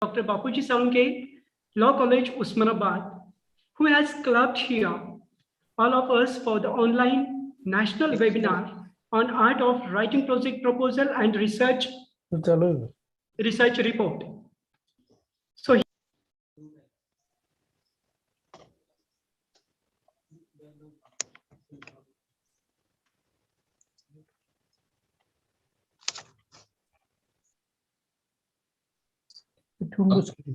Dr. Bapuji Salunke, Law College, Usmanabad, who has clubbed here all of us for the online national webinar on art of writing project proposal and research report. So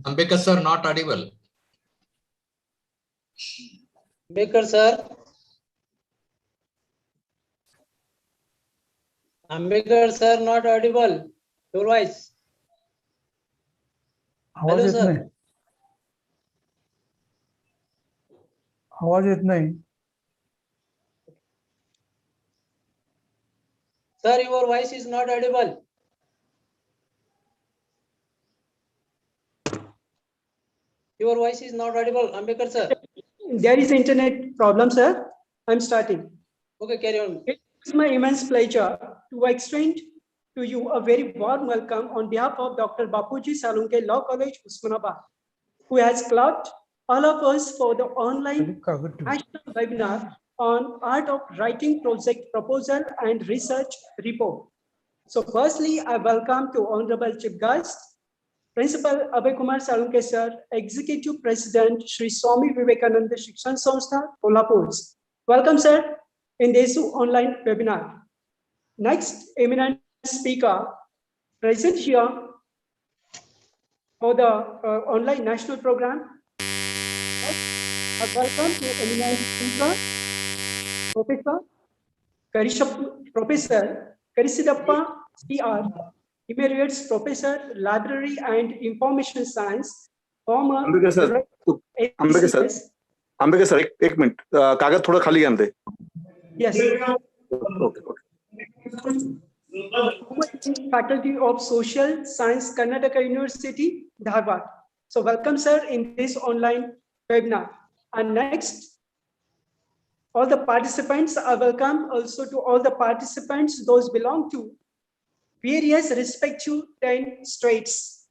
Ambedkar sir, not audible. Ambedkar sir. Ambedkar sir, not audible. Your voice. आवाज येत नाही. आवाज येत नाही. Sir, your voice is not audible. Your voice is not audible, Ambedkar sir. There is internet problem, sir. I'm starting. Okay, carry on. It's my immense pleasure to extend to you a very warm welcome on behalf of Dr. Bapuji Salunke, Law College, Usmanabad, who has clubbed all of us for the online national webinar on art of writing project proposal and research report. So firstly, I welcome to Honorable Chief Guest, Principal Abhay Kumar Salunke sir, Executive President, Shri Swami Vivekananda Shikshan Samstha, Kolhapur. Welcome, sir, in this online webinar. Next, eminent speaker present here for the online national program. Next, welcome to eminent speaker, Professor Karisidappa CR, Emeritus Professor, Library and Information Science, former Ambedkar sir, एक minute कागद थोड़ा खाली घ्या. Yes. Faculty of Social Science, Karnataka University, Dharwad. So welcome, sir, in this online webinar. And next, all the participants are welcome. Also to all the participants, those belong to various respective 10 states,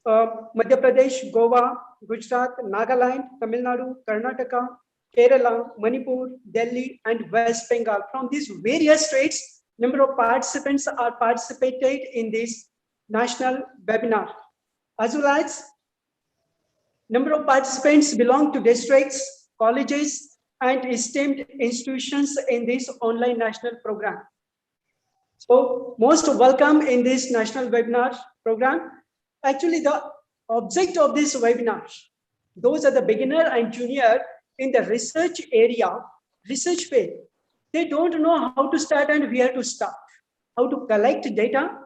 Madhya Pradesh, Goa, Gujarat, Nagaland, Tamil Nadu, Karnataka, Kerala, Manipur, Delhi, and West Bengal. From these various states, number of participants are participated in this national webinar. As well as number of participants belong to districts, colleges, and esteemed institutions in this online national program. So most welcome in this national webinar program. Actually, the object of this webinar, those are the beginner and junior in the research area, research field. They don't know how to start and where to start, how to collect data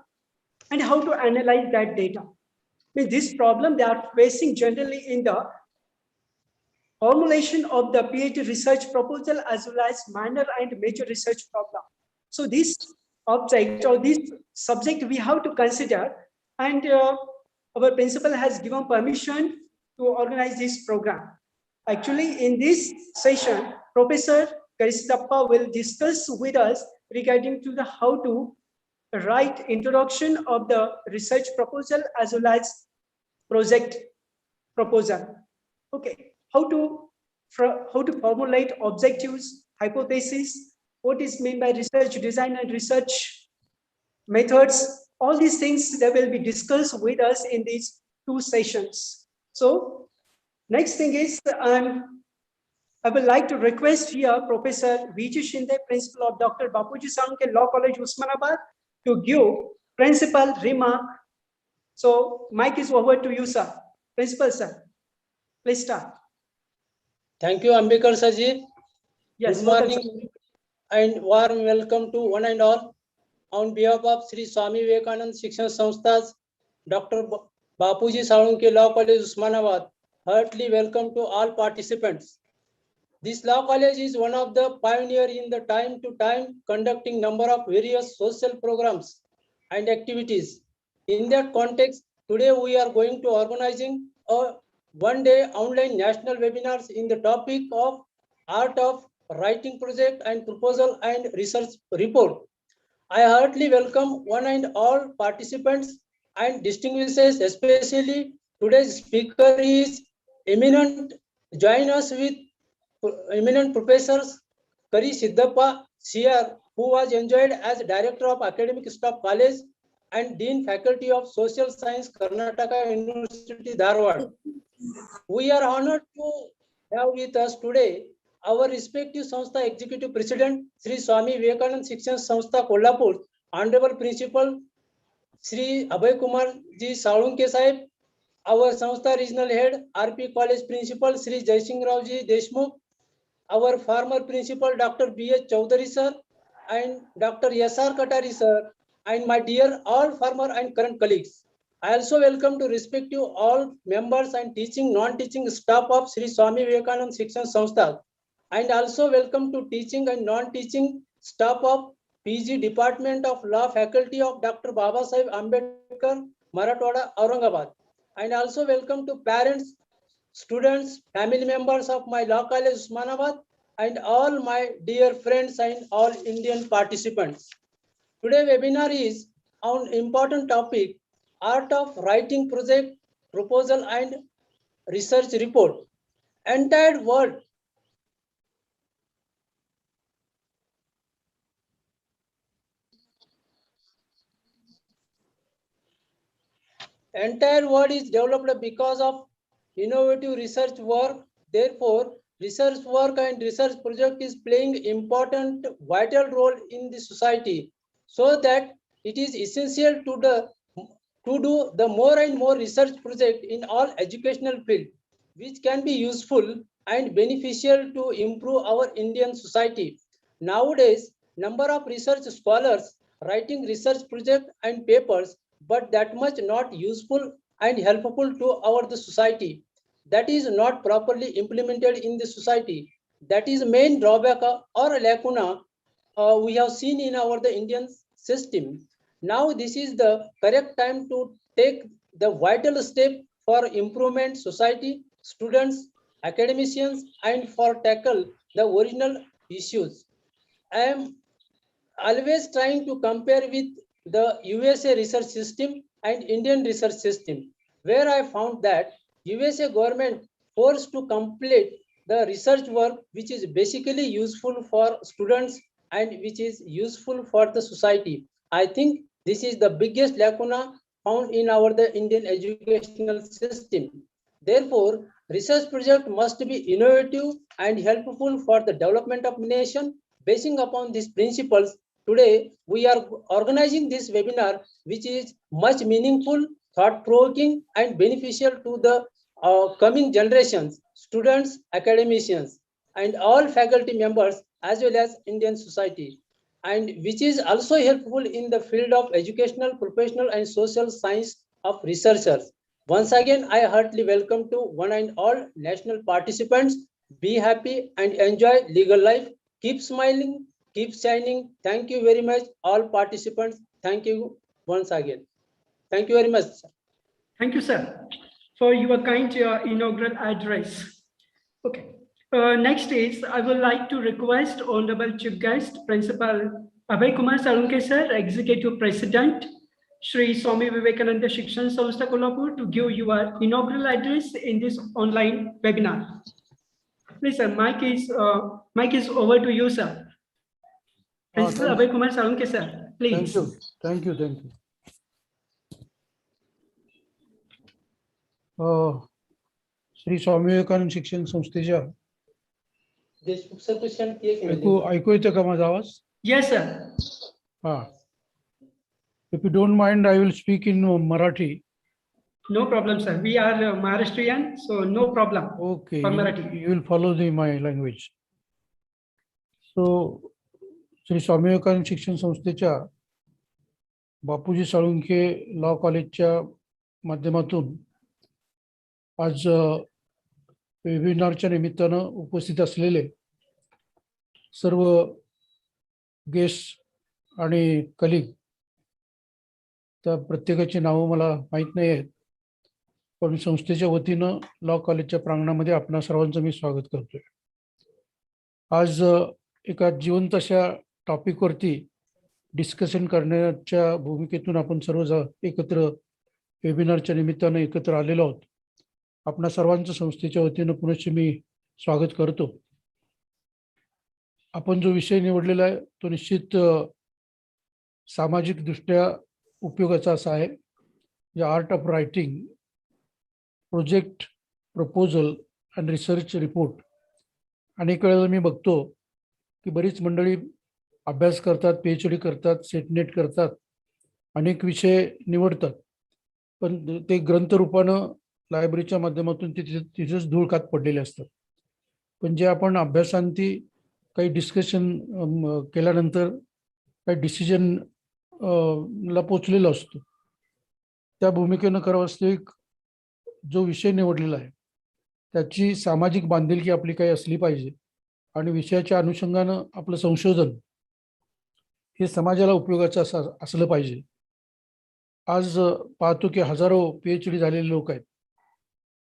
and how to analyze that data. With this problem they are facing generally in the formulation of the PhD research proposal as well as minor and major research problem. So this object or this subject we have to consider, and our principal has given permission to organize this program. Actually, in this session, Professor Karisidappa will discuss with us regarding to the how to write introduction of the research proposal as well as project proposal. Okay, how to formulate objectives, hypotheses, what is meant by research design and research methods. All these things that will be discussed with us in these 2 sessions. So next thing is I would like to request here Professor V.G. Shinde, Principal of Dr. Bapuji Salunke Law College, Usmanabad, to give principal remark. So mic is over to you, sir. Principal, sir. Please start. Thank you, Ambedkar sir ji. Yes. Good morning and warm welcome to one and all. On behalf of Sri Swami Vivekananda Shikshan Samstha's Dr. Bapuji Salunke Law College, Usmanabad, heartily welcome to all participants. This law college is one of the pioneer in the time to time conducting number of various social programs and activities. In that context, today we are going to organizing a one-day online national webinars in the topic of art of writing project and proposal and research report. I heartily welcome one and all participants and distinguishes especially Today's speaker is eminent. Join us with eminent professors Kari Siddhappa CR, who was enjoyed as Director of Academic Staff College and Dean Faculty of Social Science, Karnataka University, Dharwad. We are honored to have with us today our respective Sanstha Executive President, Sri Swami Vivekananda Shikshan Sanstha, Kolhapur, Honorable Principal, Sri Abhay Kumar Ji Salunke Sahib, our Sanstha Regional Head, RP College Principal, Sri Jaisingh Rao Ji Deshmukh, our former Principal, Dr. B.H. Chaudhary Sir, and Dr. S.R. Katari Sir, and my dear all former and current colleagues. I also welcome to respective all members and teaching, non-teaching staff of Sri Swami Vivekananda Shikshan Sanstha, and also welcome to teaching and non-teaching staff of PG Department of Law Faculty of Dr. Baba Sahib Ambedkar, Marathwada, Aurangabad, and also welcome to parents, students, family members of my law college Usmanabad, and all my dear friends and all Indian participants. Today webinar is on important topic, art of writing project, proposal and research report. Entire world is developed because of innovative research work. Therefore, research work and research project is playing important vital role in the society, so that it is essential to do the more and more research project in all educational field, which can be useful and beneficial to improve our Indian society. Nowadays, number of research scholars writing research project and papers, but that much not useful and helpful to our the society. That is not properly implemented in the society. That is main drawback or lacuna we have seen in our the Indian system. Now this is the correct time to take the vital step for improvement society, students, academicians, and for tackle the original issues. I am always trying to compare with the USA research system and Indian research system, where I found that USA government forced to complete the research work which is basically useful for students and which is useful for the society. I think this is the biggest lacuna found in our the Indian educational system. Therefore, research project must be innovative and helpful for the development of nation. Basing upon these principles, today we are organizing this webinar, which is much meaningful, thought-provoking, and beneficial to the coming generations, students, academicians, and all faculty members, as well as Indian society, and which is also helpful in the field of educational, professional, and social science of researchers. Once again, I heartily welcome to one and all national participants. Be happy and enjoy legal life. Keep smiling, keep shining. Thank you very much, all participants. Thank you once again. Thank you very much, sir. Thank you, sir, for your kind inaugural address. Okay. Next is, I would like to request Honorable Chief Guest, Principal Abhay Kumar Salunke, sir, Executive President, Sri Swami Vivekananda Shikshan Sanstha, Kolhapur, to give your inaugural address in this online webinar. Please, sir, mic is over to you, sir. Principal Abhay Kumar Salunke, sir, please. Thank you. Shri Swami Vivekananda शिक्षण संस्थेच्या ऐकू येतं का माझा आवाज? Yes, sir. If you don't mind, I will speak in Marathi. No problem, sir. We are Maharashtrian, so no problem. Okay, For Marathi. you will follow my language. So, Shri Swami Vivekananda शिक्षण संस्थेच्या बापूजी Salunkhe law कॉलेजच्या माध्यमातून आज वेबिनारच्या निमित्तानं उपस्थित असलेले सर्व गेस्ट आणि colleague, त्या प्रत्येकाची नावं मला माहीत नाही आहेत, पण संस्थेच्या वतीनं लॉ कॉलेजच्या प्रांगणामध्ये आपणा सर्वांचं मी स्वागत करतोय. आज एका जिवंत अशा टॉपिकवरती डिस्कशन करण्याच्या भूमिकेतून आपण सर्व एकत्र वेबिनारच्या निमित्तानं एकत्र आलेलो आहोत. आपणा सर्वांचं संस्थेच्या वतीनं पुनश्च मी स्वागत करतो. आपण जो विषय निवडलेला आहे तो निश्चित सामाजिक दृष्ट्या उपयोगाचा असा आहे. Art of writing, project proposal and research report. अनेक वेळेला मी बघतो की बरीच मंडळी अभ्यास करतात, PhD करतात, सेटनेट करतात, अनेक विषय निवडतात, पण ते ग्रंथरूपानं लायब्ररीच्या माध्यमातून तिथेच धूळ खात पडलेले असतात. पण जे आपण अभ्यासांती काही डिस्कशन केल्यानंतर काही डिसिजन ला पोचलेलो असतो, त्या भूमिकेनं खरं वास्तविक जो विषय निवडलेला आहे त्याची सामाजिक बांधिलकी आपली काही असली पाहिजे आणि विषयाच्या अनुषंगानं आपलं संशोधन हे समाजाला उपयोगाचं असलं पाहिजे. आज पाहतो की हजारो PhD झालेले लोक आहेत.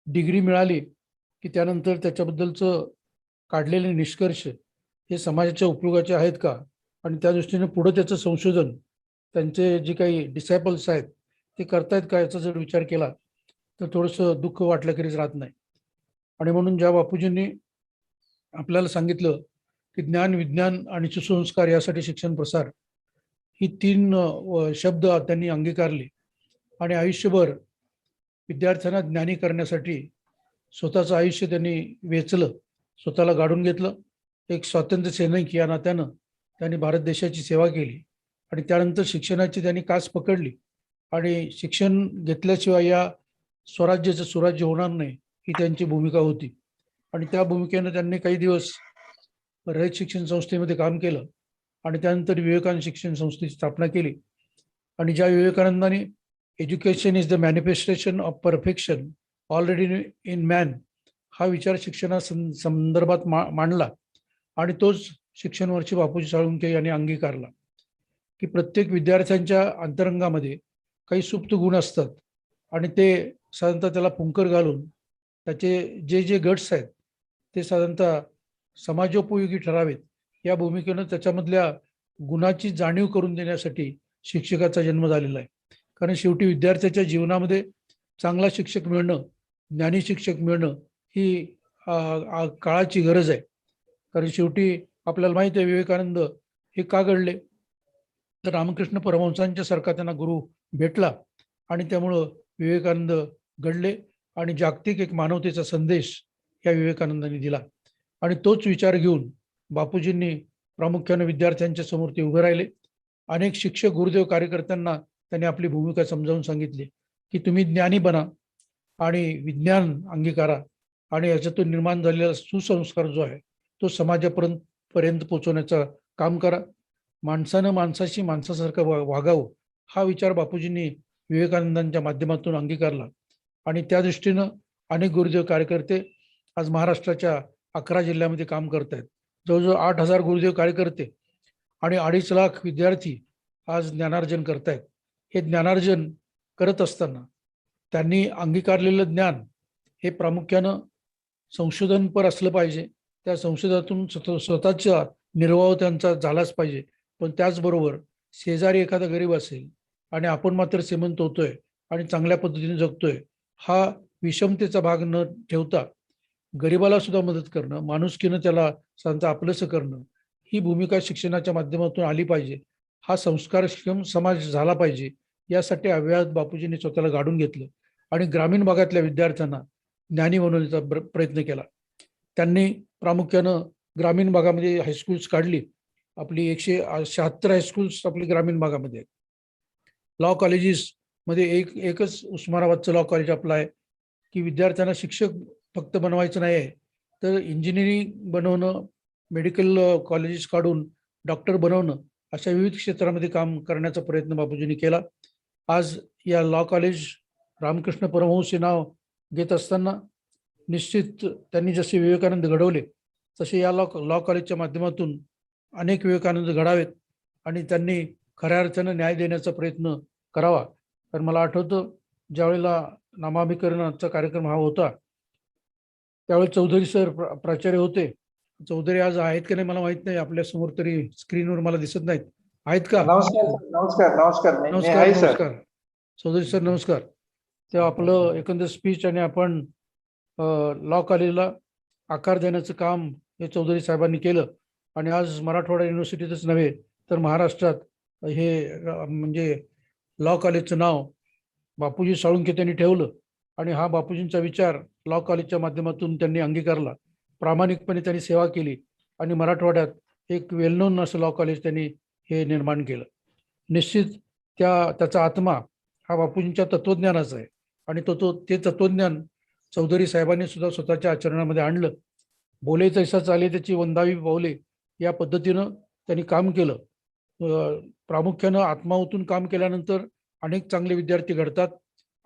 डिग्री मिळाली की त्यानंतर त्याच्याबद्दलचं काढलेले निष्कर्ष हे समाजाच्या उपयोगाचे आहेत का, आणि त्या दृष्टीने पुढे त्याचं संशोधन त्यांचे जे काही डिसायपल्स आहेत ते करतायत का, याचा जर विचार केला तर थोडंसं दुःख वाटल्याखेरीज राहत नाही. आणि म्हणून ज्या बापूजींनी आपल्याला सांगितलं की ज्ञान, विज्ञान आणि सुसंस्कार यासाठी शिक्षण प्रसार ही 3 शब्द त्यांनी अंगीकारले आणि आयुष्यभर विद्यार्थ्यांना ज्ञानी करण्यासाठी स्वतःचं आयुष्य त्यांनी वेचलं, स्वतःला गाडून घेतलं. एक स्वातंत्र्य सैनिक या नात्यानं त्यांनी भारत देशाची सेवा केली आणि त्यानंतर शिक्षणाची त्यांनी कास पकडली आणि शिक्षण घेतल्याशिवाय या स्वराज्याचं सुराज्य होणार नाही ही त्यांची भूमिका होती. आणि त्या भूमिकेनं त्यांनी काही दिवस रयत शिक्षण संस्थेमध्ये काम केलं आणि त्यानंतर विवेकानंद शिक्षण संस्थेची स्थापना केली. आणि ज्या विवेकानंदांनी education is the manifestation of perfection already in man हा विचार शिक्षणा संदर्भात मांडला आणि तोच शिक्षण वर्षी बापूजी साळुंखे यांनी अंगीकारला की प्रत्येक विद्यार्थ्यांच्या अंतरंगामध्ये काही सुप्त गुण असतात आणि ते साधारणतः त्याला फुंकर घालून त्याचे जे गट्स आहेत ते साधारणतः समाजोपयोगी ठरावेत या भूमिकेनं त्याच्यामधल्या गुणाची जाणीव करून देण्यासाठी शिक्षकाचा जन्म झालेला आहे. कारण शेवटी विद्यार्थ्याच्या जीवनामध्ये चांगला शिक्षक मिळणं, ज्ञानी शिक्षक मिळणं ही काळाची गरज आहे. कारण शेवटी आपल्याला माहिती आहे विवेकानंद हे का घडले, तर रामकृष्ण परमहंसांच्या सारखा त्यांना गुरु भेटला आणि त्यामुळं विवेकानंद घडले आणि जागतिक एक मानवतेचा संदेश या विवेकानंदांनी दिला. आणि तोच विचार घेऊन बापूजींनी प्रामुख्याने विद्यार्थ्यांच्या समोर ते उभे राहिले. अनेक शिक्षक, गुरुदेव, कार्यकर्त्यांना त्यांनी आपली भूमिका समजावून सांगितली की तुम्ही ज्ञानी बना आणि विज्ञान अंगीकारा आणि याच्यातून निर्माण झालेला सुसंस्कार जो आहे तो समाजापर्यंत पोहोचवण्याचं काम करा. माणसानं माणसाशी माणसासारखं वागावं हा विचार बापूजींनी विवेकानंदांच्या माध्यमातून अंगीकारला आणि त्या दृष्टीनं अनेक गुरुदेव कार्यकर्ते आज महाराष्ट्राच्या 11 जिल्ह्यामध्ये काम करत आहेत. जवळजवळ 8,000 गुरुदेव कार्यकर्ते आणि 2.5 लाख विद्यार्थी आज ज्ञानार्जन करतायत. हे ज्ञानार्जन करत असताना त्यांनी अंगीकारलेलं ज्ञान हे प्रामुख्यानं संशोधनपर असलं पाहिजे. त्या संशोधनातून स्वतःचा निर्वाह त्यांचा झालाच पाहिजे. पण त्याचबरोबर शेजारी एखादा गरीब असेल आणि आपण मात्र श्रीमंत होतोय आणि चांगल्या पद्धतीने जगतोय, हा विषमतेचा भाग न ठेवता गरिबाला सुद्धा मदत करणं, माणुसकीनं त्याला साधारणतः आपलंसं करणं ही भूमिका शिक्षणाच्या माध्यमातून आली पाहिजे. हा संस्कारक्षम समाज झाला पाहिजे. यासाठी अव्याहत बापूजींनी स्वतःला गाडून घेतलं आणि ग्रामीण भागातल्या विद्यार्थ्यांना ज्ञानी बनवण्याचा प्रयत्न केला. त्यांनी प्रामुख्यानं ग्रामीण भागामध्ये हायस्कूल्स काढली. आपली 176 हायस्कूल्स आपली ग्रामीण भागामध्ये आहेत. लॉ कॉलेजेसमध्ये एकच उस्मानाबादचं लॉ कॉलेज आपलं आहे की विद्यार्थ्यांना शिक्षक फक्त बनवायचं नाही आहे, तर इंजिनिअरिंग बनवणं, मेडिकल कॉलेजेस काढून डॉक्टर बनवणं, अशा विविध क्षेत्रामध्ये काम करण्याचा प्रयत्न बापूजींनी केला. आज या लॉ कॉलेज रामकृष्ण परमहंस हे नाव घेत असताना निश्चित त्यांनी जसे विवेकानंद घडवले तसे या लॉ कॉलेजच्या माध्यमातून अनेक विवेकानंद घडावेत आणि त्यांनी खऱ्या अर्थानं न्याय देण्याचा प्रयत्न करावा. तर मला आठवतं ज्यावेळेला नामाभिकरणाचा कार्यक्रम हा होता त्यावेळेस चौधरी सर प्राचार्य होते. चौधरी आज आहेत की नाही मला माहित नाही, आपल्या समोर तरी स्क्रीनवर मला दिसत नाहीत. आहेत का? नमस्कार. नमस्कार. चौधरी सर नमस्कार. तेव्हा आपलं एकंदर स्पीच आणि आपण लॉ कॉलेजला आकार देण्याचं काम हे चौधरी साहेबांनी केलं आणि आज मराठवाडा युनिव्हर्सिटीतच नव्हे तर महाराष्ट्रात हे म्हणजे लॉ कॉलेजचं नाव बापूजी साळुंखे त्यांनी ठेवलं आणि हा बापूजींचा विचार लॉ कॉलेजच्या माध्यमातून त्यांनी अंगीकारला. प्रामाणिकपणे त्यांनी सेवा केली आणि मराठवाड्यात एक वेल नोन असं लॉ कॉलेज त्यांनी हे निर्माण केलं. निश्चित त्याचा आत्मा हा बापूजींच्या तत्वज्ञानाचा आहे आणि ते तत्वज्ञान चौधरी साहेबांनी सुद्धा स्वतःच्या आचरणामध्ये आणलं. बोले तैसा चाले त्याची वंदावी पावले या पद्धतीनं त्यांनी काम केलं. प्रामुख्यानं आत्माहूतून काम केल्यानंतर अनेक चांगले विद्यार्थी घडतात,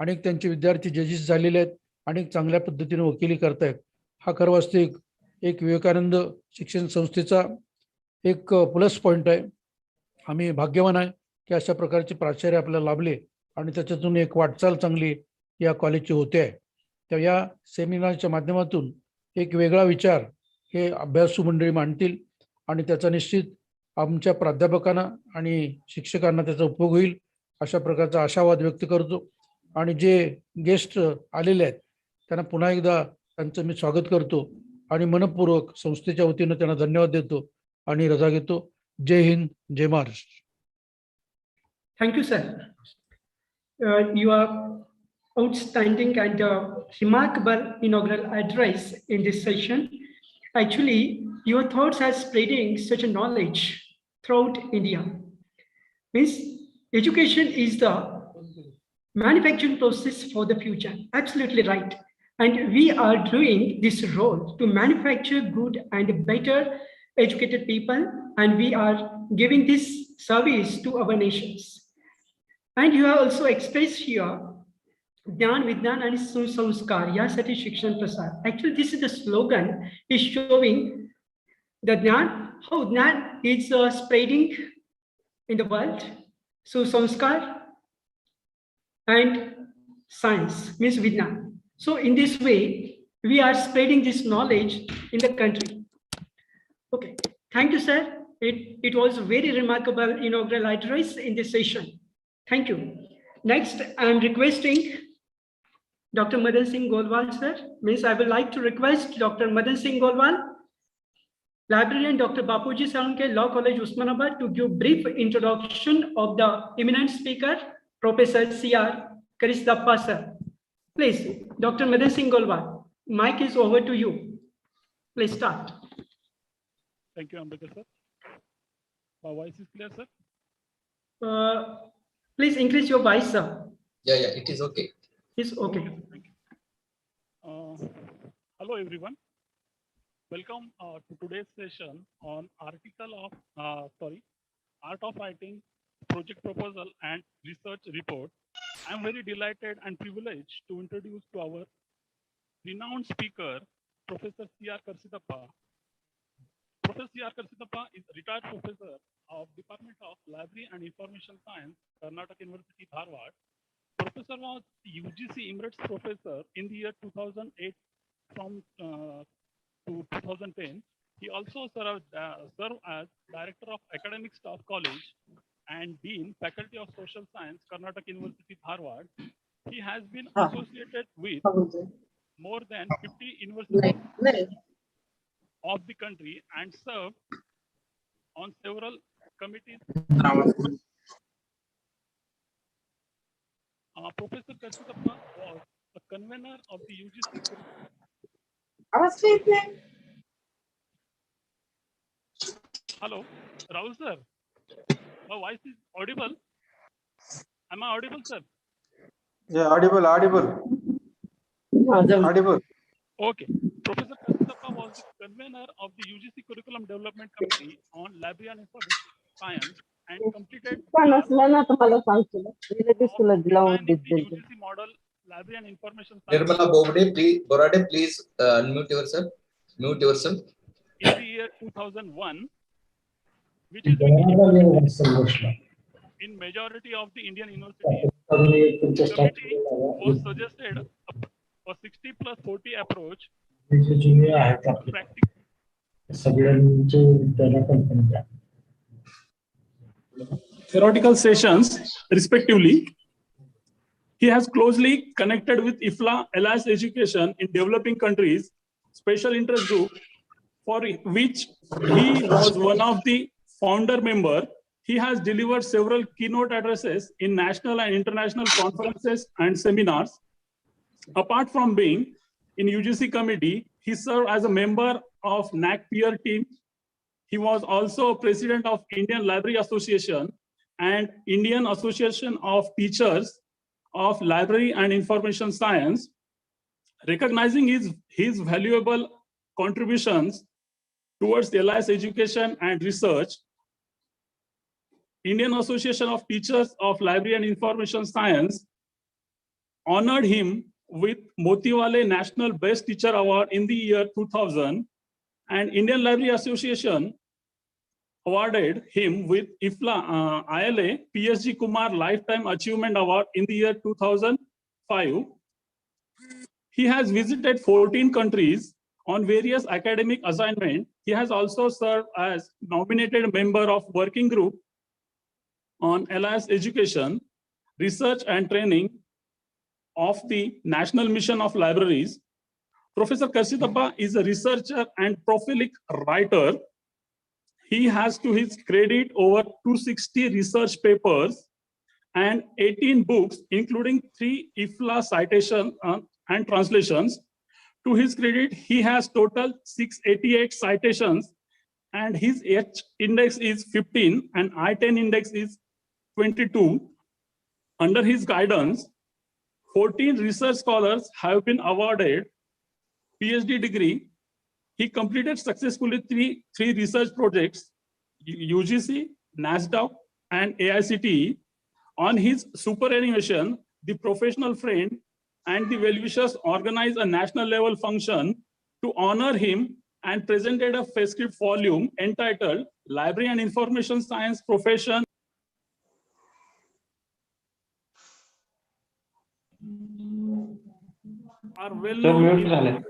अनेक त्यांचे विद्यार्थी जजेस झालेले आहेत, अनेक चांगल्या पद्धतीने वकिली करतायत. हा खरं वास्तविक एक विवेकानंद शिक्षण संस्थेचा एक प्लस पॉईंट आहे. आम्ही भाग्यवान आहे की अशा प्रकारचे प्राचार्य आपल्याला लाभले आणि त्याच्यातून एक वाटचाल चांगली या कॉलेजची होते आहे. तर या सेमिनारच्या माध्यमातून एक वेगळा विचार हे अभ्यासू मंडळी मांडतील आणि त्याचा निश्चित आमच्या प्राध्यापकांना आणि शिक्षकांना त्याचा उपयोग होईल अशा प्रकारचा आशावाद व्यक्त करतो. आणि जे गेस्ट आलेले आहेत त्यांना पुन्हा एकदा त्यांचं मी स्वागत करतो आणि मनपूर्वक संस्थेच्या वतीनं त्यांना धन्यवाद देतो आणि रजा घेतो. जय हिंद, जय Maharashtra. Thank you, sir. You are outstanding and remarkable inaugural address in this session. Actually, your thoughts are spreading such a knowledge throughout India. Means education is the manufacturing process for the future. Absolutely right. And we are doing this role to manufacture good and better educated people, and we are giving this service to our nations. And you have also expressed here ज्ञान विज्ञान आणि सुसंस्कार यासाठी शिक्षण प्रसार. Actually, this is the slogan is showing the Jnan, how Jnan is spreading in the world. Susanskar and science means Vijnan. So in this way, we are spreading this knowledge in the country. Okay, thank you, sir. It was very remarkable inaugural address in this session. Thank you. Next, I am requesting Dr. Madan Singh Golwal, sir. Means I would like to request Dr. Madan Singh Golwal, librarian Dr. Bapuji Salunkhe, Law College, Usmanabad, to give brief introduction of the eminent speaker, Professor C.R. Karisdappa, sir. Please, Dr. Madan Singh Golwal, mic is over to you. Please start. Thank you, Ambedkar sir. My voice is clear, sir. Please increase your voice, sir. Yeah, it is okay. It's okay. Thank you. Hello, everyone. Welcome to today's session on Art of Writing, Project Proposal and Research Report. I am very delighted and privileged to introduce to our renowned speaker, Professor C.R. Karisdappa. Professor C.R. Karisdappa is a retired professor of Department of Library and Information Science, Karnataka University, Dharwad. Professor was UGC Emeritus Professor in the year 2008 from to 2010. He also served as Director of Academic Staff College and Dean, Faculty of Social Science, Karnataka University, Dharwad. He has been associated with more than 50 universities of the country and served on several committees. Professor Karisdappa was the convener of the UGC. Hello, Rahul sir. My voice is audible. Am I audible, sir? Yeah, audible. Okay. Professor Karisdappa was the convener of the UGC Curriculum Development Committee on Library and Information Science and completed the UGC model Library and Information Science Nirmala Borade, please unmute yourself. Mute yourself. in the year 2001, which is very in majority of the Indian universities. The committee was suggested a 60+40 approach practice. Theoretical sessions respectively. He has closely connected with IFLA alliance education in developing countries, special interest group, for which he was one of the founder member. He has delivered several keynote addresses in national and international conferences and seminars. Apart from being in UGC committee, he served as a member of NAC peer team. He was also president of Indian Library Association and Indian Association of Teachers of Library and Information Science. Recognizing his valuable contributions towards the LIS education and research, Indian Association of Teachers of Library and Information Science honored him with Motiwale National Best Teacher Award in the year 2000, and Indian Library Association awarded him with IFLA ILA PSG Kumar Lifetime Achievement Award in the year 2005. He has visited 14 countries on various academic assignments. He has also served as nominated member of working group on LIS education, research and training of the National Mission of Libraries. Professor Karsitappa is a researcher and prolific writer. He has to his credit over 260 research papers and 18 books, including 3 IFLA citations and translations. To his credit, he has total 688 citations, and his H index is 15 and I-10 index is 22. Under his guidance, 14 research scholars have been awarded PhD degree. He completed successfully three research projects, UGC, NASDAQ, and AICTE. On his superannuation, the professional friend and the well-wishers organized a national level function to honor him and presented a festive volume entitled Library and Information Science Profession. Are well known.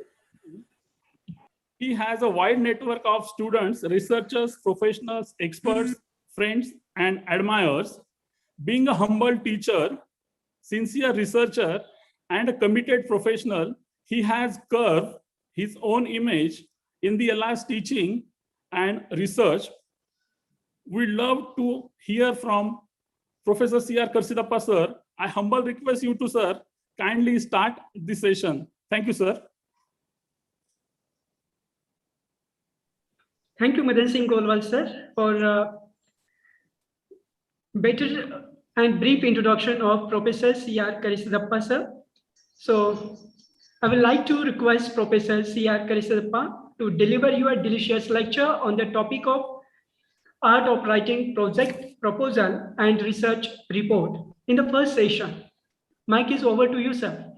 He has a wide network of students, researchers, professionals, experts, friends, and admirers. Being a humble teacher, sincere researcher, and a committed professional, he has carved his own image in the LIS teaching and research. We love to hear from Professor C.R. Karsitappa, sir. I humble request you to, sir, kindly start the session. Thank you, sir. Thank you, Madan Singh Golwal, sir, for better and brief introduction of Professor C.R. Karsitappa, sir. So I would like to request Professor C.R. Karsitappa to deliver you a delicious lecture on the topic of art of writing project proposal and research report in the first session. Mic is over to you, sir.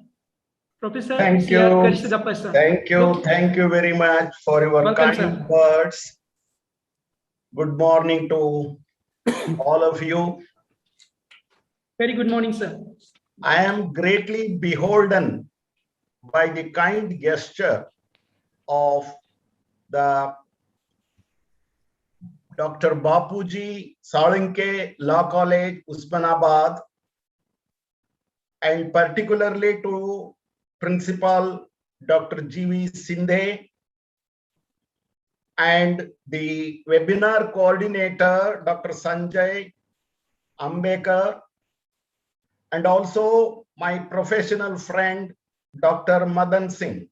Professor Thank C.R. you. Karsitappa, sir. Thank you. Thank you very much for your Welcome, kind sir. words. Good morning to all of you. Very good morning, sir. I am greatly beholden by the kind gesture of the Dr. Bapuji Salinke Law College, Usmanabad, and particularly to Principal Dr. G.V. Sindhe and the webinar coordinator, Dr. Sanjay Ambekar, and also my professional friend, Dr. Madan Singh.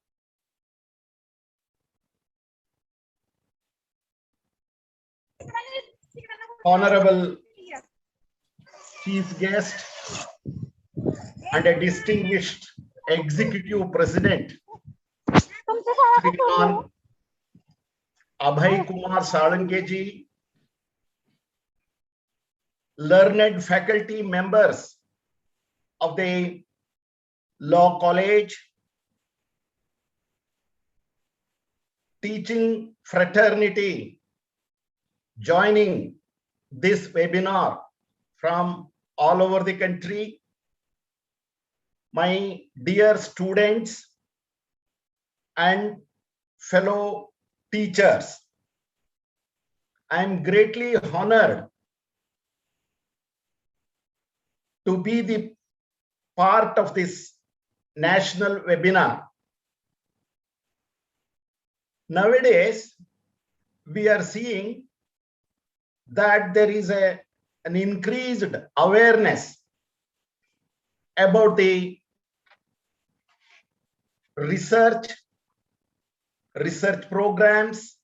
Honorable Chief Guest and a distinguished Executive President, Shriman Abhay Kumar Salanke ji, learned faculty members of the Law College, teaching fraternity joining this webinar from all over the country, my dear students and fellow teachers. I am greatly honored to be the part of this national webinar. Nowadays, we are seeing that there is an increased awareness about the research programs,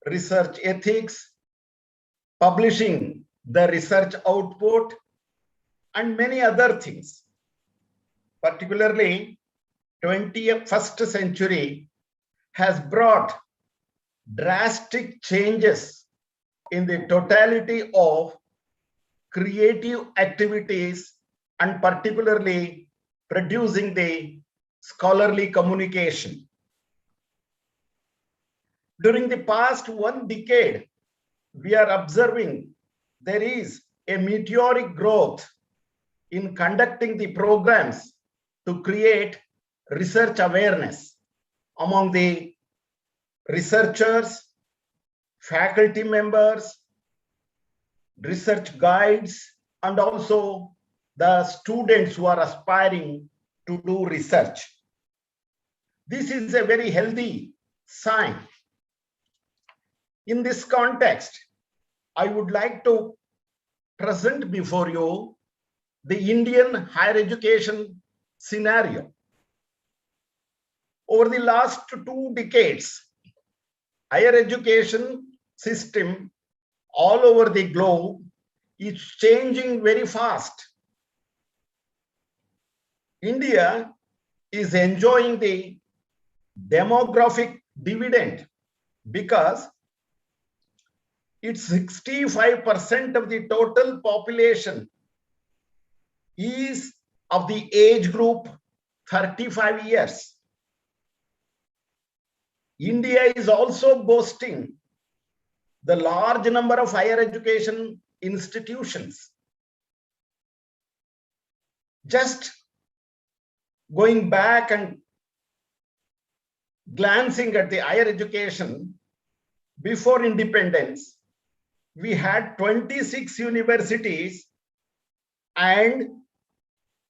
research ethics, publishing the research output, and many other things. Particularly, 21st century has brought drastic changes in the totality of creative activities and particularly producing the scholarly communication. During the past 1 decade, we are observing there is a meteoric growth in conducting the programs to create research awareness among the researchers, faculty members, research guides, and also the students who are aspiring to do research. This is a very healthy sign. In this context, I would like to present before you the Indian higher education scenario. Over the last 2 decades, higher education system all over the globe is changing very fast. India is enjoying the demographic dividend because it's 65% of the total population is of the age group 35 years. India is also boasting the large number of higher education institutions. Just going back and glancing at the higher education, before independence, we had 26 universities and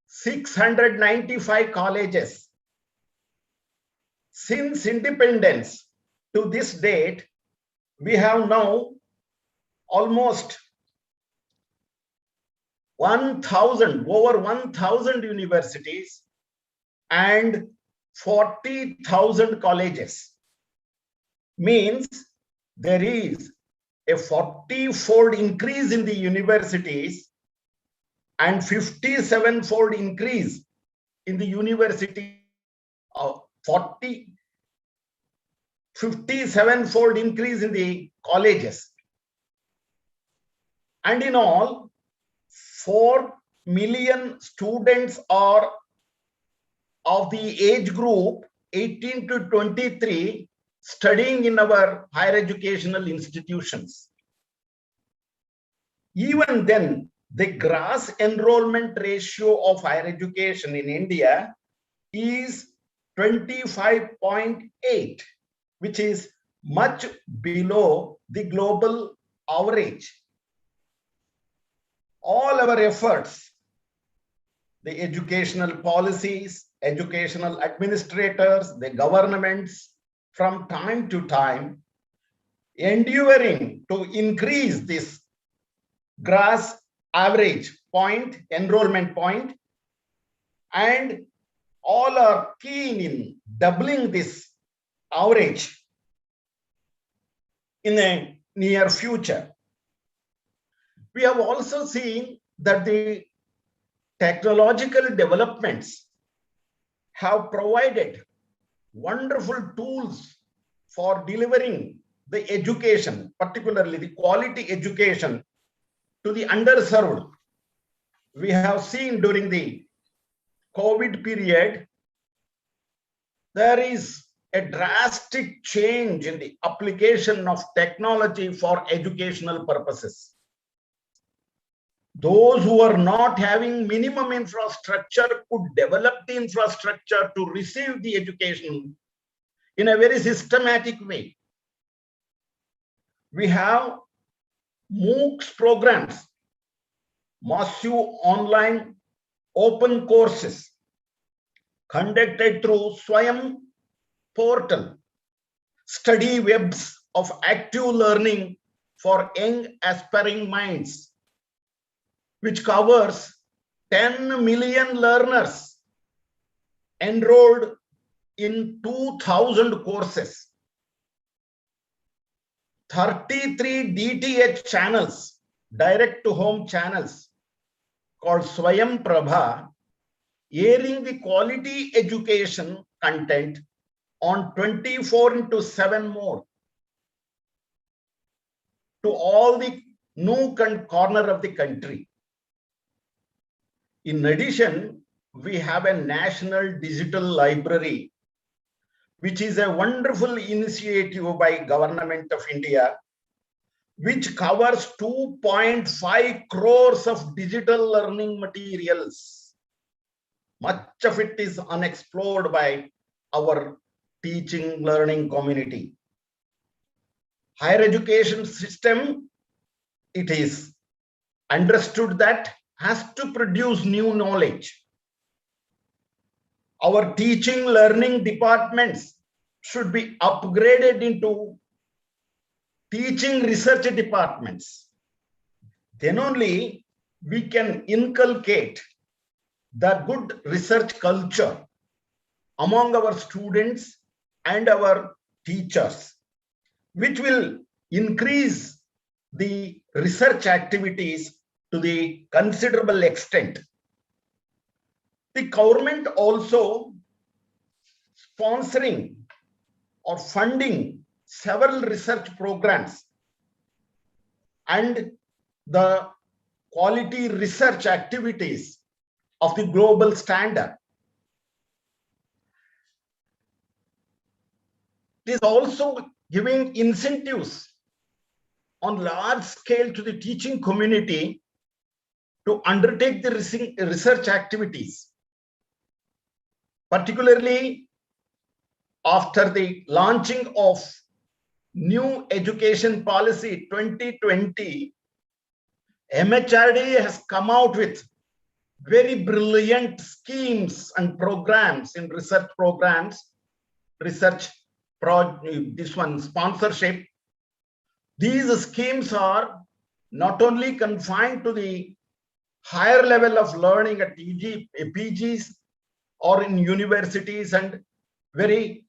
695 colleges. Since independence to this date, we have now almost over 1,000 universities and 40,000 colleges. Means there is a 40-fold increase in the universities and 57-fold increase in the university, 57-fold increase in the colleges. And in all, 4 million students are of the age group 18 to 23 studying in our higher educational institutions. Even then, the gross enrollment ratio of higher education in India is 25.8, which is much below the global average. All our efforts, the educational policies, educational administrators, the governments, from time to time, enduring to increase this gross average point, enrollment point, and all are keen in doubling this average in the near future. We have also seen that the technological developments have provided wonderful tools for delivering the education, particularly the quality education, to the underserved. We have seen during the COVID period, there is a drastic change in the application of technology for educational purposes. Those who are not having minimum infrastructure could develop the infrastructure to receive the education in a very systematic way. We have MOOCs programs, massive online open courses conducted through Swayam portal, study webs of active learning for young aspiring minds, which covers 10 million learners enrolled in 2,000 courses, 33 DTH channels, direct to home channels called Swayam Prabha, airing the quality education content on 24/7 mode to all the nook and corner of the country. In addition, we have a national digital library, which is a wonderful initiative by Government of India, which covers 2.5 crores of digital learning materials. Much of it is unexplored by our teaching learning community. Higher education system, it is understood that has to produce new knowledge. Our teaching learning departments should be upgraded into teaching research departments. Then only we can inculcate the good research culture among our students and our teachers, which will increase the research activities to the considerable extent. The government also sponsoring or funding several research programs and the quality research activities of the global standard. It is also giving incentives on large scale to the teaching community to undertake the research activities, particularly after the launching of new education policy 2020. MHRD has come out with very brilliant schemes and programs in research programs, sponsorship. These schemes are not only confined to the higher level of learning at PGs or in universities and very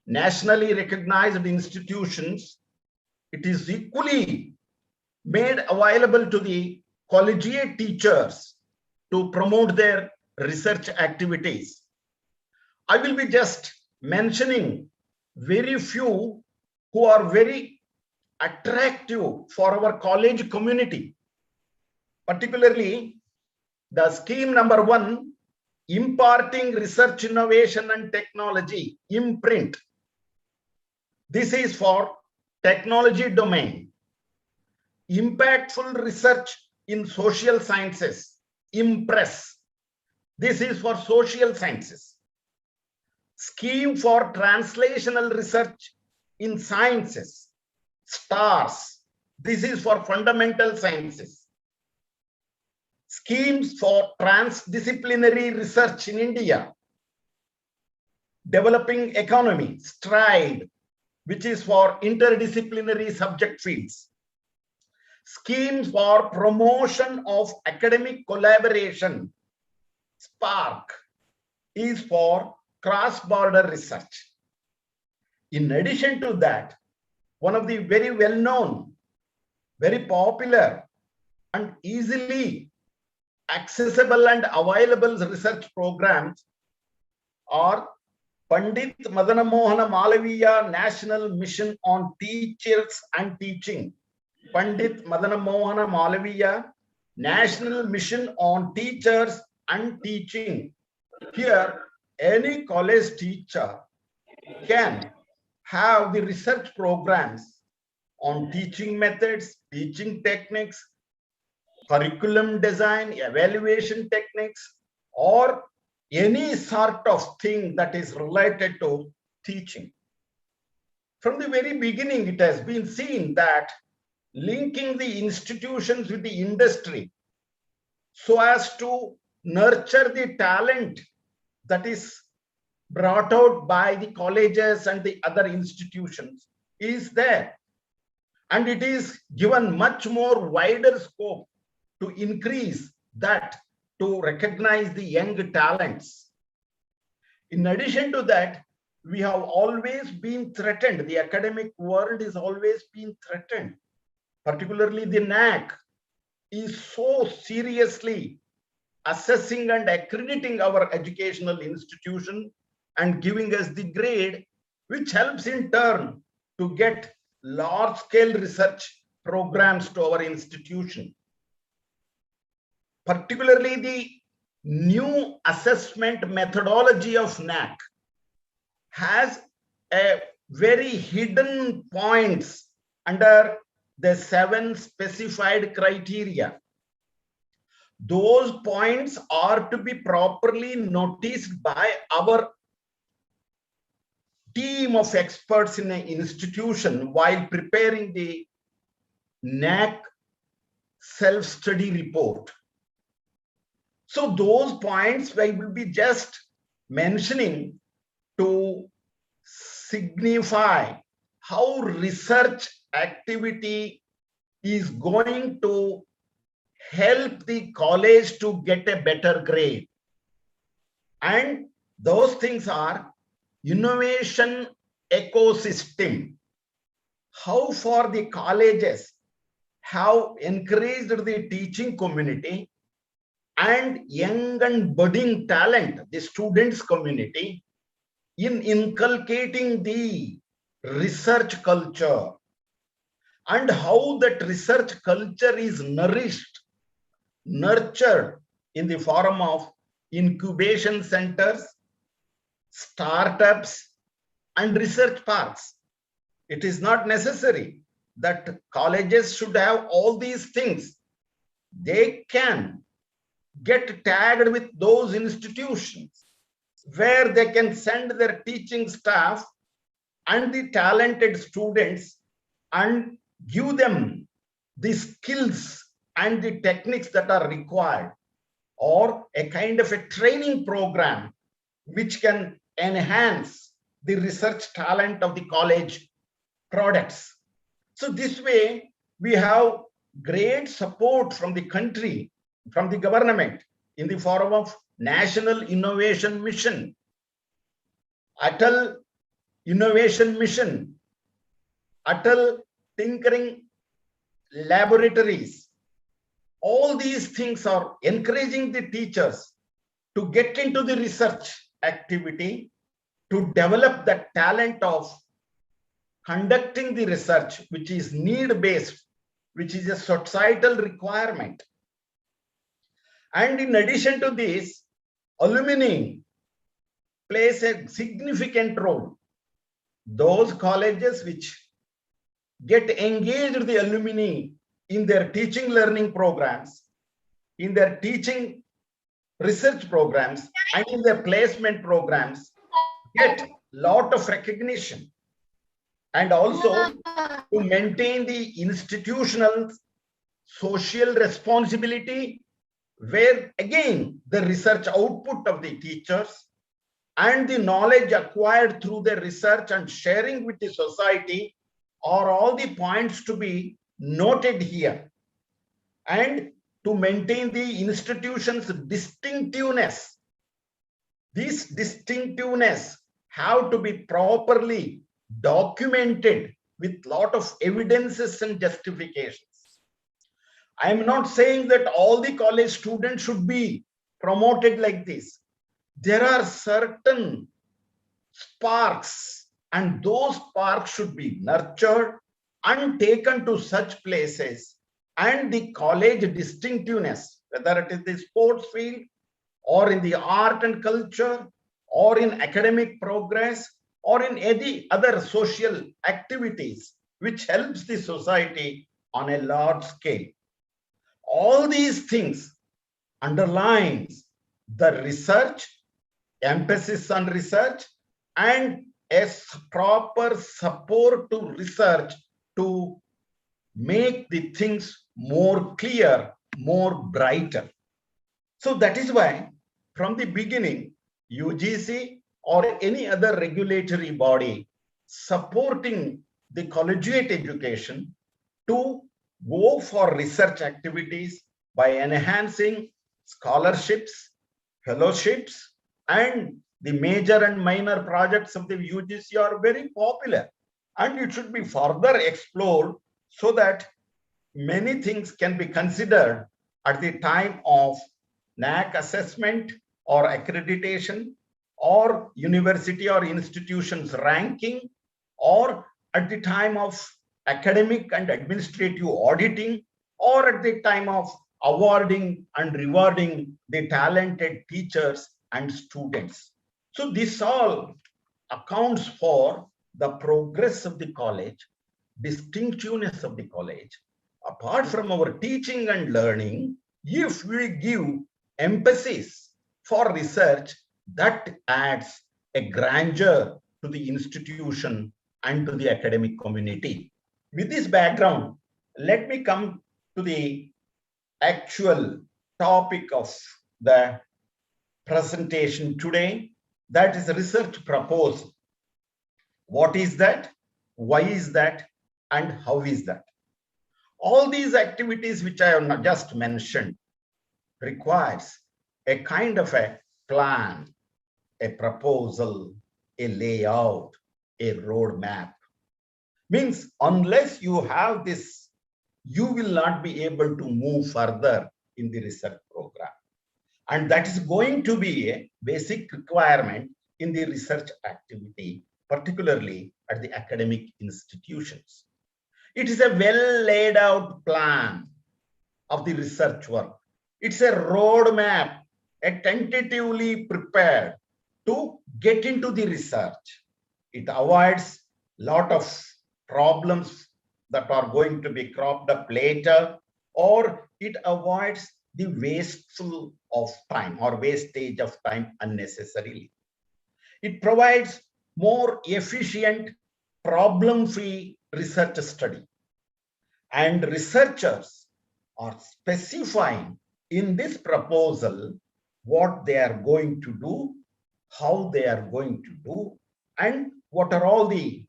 nationally recognized institutions. It is equally made available to the collegiate teachers to promote their research activities. I will be just mentioning very few who are very attractive for our college community, particularly the scheme number 1, imparting research, innovation and technology, imprint. This is for technology domain. Impactful research in social sciences, impress. This is for social sciences. Scheme for translational research in sciences, STARS. This is for fundamental sciences. Schemes for transdisciplinary research in India. Developing economy, STRIDE, which is for interdisciplinary subject fields. Schemes for promotion of academic collaboration, SPARK, is for cross-border research. In addition to that, one of the very well-known, very popular and easily accessible and available research programs are Pandit Madana Mohana Malaviya National Mission on Teachers and Teaching. Pandit Madana Mohana Malaviya National Mission on Teachers and Teaching. Here, any college teacher can have the research programs on teaching methods, teaching techniques, curriculum design, evaluation techniques, or any sort of thing that is related to teaching. From the very beginning, it has been seen that linking the institutions with the industry so as to nurture the talent that is brought out by the colleges and the other institutions is there. And it is given much more wider scope to increase that, to recognize the young talents. In addition to that, we have always been threatened. The academic world is always been threatened. Particularly the NAC is so seriously assessing and accrediting our educational institution and giving us the grade, which helps in turn to get large-scale research programs to our institution. Particularly the new assessment methodology of NAC has a very hidden points under the 7 specified criteria. Those points are to be properly noticed by our team of experts in an institution while preparing the NAC self-study report. So those points I will be just mentioning to signify how research activity is going to help the college to get a better grade. And those things are innovation ecosystem. How far the colleges have encouraged the teaching community and young and budding talent, the students community, in inculcating the research culture, and how that research culture is nurtured in the form of incubation centers, startups, and research parks. It is not necessary that colleges should have all these things. They can get tagged with those institutions where they can send their teaching staff and the talented students and give them the skills and the techniques that are required, or a kind of a training program which can enhance the research talent of the college products. So this way, we have great support from the country, from the government, in the form of National Innovation Mission, Atal Innovation Mission, Atal Tinkering Laboratories. All these things are encouraging the teachers to get into the research activity, to develop the talent of conducting the research, which is need-based, which is a societal requirement. And in addition to this, alumni plays a significant role. Those colleges which get engaged the alumni in their teaching learning programs, in their teaching research programs, and in their placement programs get lot of recognition. And also to maintain the institutional social responsibility, where again the research output of the teachers and the knowledge acquired through their research and sharing with the society are all the points to be noted here. And to maintain the institution's distinctiveness, this distinctiveness have to be properly documented with lot of evidences and justifications. I am not saying that all the college students should be promoted like this. There are certain sparks, and those sparks should be nurtured and taken to such places, and the college distinctiveness, whether it is the sports field or in the art and culture or in academic progress or in any other social activities which helps the society on a large scale. All these things underlines the research, emphasis on research, and a proper support to research to make the things more clear, more brighter. So that is why from the beginning, UGC or any other regulatory body supporting the collegiate education to go for research activities by enhancing scholarships, fellowships, and the major and minor projects of the UGC are very popular, and it should be further explored so that many things can be considered at the time of NAC assessment or accreditation or university or institutions ranking, or at the time of academic and administrative auditing, or at the time of awarding and rewarding the talented teachers and students. So this all accounts for the progress of the college, distinctiveness of the college. Apart from our teaching and learning, if we give emphasis for research, that adds a grandeur to the institution and to the academic community. With this background, let me come to the actual topic of the presentation today, that is research proposal. What is that? Why is that? And how is that? All these activities which I have just mentioned requires a kind of a plan, a proposal, a layout, a roadmap. Means unless you have this, you will not be able to move further in the research program. And that is going to be a basic requirement in the research activity, particularly at the academic institutions. It is a well laid out plan of the research work. It's a roadmap, a tentatively prepared to get into the research. It avoids a lot of problems that are going to be cropped up later, or it avoids the wasteful of time or wastage of time unnecessarily. It provides more efficient, problem-free research study. And researchers are specifying in this proposal what they are going to do, how they are going to do, and what are all the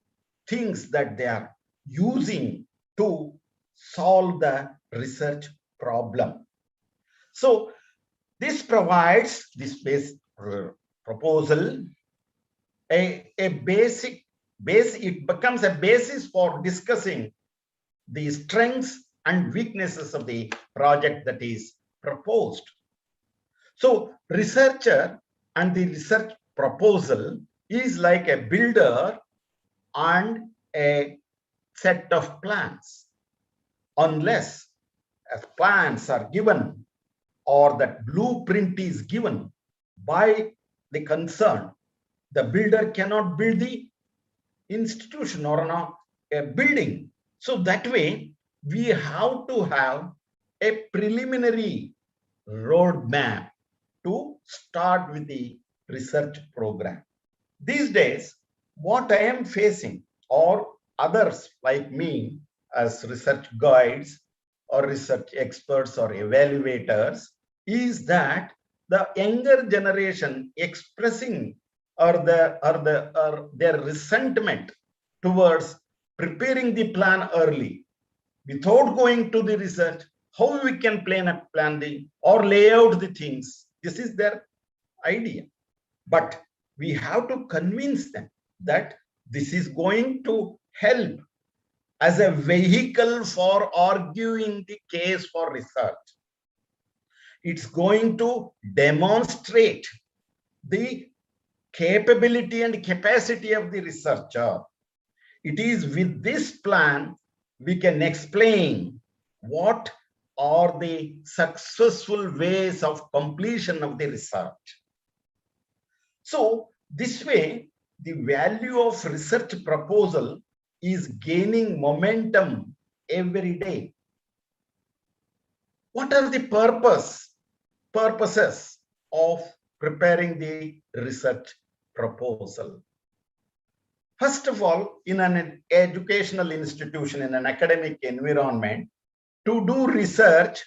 things that they are using to solve the research problem. So this provides, this proposal, a basic base, it becomes a basis for discussing the strengths and weaknesses of the project that is proposed. So researcher and the research proposal is like a builder and a set of plans. Unless plans are given or that blueprint is given by the concerned, the builder cannot build the institution or not a building. So that way, we have to have a preliminary roadmap to start with the research program. These days, what I am facing, or others like me as research guides or research experts or evaluators, is that the younger generation expressing or their resentment towards preparing the plan early without going to the research, how we can plan the or lay out the things. This is their idea. But we have to convince them that this is going to help as a vehicle for arguing the case for research. It's going to demonstrate the capability and capacity of the researcher. It is with this plan we can explain what are the successful ways of completion of the research. So this way, the value of research proposal is gaining momentum every day. What are the purposes of preparing the research proposal? First of all, in an educational institution, in an academic environment, to do research,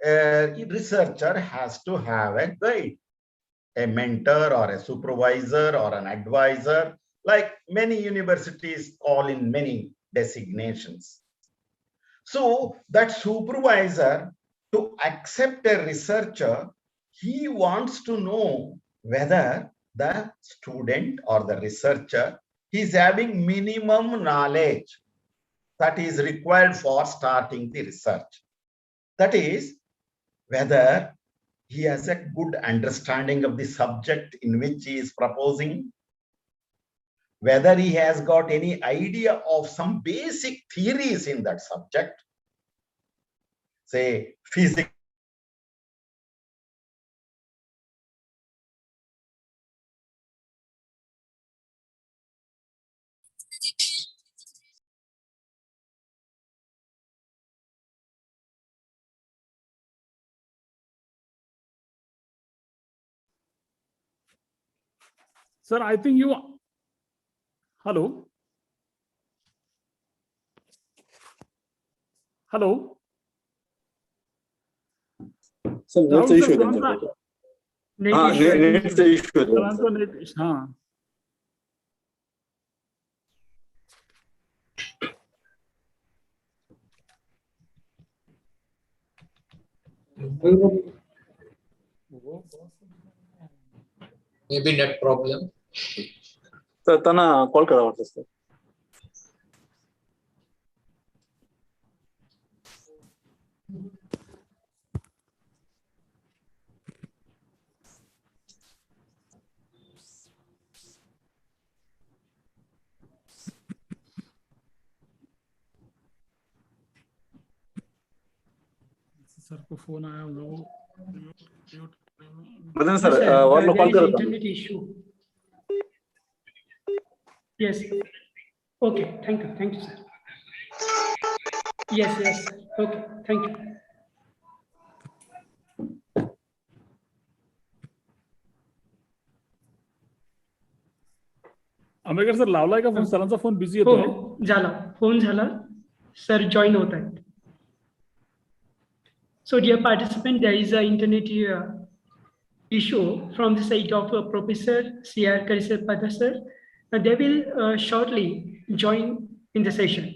a researcher has to have a guide, a mentor or a supervisor or an advisor, like many universities call in many designations. So that supervisor, to accept a researcher, he wants to know whether the student or the researcher is having minimum knowledge that is required for starting the research. That is, whether he has a good understanding of the subject in which he is proposing, whether he has got any idea of some basic theories in that subject, say physics. Sir, I think you. Hello. Hello. Sir नेटचा Rahul issue sir, आहे तुमचा- त्यांच्याकडे. हा नेटचा issue आहे त्यांचा. सरांचा net हा. Maybe net problem. तर त्यांना कॉल करा वाटतं सर. सर को फोन आया वो बदन सर वरला कॉल करा. Internet issue. Yes. Okay. Thank you. Thank you, sir. Yes. Yes. Okay. Thank you. Ambedkar sir लावलाय का फोन? सरांचा फोन बिझी येतोय. हो झाला फोन झाला सर जॉईन होत आहेत. So dear participant, there is an internet issue from the side of Professor C.R. Karisapada sir. They will shortly join in the session.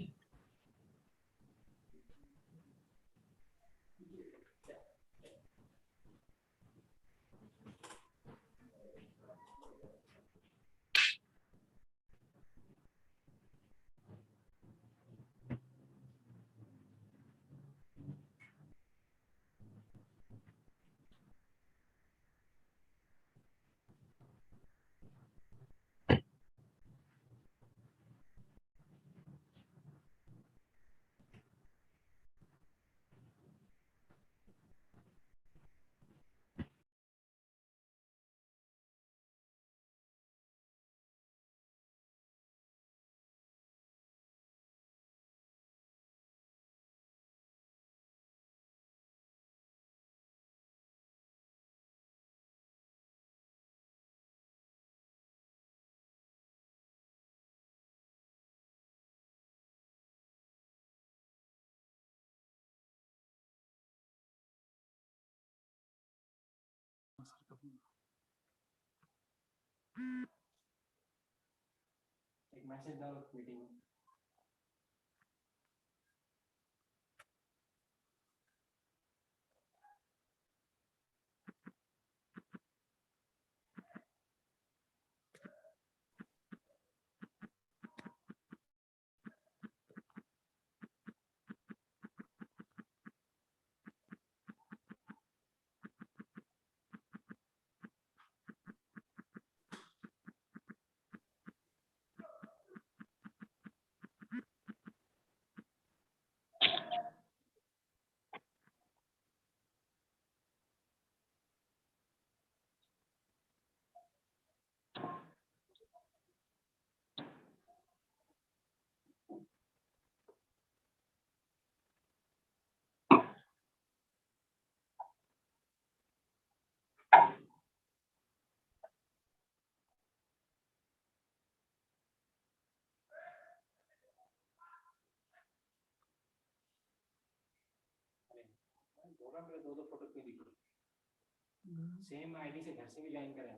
Same ID से घर से भी ज्वाइन करें।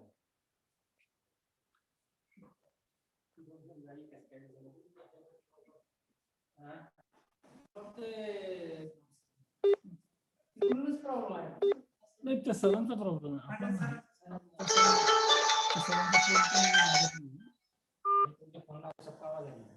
नाही त्या सरांचा प्रॉब्लेम आहे आपण नाही. त्या सरांचा problem नाही.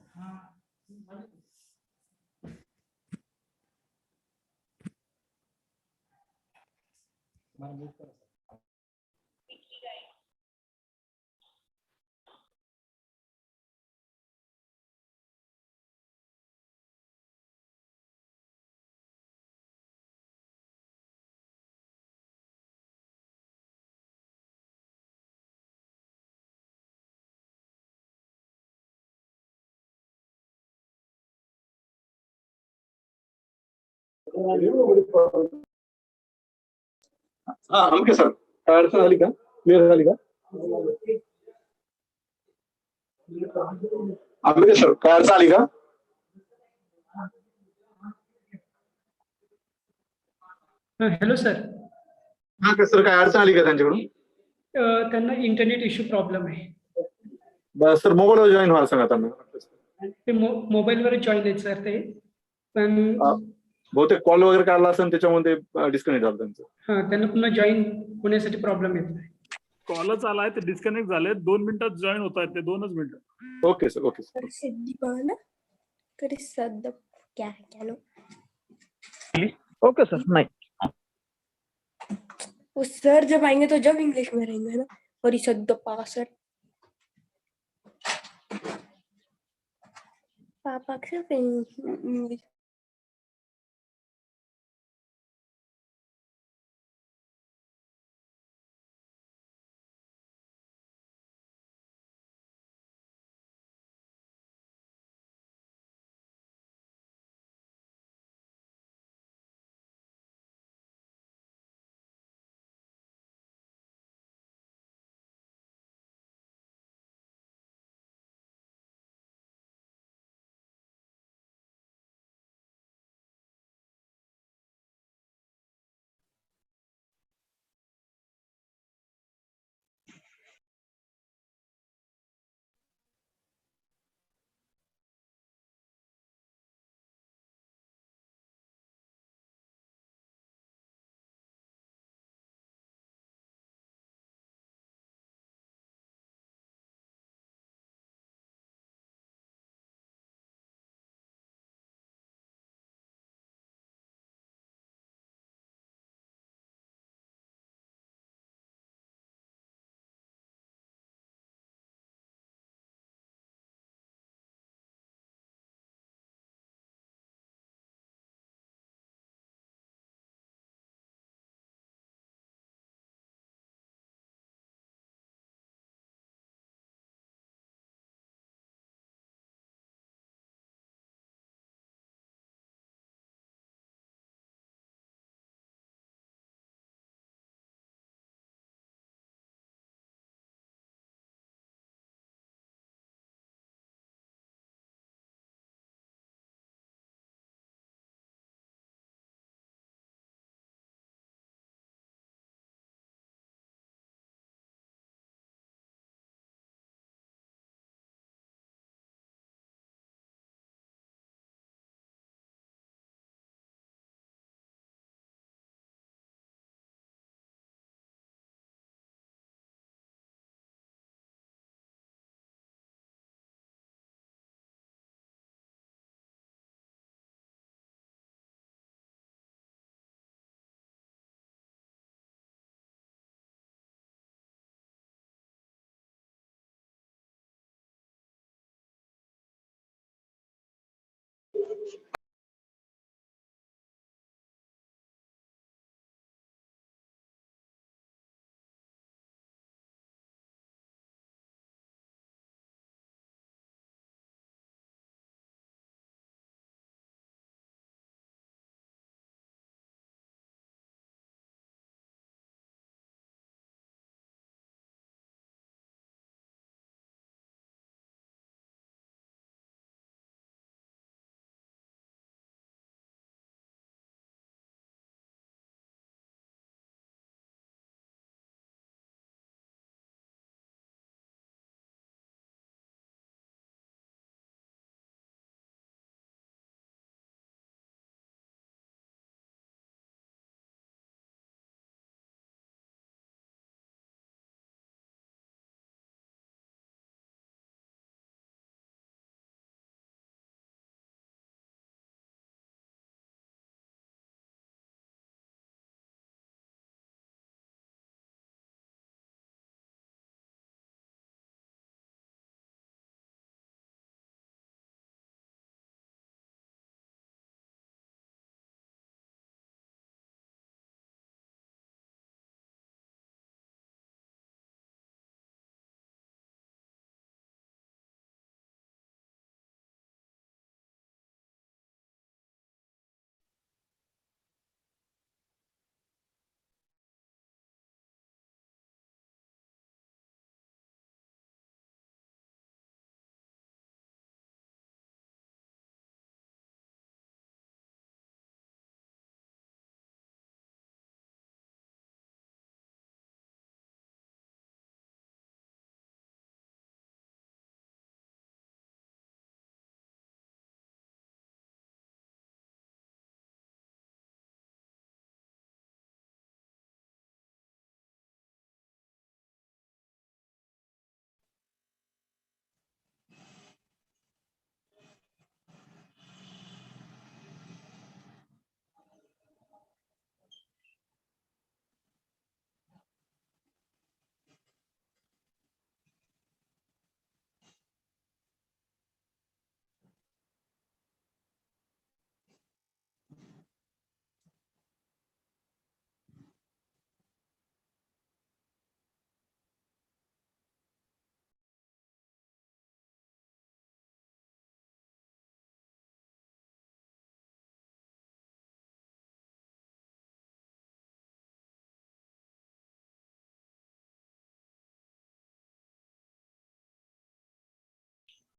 हा आमके सर काय अडचण आली का क्लिअर झाली का आंबेडकर सर काय अडचण आली का हॅलो सर, हा सर काय अडचण आली का त्यांच्याकडून त्यांना इंटरनेट इश्यू प्रॉब्लेम आहे. बस सर मोबाईलवर जॉईन व्हायला सांगा त्यांना ते मोबाईलवर जॉईन आहेत सर ते, पण बहुतेक कॉल वगैरे काढला असेल त्याच्यामध्ये डिस्कनेक्ट झालं त्यांचं. हा त्यांना पुन्हा जॉईन होण्यासाठी प्रॉब्लेम येत नाही. कॉलच आलाय ते डिस्कनेक्ट झाले 2 मिनिटात जॉईन होत आहेत ते 2च मिनिटं. Okay sir okay sir okay sir नहीं वो सर जब आएंगे तो जब इंग्लिश में रहेंगे ना, और ये सर सर पापा अक्सर English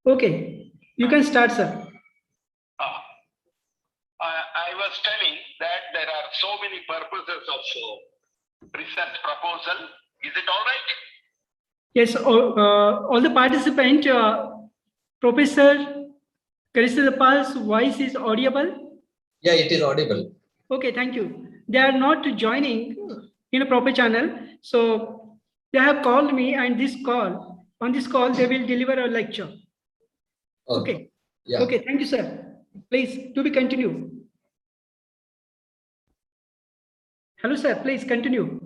Okay, you can start, sir. I was telling that there are so many purposes of research proposal. Is it all right? Yes, all the participant, Professor Karisapal's voice is audible. Yeah, it is audible. Okay, thank you. They are not joining in a proper channel. So they have called me, and on this call, they will deliver a lecture. Okay. Yeah. Okay, thank you, sir. Please, to be continued. Hello, sir. Please continue.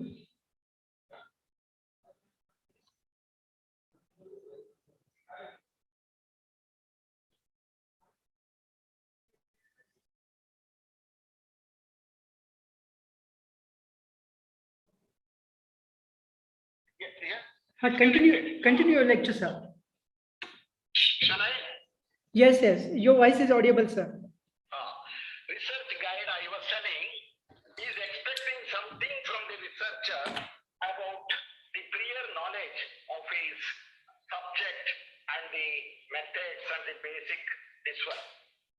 Continue your lecture, sir. Shall I? Yes, your voice is audible, sir. Research guide, I was telling, is expecting something from the researcher about the prior knowledge of his subject and the methods and the basic this one.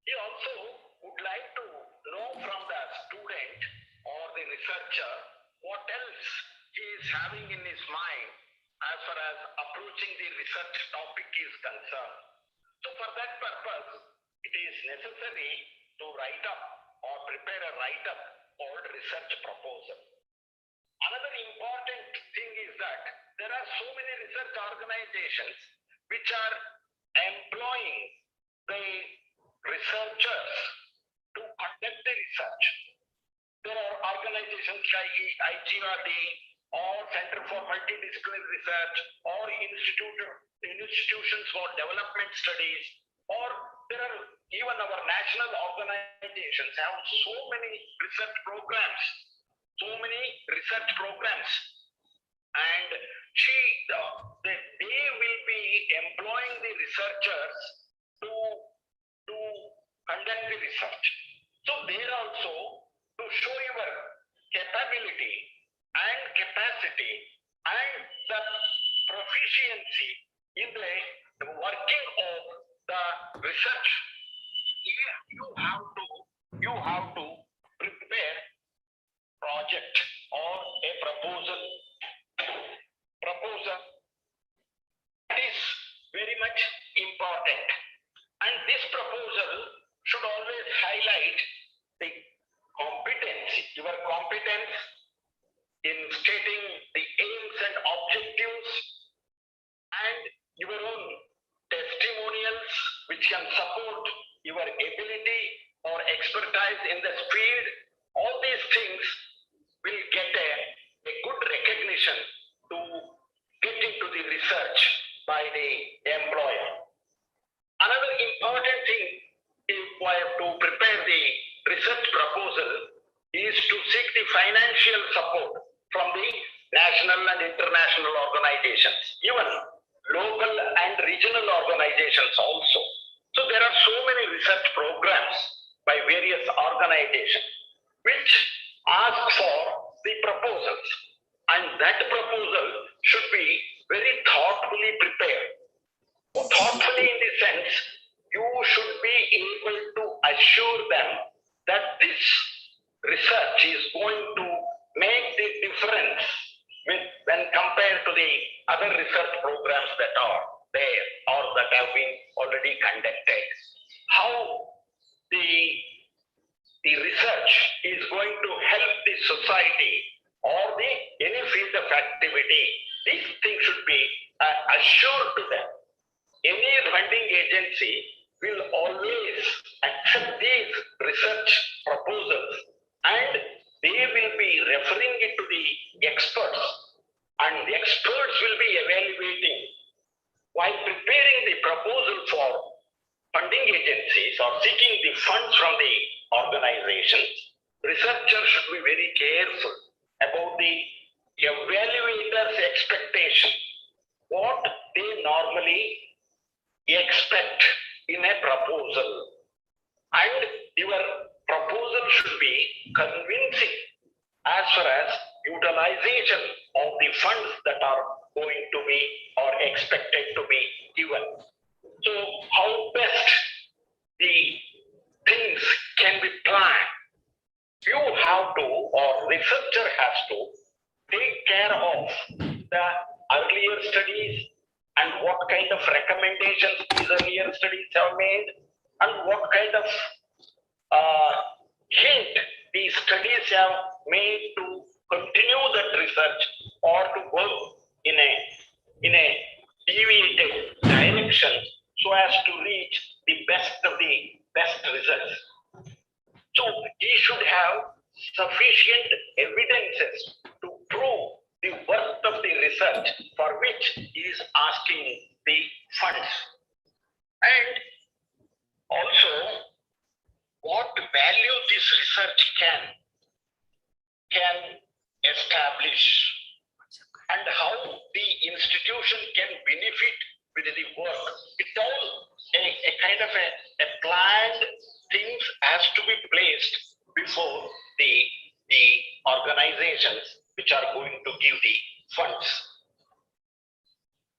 He also would like to know from the student or the researcher what else he is having in his mind as far as approaching the research topic is concerned. So for that purpose, it is necessary to write up or prepare a write-up called research proposal. Another important thing is that there are so many research organizations which are employing the researchers to conduct the research. There are organizations like IGRD or Center for Multidisciplinary Research or institutions for development studies, or there are even our national organizations have so many research programs, and they will be employing the researchers to conduct the research. So there also, to show your capability and capacity and the proficiency in the working of the research, you have to prepare project or a proposal. That is very much important, and this proposal should always highlight the your competence in stating the aims and objectives, and your own testimonials which can support your ability or expertise in the field. All these things will get a good recognition to get into the research by the employer. Another important thing to prepare the research proposal is to seek the financial support from the national and international organizations, even local and regional organizations also. So there are so many research programs by various organizations which ask for the proposals, and that proposal should be very thoughtfully prepared. Thoughtfully in the sense, you should be able to assure them that this research is going to make the difference when compared to the other research programs that are there or that have been already conducted. How the research is going to help the society or any field of activity. These things should be assured to them. Any funding agency will always accept these research proposals, and they will be referring it to the experts, and the experts will be evaluating. While preparing the proposal for funding agencies or seeking the funds from the organizations, researchers should be very careful about the evaluator's expectation, what they normally expect in a proposal, and your proposal should be convincing as far as utilization of the funds that are going to be or expected to be given. So how best the things can be planned? You have to, or researcher has to, take care of the earlier studies and what kind of recommendations these earlier studies have made and what kind of hint these studies have made to continue that research or to work in a deviated direction so as to reach the best of the best results. So he should have sufficient evidences to prove the worth of the research for which he is asking the funds. And also what value this research can establish and how the institution can benefit with the work. It's all a kind of a planned things has to be placed before the organizations which are going to give the funds.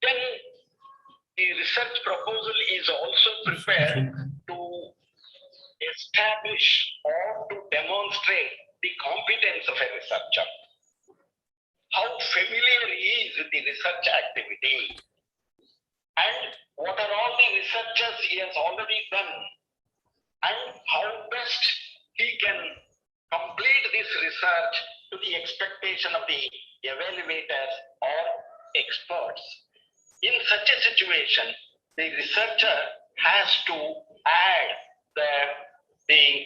Then the research proposal is also prepared to establish or to demonstrate the competence of a researcher. How familiar he is with the research activity and what are all the researches he has already done and how best he can complete this research to the expectation of the evaluators or experts. In such a situation, the researcher has to add the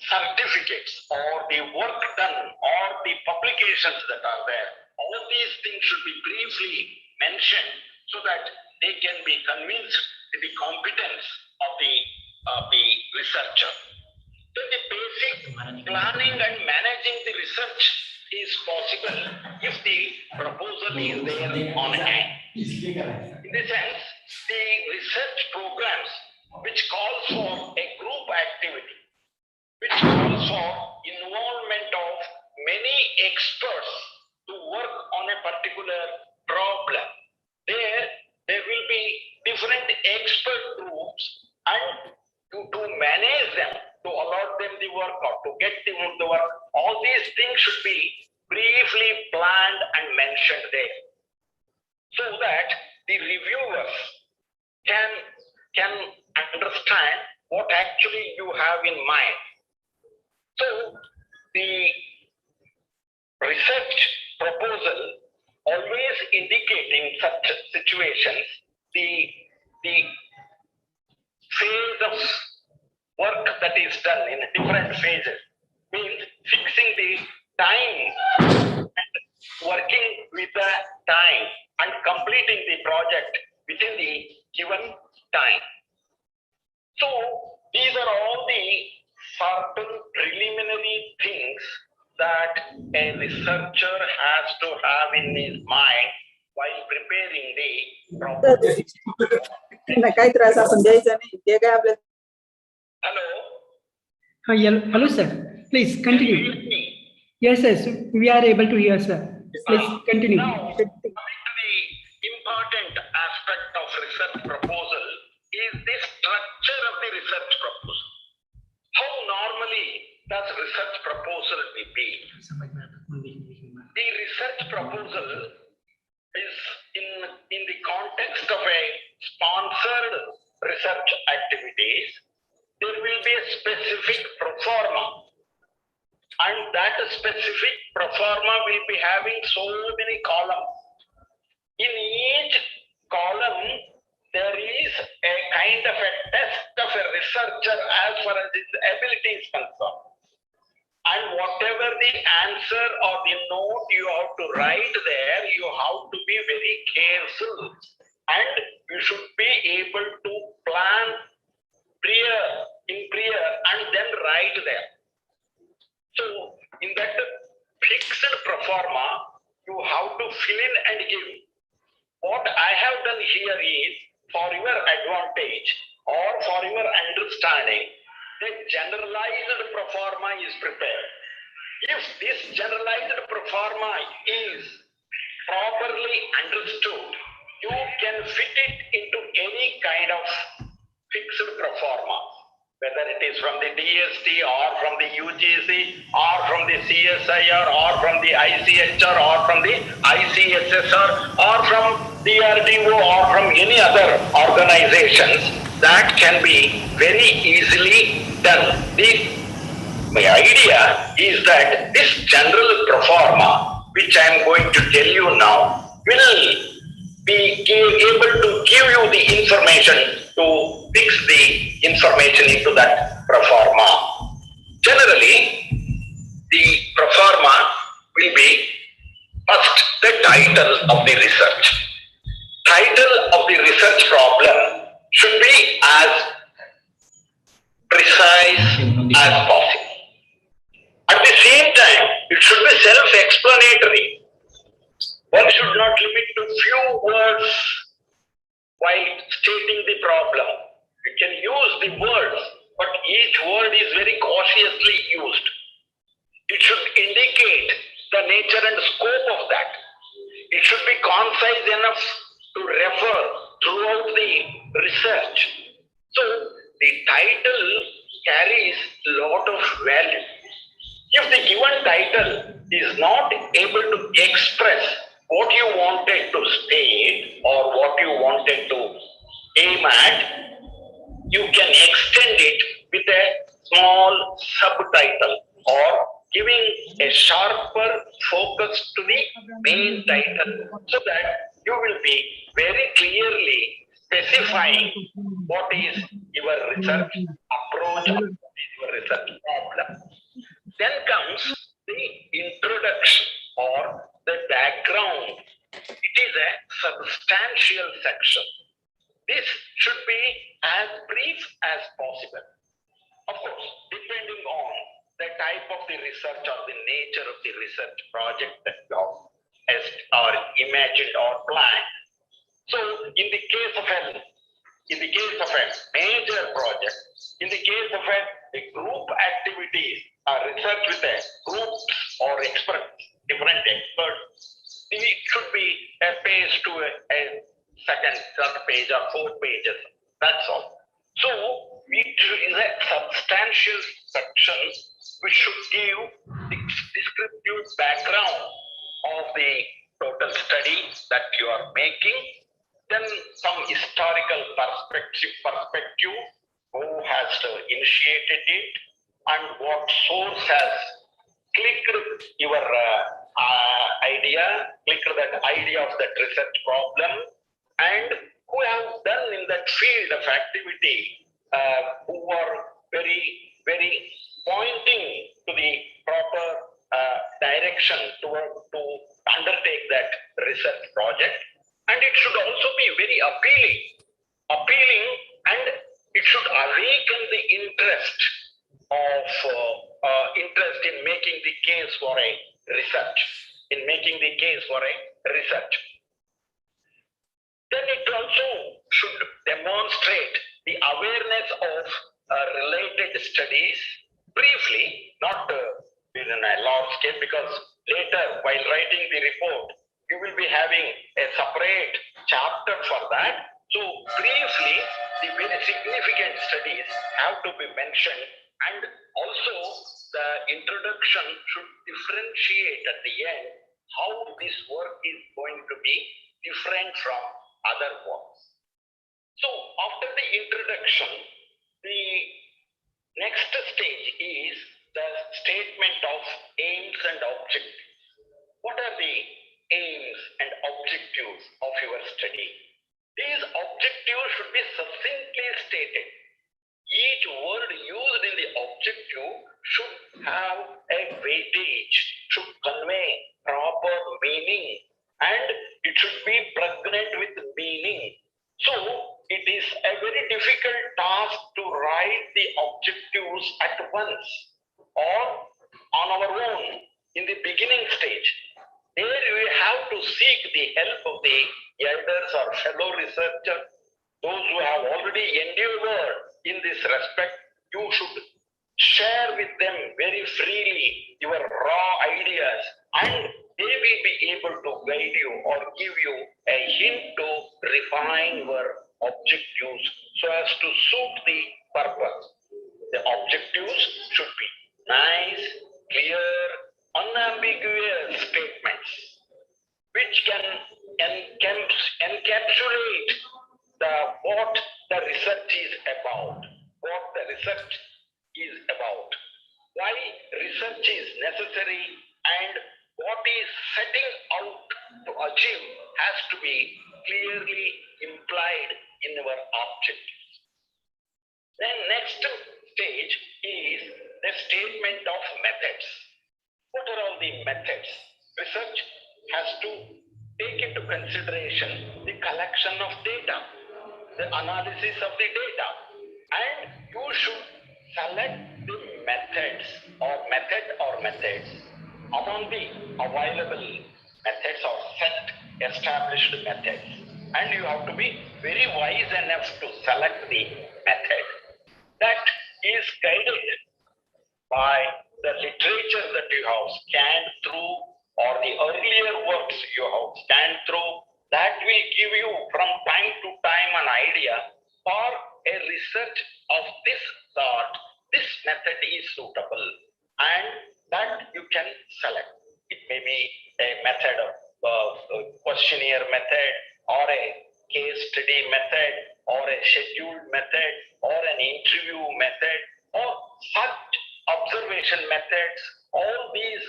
certificates or the work done or the publications that are there. All of these things should be briefly mentioned so that they can be convinced with the competence of the researcher. Then the basic planning and managing the research is possible if the proposal is there on hand. In this sense, the research programs which calls for a group activity, which calls for involvement of many experts to work on a particular problem. There will be different expert groups and to manage them, to allot them the work or to get them the work, all these things should be briefly planned and mentioned there so that the reviewers can understand what actually you have in mind. So the research proposal always indicating such situations the phase of work that is done in different phases means fixing the time and working with the time and completing the project within the given time. So these are all the certain preliminary things that a researcher has to have in his mind while preparing the proposal. Hello? Hello, sir. Please continue. Yes, yes, we are able to hear, sir. Please continue. Now, coming to the important aspect of research proposal is the structure of the research proposal. How normally does research proposal be? The research proposal is in the context of a sponsored research activities. There will be a specific proforma, and that specific proforma will be having so many columns. In each column, there is a kind of a test of a researcher as far as his ability is concerned. And whatever the answer or the note you have to write there, you have to be very careful and you should be able to plan in prayer and then write there. So in that fixed proforma, you have to fill in and give. What I have done here is for your advantage or for your understanding, the generalized proforma is prepared. If this generalized proforma is properly understood you can fit it into any kind of fixed pro forma, whether it is from the DST or from the UGC or from the CSIR or from the ICHR or from the ICSSR or from DRDO or from any other organizations, that can be very easily done. My idea is that this general pro forma, which I am going to tell you now, will be able to give you the information to fix the information into that pro forma. Generally, the pro forma will be first the title of the research. Title of the research problem should be as precise as possible. At the same time, it should be self-explanatory. One should not limit to few words while stating the problem. You can use the words, but each word is very cautiously used. It should indicate the nature and scope of that. It should be concise enough to refer throughout the research. So the title carries a lot of value. If the given title is not able to express what you wanted to state or what you wanted to aim at, you can extend it with a small subtitle or giving a sharper focus to the main title, so that you will be very clearly specifying what is your research approach, what is your research problem. Then comes the introduction or the background. It is a substantial section. This should be as brief as possible. Of course, depending on the type of the research or the nature of the research project that you have imagined or planned. So in the case of a major project, in the case of a group activities, research with a groups or different experts, it should be a page to a second, third page or 4 pages. That's all. So it is a substantial section which should give the descriptive background of the total study that you are making. Then some historical perspective, who has initiated it and what source has clicked your that idea of that research problem, and who have done in that field of activity, who are very, very pointing to the proper direction to undertake that research project. And it should also be very appealing, and it should awaken the interest in making the case for a research, Then it also should demonstrate the awareness of related studies briefly, not in a large scale, because later while writing the report, you will be having a separate chapter for that. So briefly, the very significant studies have to be mentioned, and also the introduction should differentiate at the end how this work is going to be different from other works. So after the introduction, the next stage is the statement of aims and objectives. What are the aims and objectives of your study? These objectives should be succinctly stated. Each word used in the objective should have a weightage, should convey proper meaning, and it should be pregnant with meaning. So it is a very difficult task to write the objectives at once or on our own in the beginning stage. There we have to seek the help of the elders or fellow researchers, those who have already endured in this respect. You should share with them very freely your raw ideas, and they will be able to guide you or give you a hint to refine your objectives so as to suit the purpose. The objectives should be nice, clear, unambiguous statements which can encapsulate what the research is about, why research is necessary, and what is setting out to achieve has to be clearly implied in our objectives. Then next stage is the statement of methods. What are all the methods? Research has to take into consideration the collection of data, the analysis of the data, and you should select the methods among the available methods or set established methods. And you have to be very wise enough to select the method that is guided by the literature that you have scanned through or the earlier works you have scanned through. That will give you from time to time an idea for a research of this sort. This method is suitable and that you can select. It may be a method of questionnaire method or a case study method or a scheduled method or an interview method or such observation methods. All these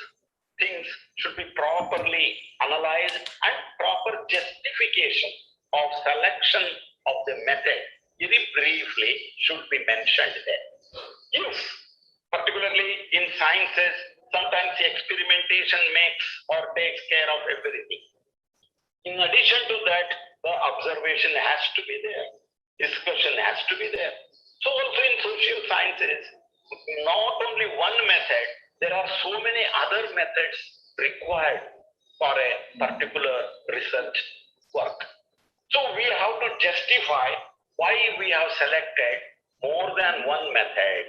things should be properly analyzed and proper justification of selection of the method very briefly should be mentioned there. If particularly in sciences, sometimes the experimentation makes or takes care of everything. In addition to that, the observation has to be there, discussion has to be there. So also in social sciences, not only one method, there are so many other methods required for a particular research work. So we have to justify why we have selected more than one method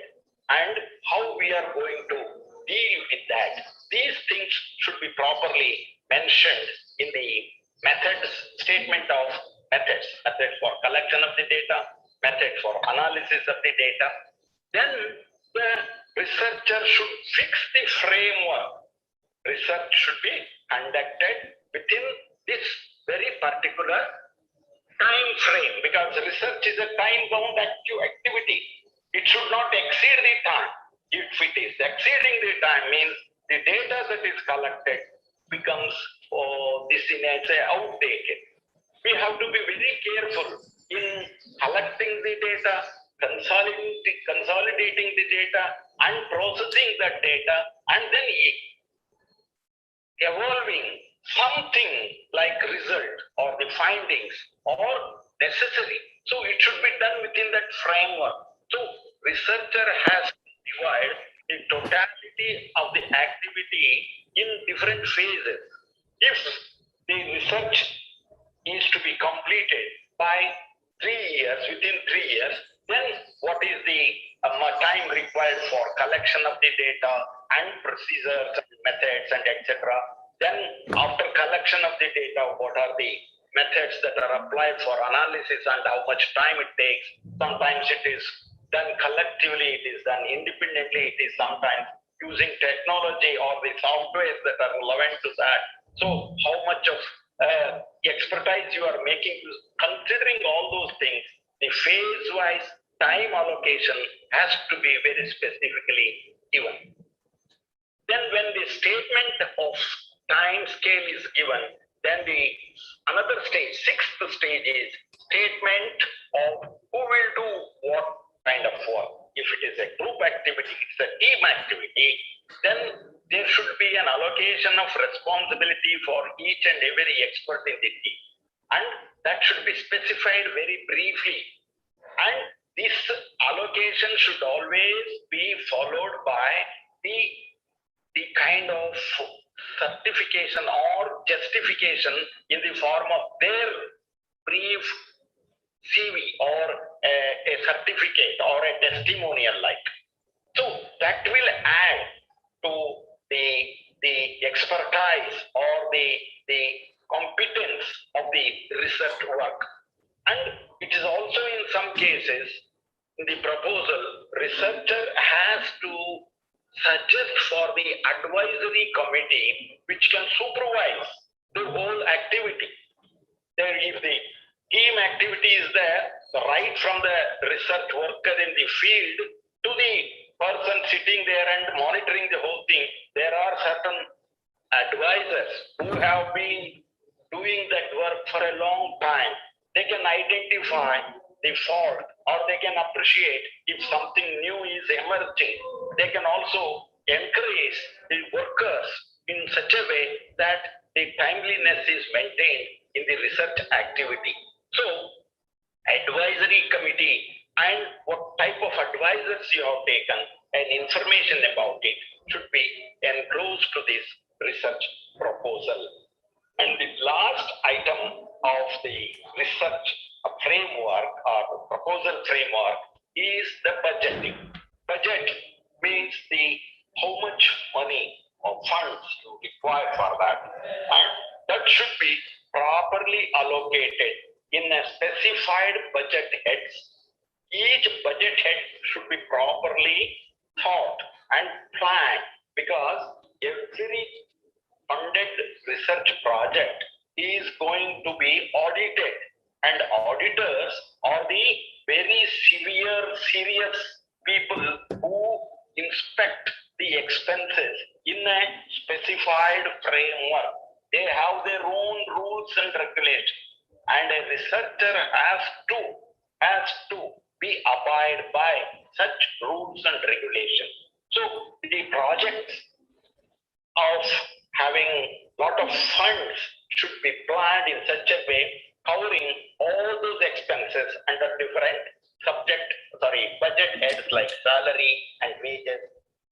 and how we are going to deal with that. These things should be properly mentioned in the methods statement of methods. Method for collection of the data, method for analysis of the data. Then the researcher should fix the framework. Research should be conducted within this very particular time frame, because research is a time-bound activity. It should not exceed the time. If it is exceeding the time, means the data that is collected becomes outdated. We have to be very careful in collecting the data, consolidating the data, and processing that data, and then evolving something like result or the findings or necessary. So it should be done within that framework. So researcher has to divide the totality of the activity in different phases. If the research is to be completed by 3 years, within 3 years, then what is the time required for collection of the data and procedures and methods and etc. Then after collection of the data, what are the methods that are applied for analysis and how much time it takes. Sometimes it is done collectively, it is done independently, it is sometimes using technology or the softwares that are relevant to that. So how much of expertise you are making, considering all those things, the phase-wise time allocation has to be very specifically given. Then when the statement of time scale is given, then another stage, sixth stage is statement of who will do what kind of work. If it is a group activity, it's a team activity, then there should be an allocation of responsibility for each and every expert in the team. And that should be specified very briefly. And this allocation should always be followed by the kind of certification or justification in the form of their brief CV or a certificate or a testimonial like. So that will add to the the expertise or the competence of the research work. And it is also in some cases, in the proposal, researcher has to suggest for the advisory committee which can supervise the whole activity. There, if the team activity is there, right from the research worker in the field to the person sitting there and monitoring the whole thing, there are certain advisors who have been doing that work for a long time. They can identify the fault, or they can appreciate if something new is emerging. They can also encourage the workers in such a way that the timeliness is maintained in the research activity. So, advisory committee and what type of advisors you have taken and information about it should be enclosed to this research proposal. And the last item of the research framework or proposal framework is the budgeting. Budget means the how much money or funds you require for that, and that should be properly allocated in a specified budget heads. Each budget head should be properly thought and planned, because every funded research project is going to be audited, and auditors are the very serious people who inspect the expenses in a specified framework. They have their own rules and regulations, and a researcher has to be abide by such rules and regulations. So the projects of having lot of funds should be planned in such a way, covering all those expenses under different budget heads like salary and wages,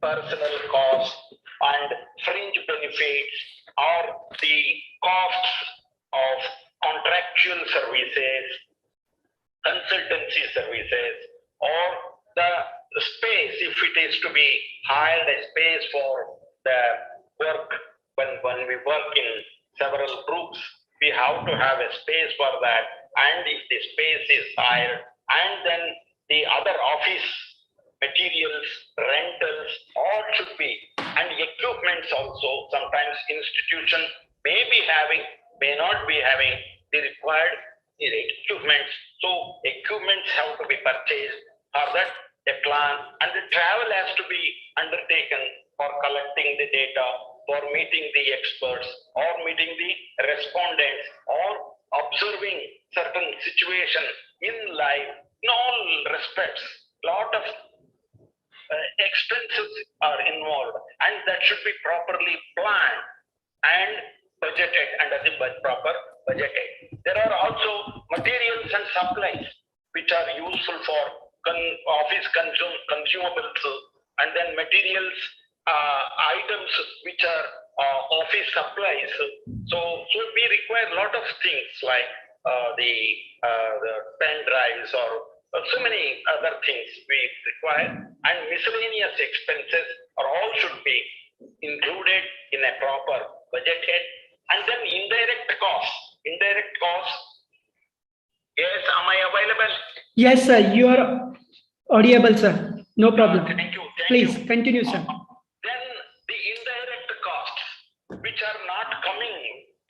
personal costs, and fringe benefits, or the costs of contractual services, consultancy services, or the space, if it is to be hired a space for the work. When we work in several groups, we have to have a space for that, and if the space is hired, and then the other office materials, rentals, all should be, and equipments also. Sometimes institutions may not be having the required equipments, so equipments have to be purchased. For that, a plan and the travel has to be undertaken for collecting the data, for meeting the experts, or meeting the respondents, or observing certain situations in life. In all respects, lot of expenses are involved, and that should be properly planned and budgeted under the proper budgeted. There are also materials and supplies which are useful for office consumables, and then materials, items which are office supplies. So we require a lot of things like the pen drives or so many other things we require, and miscellaneous expenses are all should be included in a proper budget head. And then indirect costs. Yes, am I available? Yes, sir. You are audible, sir. No problem. Thank you. Please continue, sir. Then the indirect costs, which are not coming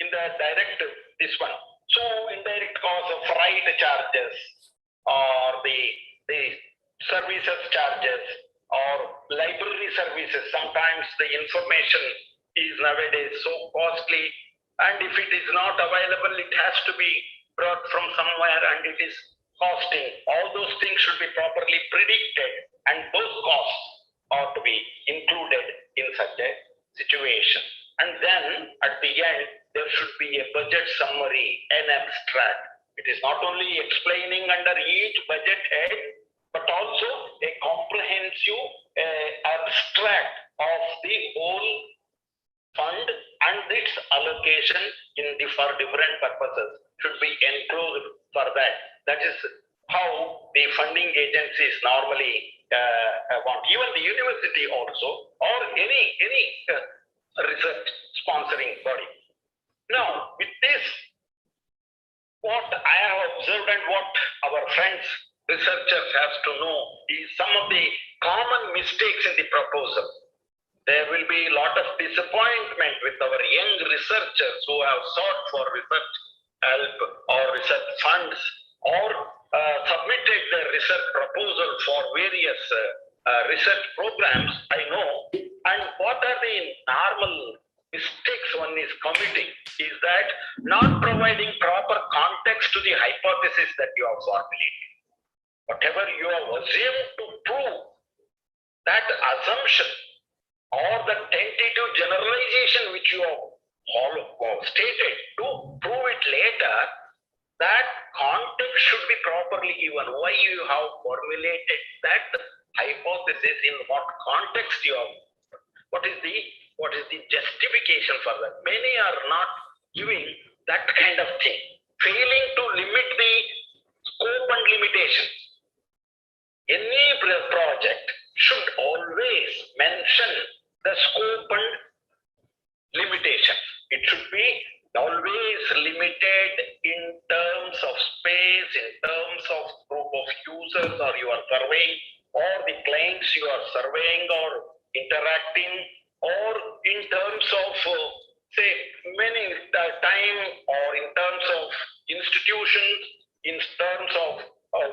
in the direct this one. So indirect costs of freight charges, or the services charges, or library services. Sometimes the information is nowadays so costly, and if it is not available, it has to be brought from somewhere, and it is costing. All those things should be properly predicted, and those costs are to be included in such a situation. And then at the end, there should be a budget summary, an abstract. It is not only explaining under each budget head, but also a comprehensive abstract of the whole fund and its allocation for different purposes should be enclosed for that. That is how the funding agencies normally want. Even the university also, or any research sponsoring body. Now, with this, what I have observed and what our friends, researchers have to know is some of the common mistakes in the proposal. There will be a lot of disappointment with our young researchers who have sought for research help or research funds or submitted their research proposal for various research programs, I know. And what are the normal mistakes one is committing is that not providing proper context to the hypothesis that you have formulated. Whatever you have assumed to prove, that assumption or the tentative generalization which you have stated to prove it later, that context should be properly given. Why you have formulated that hypothesis, in what context you have, what is the justification for that? Many are not giving that kind of thing, failing to limit the scope and limitations. Any project should always mention the scope and limitations. It should be always limited in terms of space, in terms of group of users or you are surveying, or the clients you are surveying or interacting, or in terms of say many time, or in terms of institutions, in terms of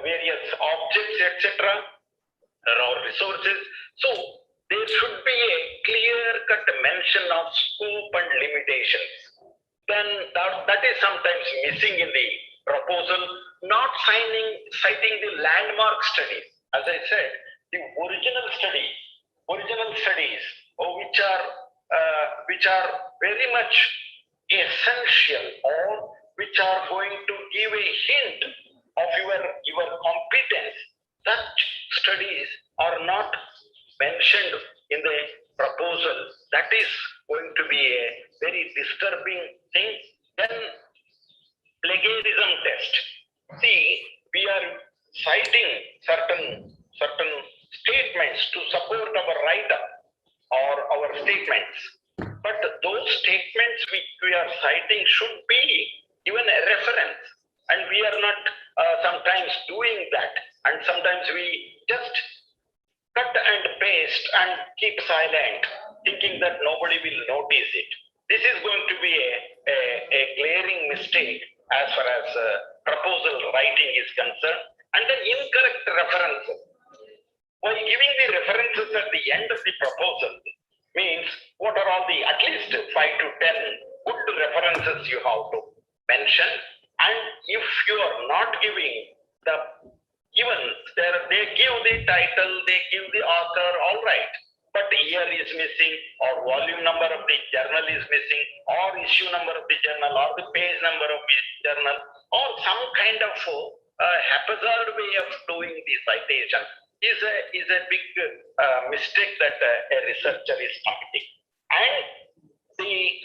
various objects, etc., or resources. So there should be a clear-cut mention of scope and limitations. Then that is sometimes missing in the proposal. Not citing the landmark studies. As I said, the original studies, which are very much essential, or which are going to give a hint of your competence. Such studies are not mentioned in the proposal. That is going to be a very disturbing thing. Then plagiarism test. See, we are citing certain statements to support our write-up or our statements. But those statements which we are citing should be given a reference. And we are not sometimes doing that. And sometimes we just cut and paste and keep silent, thinking that nobody will notice it. This is going to be a glaring mistake as far as proposal writing is concerned. And the incorrect references. While giving the references at the end of the proposal means what are all the at least 5 to 10 good references you have to mention. And if you are not giving they give the title, they give the author, all right. But year is missing, or volume number of the journal is missing, or issue number of the journal, or the page number of the journal, or some kind of haphazard way of doing the citation is a big mistake that a researcher is committing. And the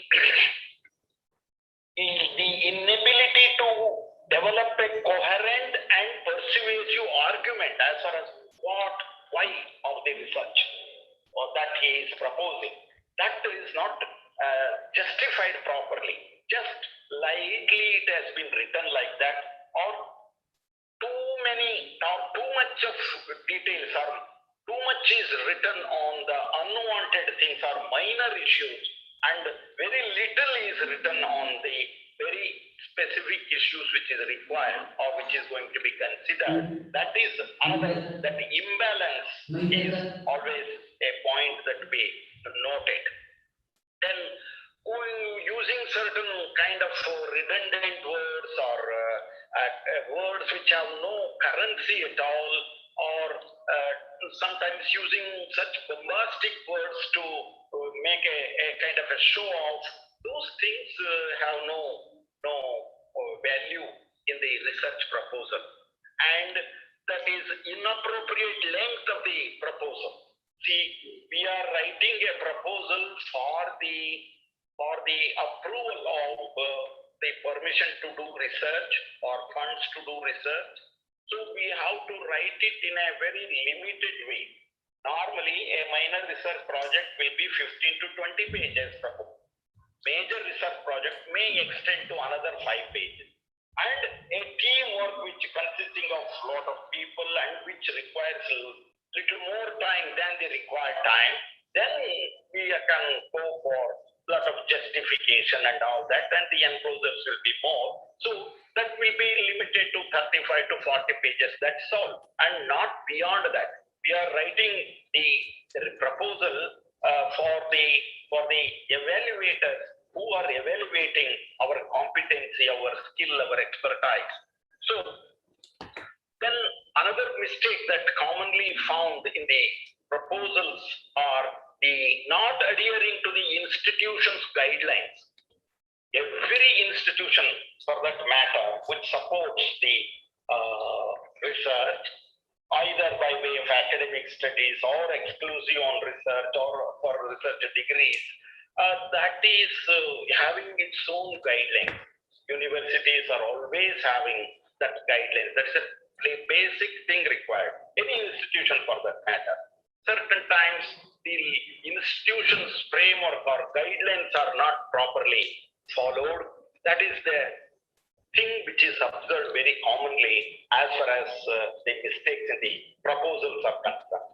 inability to develop a coherent and persuasive argument as far as why of the research or that he is proposing, that is not justified properly. Just lightly it has been written like that, or too much of details, or too much is written on the unwanted things or minor issues, and very little is written on the very specific issues which is required or which is going to be considered. That is another, that imbalance is always a point that we noted. Then using certain kind of redundant words or words which have no currency at all, or sometimes using such bombastic words to make a kind of a show off, those things have no value in the research proposal. And that is inappropriate length of the proposal. See, we are writing a proposal for the approval of the permission to do research or funds to do research. So we have to write it in a very limited way. Normally normally a minor research project will be 15 to 20 pages. Major research project may extend to another 5 pages. And a teamwork which consisting of lot of people and which requires little more time than the required time, then we can go for lot of justification and all that, and the enclosures will be more. So that will be limited to 35 to 40 pages, that's all, and not beyond that. We are writing the proposal for the evaluators who are evaluating our competency, our skill, our expertise. So then another mistake that commonly found in the proposals are the not adhering to the institution's guidelines. Every institution, for that matter, which supports the research, either by way of academic studies or exclusive on research or for research degrees, that is having its own guidelines. Universities are always having that guidelines. That's a basic thing required. Any institution for that matter. Certain times the institution's framework or guidelines are not properly followed. That is the thing which is observed very commonly as far as the mistakes in the proposals are concerned.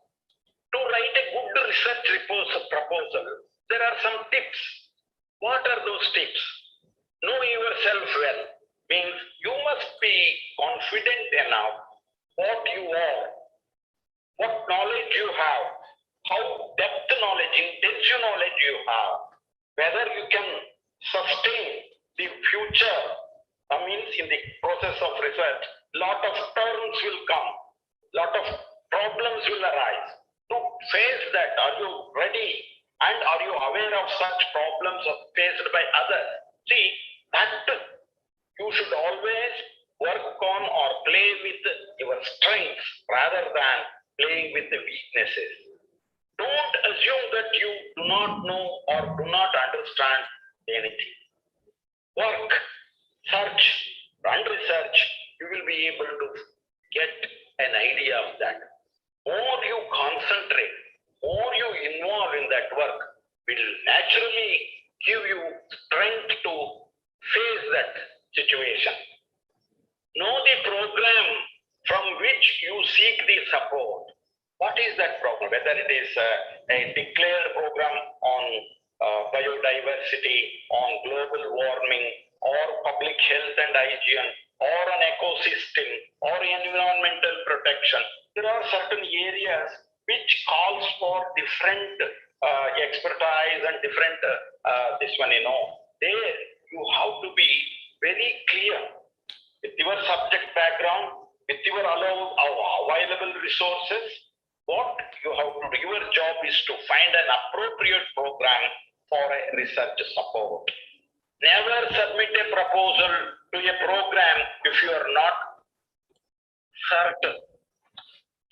To write a good research proposal, there are some tips. What are those tips? Know yourself well, means you must be confident enough what you are, what knowledge you have, how depth knowledge, intensive knowledge you have, whether you can sustain the future. Means in the process of research, lot of turns will come, lot of problems will arise. To face that, are you ready? And are you aware of such problems faced by others? See, that you should always work on or play with your strengths rather than playing with the weaknesses. Don't assume that you do not know or do not understand anything. Work, search, and research, you will be able to get an idea of that. More you concentrate, more you involve in that work, will naturally give you strength to face that situation. Know the program from which you seek the support. What is that program? Whether it is a declared program on biodiversity, on global warming, or public health and hygiene, or an ecosystem, or environmental protection. There are certain areas which calls for different expertise and different there you have to be very clear with your subject background, with your available resources. What you have to do, your job is to find an appropriate program for a research support. Never submit a proposal to a program if you are not certain.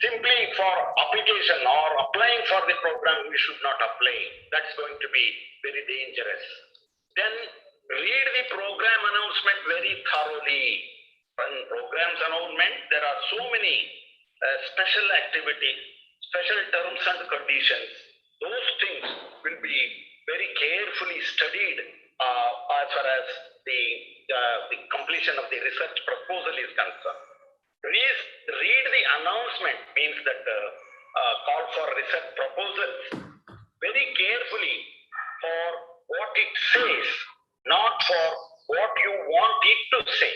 Simply for application or applying for the program, we should not apply. That's going to be very dangerous. Then read the program announcement very thoroughly. When programs announcement, there are so many special activities, special terms and conditions. Those things will be very carefully studied as far as the completion of the research proposal is concerned. Read the announcement, means that call for research proposals very carefully for what it says, not for what you want it to say.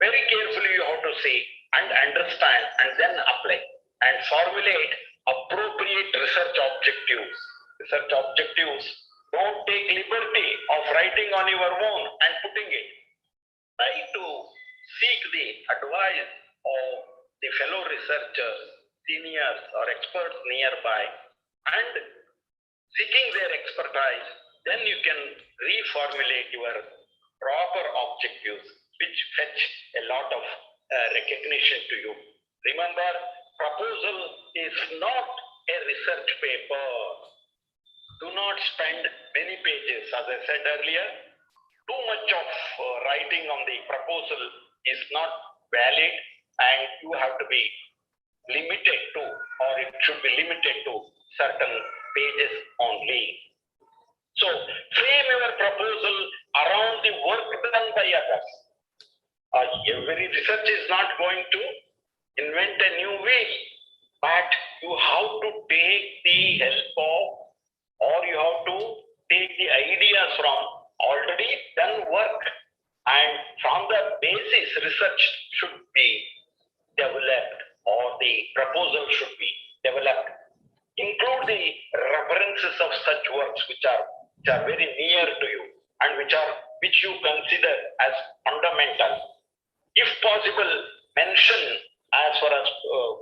Very carefully you have to say and understand and then apply and formulate appropriate research objectives. Research objectives, don't take liberty of writing on your own and putting it. Try to seek the advice of the fellow researchers, seniors or experts nearby, and seeking their expertise, then you can reformulate your proper objectives, which fetch a lot of recognition to you. Remember, proposal is not a research paper. Do not spend many pages. As I said earlier, too much of writing on the proposal is not valid, and you have to be limited to, or it should be limited to certain pages only. So frame your proposal around the work done by others. Every research is not going to invent a new way, but you have to take the help of, or you have to take the ideas from already done work, and from the basis research should be developed, or the proposal should be developed. Include the references of such works which are very near to you and which you consider as fundamental. If possible, mention, as far as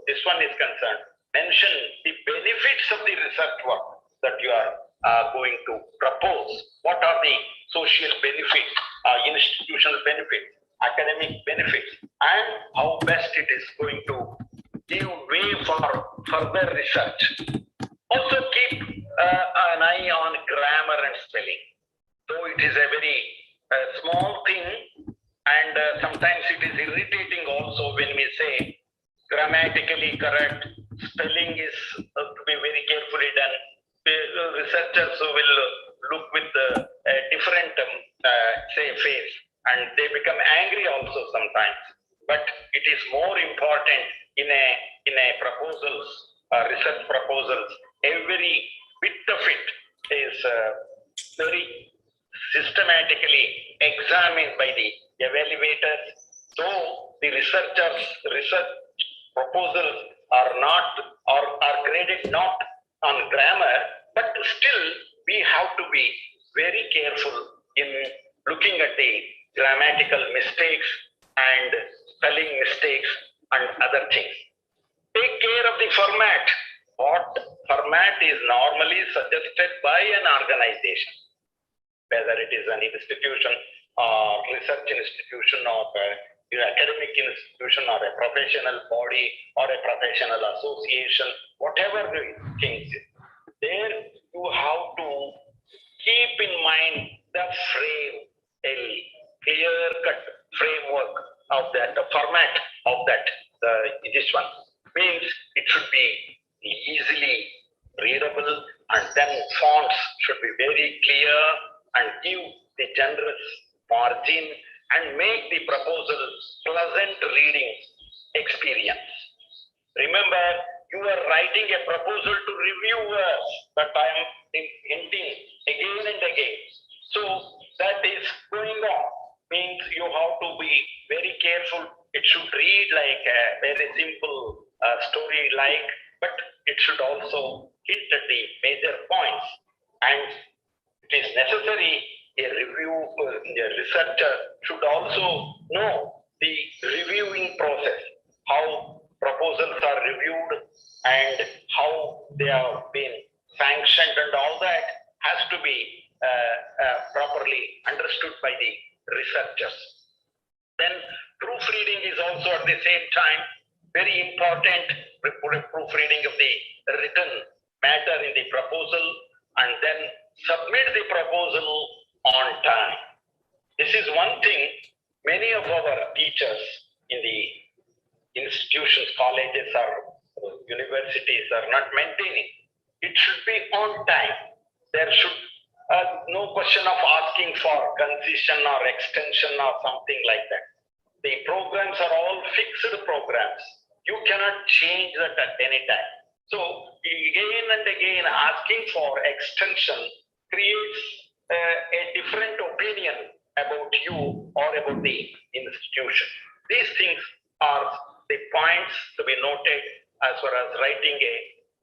this one is concerned, mention the benefits of the research work that you are going to propose. What are the social benefits, institutional benefits, academic benefits, and how best it is going to give way for further research. Also keep an eye on grammar and spelling. Though it is a very small thing, and sometimes it is irritating also when we say grammatically correct, spelling is to be very carefully done. Researchers will look with a different face, and they become angry also sometimes. But it is more important in a proposals, research proposals. Every bit of it is very systematically examined by the evaluators. So the research proposals are not, or are graded not on grammar, but still we have to be very careful in looking at the grammatical mistakes and spelling mistakes and other things. Take care of the format. What format is normally suggested by an organization, whether it is an institution or research institution or academic institution or a professional body or a professional association, whatever the things is. There you have to keep in mind the frame, a clear-cut framework of that, the format of that. This one means it should be easily readable, and then fonts should be very clear and give the generous margin and make the proposal pleasant reading experience. Remember, you are writing a proposal to reviewers, that I am hinting again and again. So that is going on, means you have to be very careful. It should read like a very simple story like, but it should also hit at the major points. And it is necessary a researcher should also know the reviewing process, how proposals are reviewed and how they have been sanctioned, and all that has to be properly understood by the researchers. Then proofreading is also at the same time very important, proofreading of the written matter in the proposal, and then submit the proposal on time. This is one thing many of our teachers in the institutions, colleges or universities are not maintaining. It should be on time. There should no question of asking for concession or extension or something like that. The programs are all fixed programs. You cannot change that at any time. So again and again asking for extension creates a different opinion about you or about the institution. These things are the points to be noted as far as writing a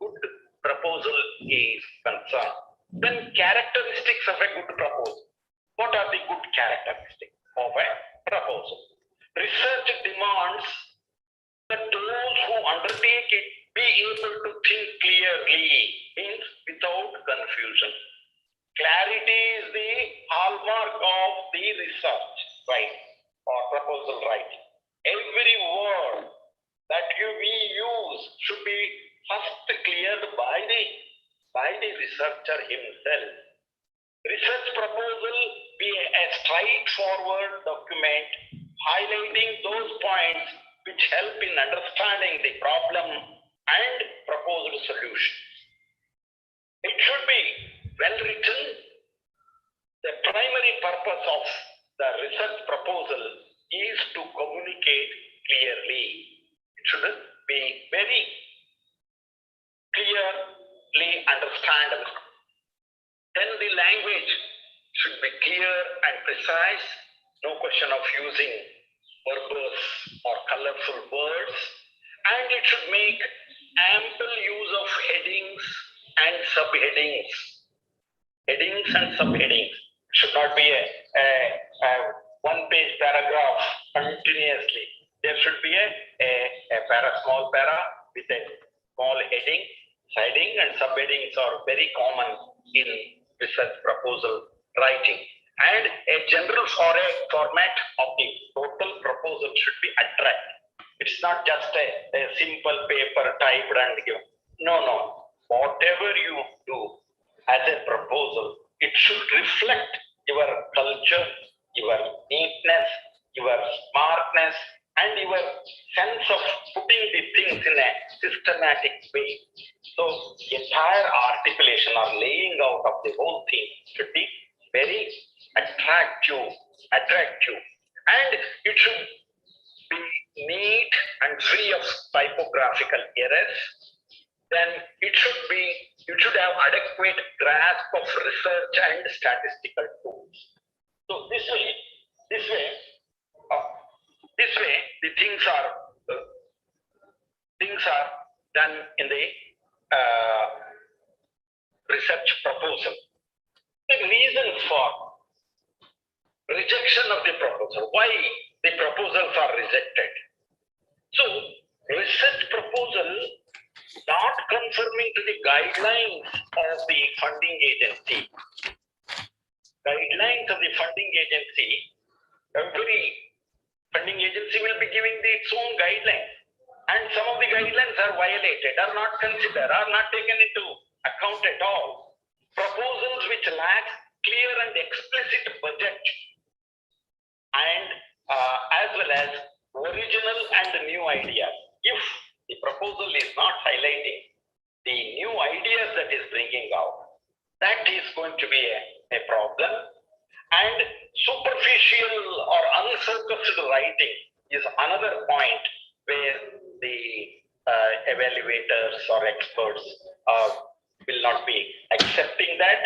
good proposal is concerned. Then characteristics of a good proposal. What are the good characteristics of a proposal? Research demands that those who undertake it be able to think clearly, means without confusion. Clarity is the hallmark of the research, right, or proposal writing. Every word that we use should be first cleared by the researcher himself. Research proposal be a straightforward document highlighting those points which help in understanding the problem and proposed solutions. It should be well written. The primary purpose of the research proposal is to communicate clearly. It should be very clearly understandable. Then the language should be clear and precise. No question of using verbose or colorful words. And it should make ample use of headings and subheadings. Headings and subheadings. It should not be a one-page paragraph continuously. There should be a small para with a small heading. Heading and subheadings are very common in research proposal writing. And a general format of the total proposal should be attractive. It's not just a simple paper typed and given. No. Whatever you do as a proposal, it should reflect your culture, your neatness, your smartness, and your sense of putting the things in a systematic way. So entire articulation or laying out of the whole thing should be very attractive, and it should be neat and free of typographical errors. Then it should have adequate grasp of research and statistical tools. So this way, the things are done in the research proposal. The reasons for rejection of the proposal, why the proposals are rejected. So research proposal not conforming to the guidelines of the funding agency. Guidelines of the funding agency, every funding agency will be giving its own guidelines, and some of the guidelines are violated, are not considered, are not taken into account at all. Proposals which lack clear and explicit budget, and as well as original and new ideas. If the proposal is not highlighting the new ideas that is bringing out, that is going to be a problem. And superficial or uncircumcised writing is another point where the evaluators or experts will not be accepting that.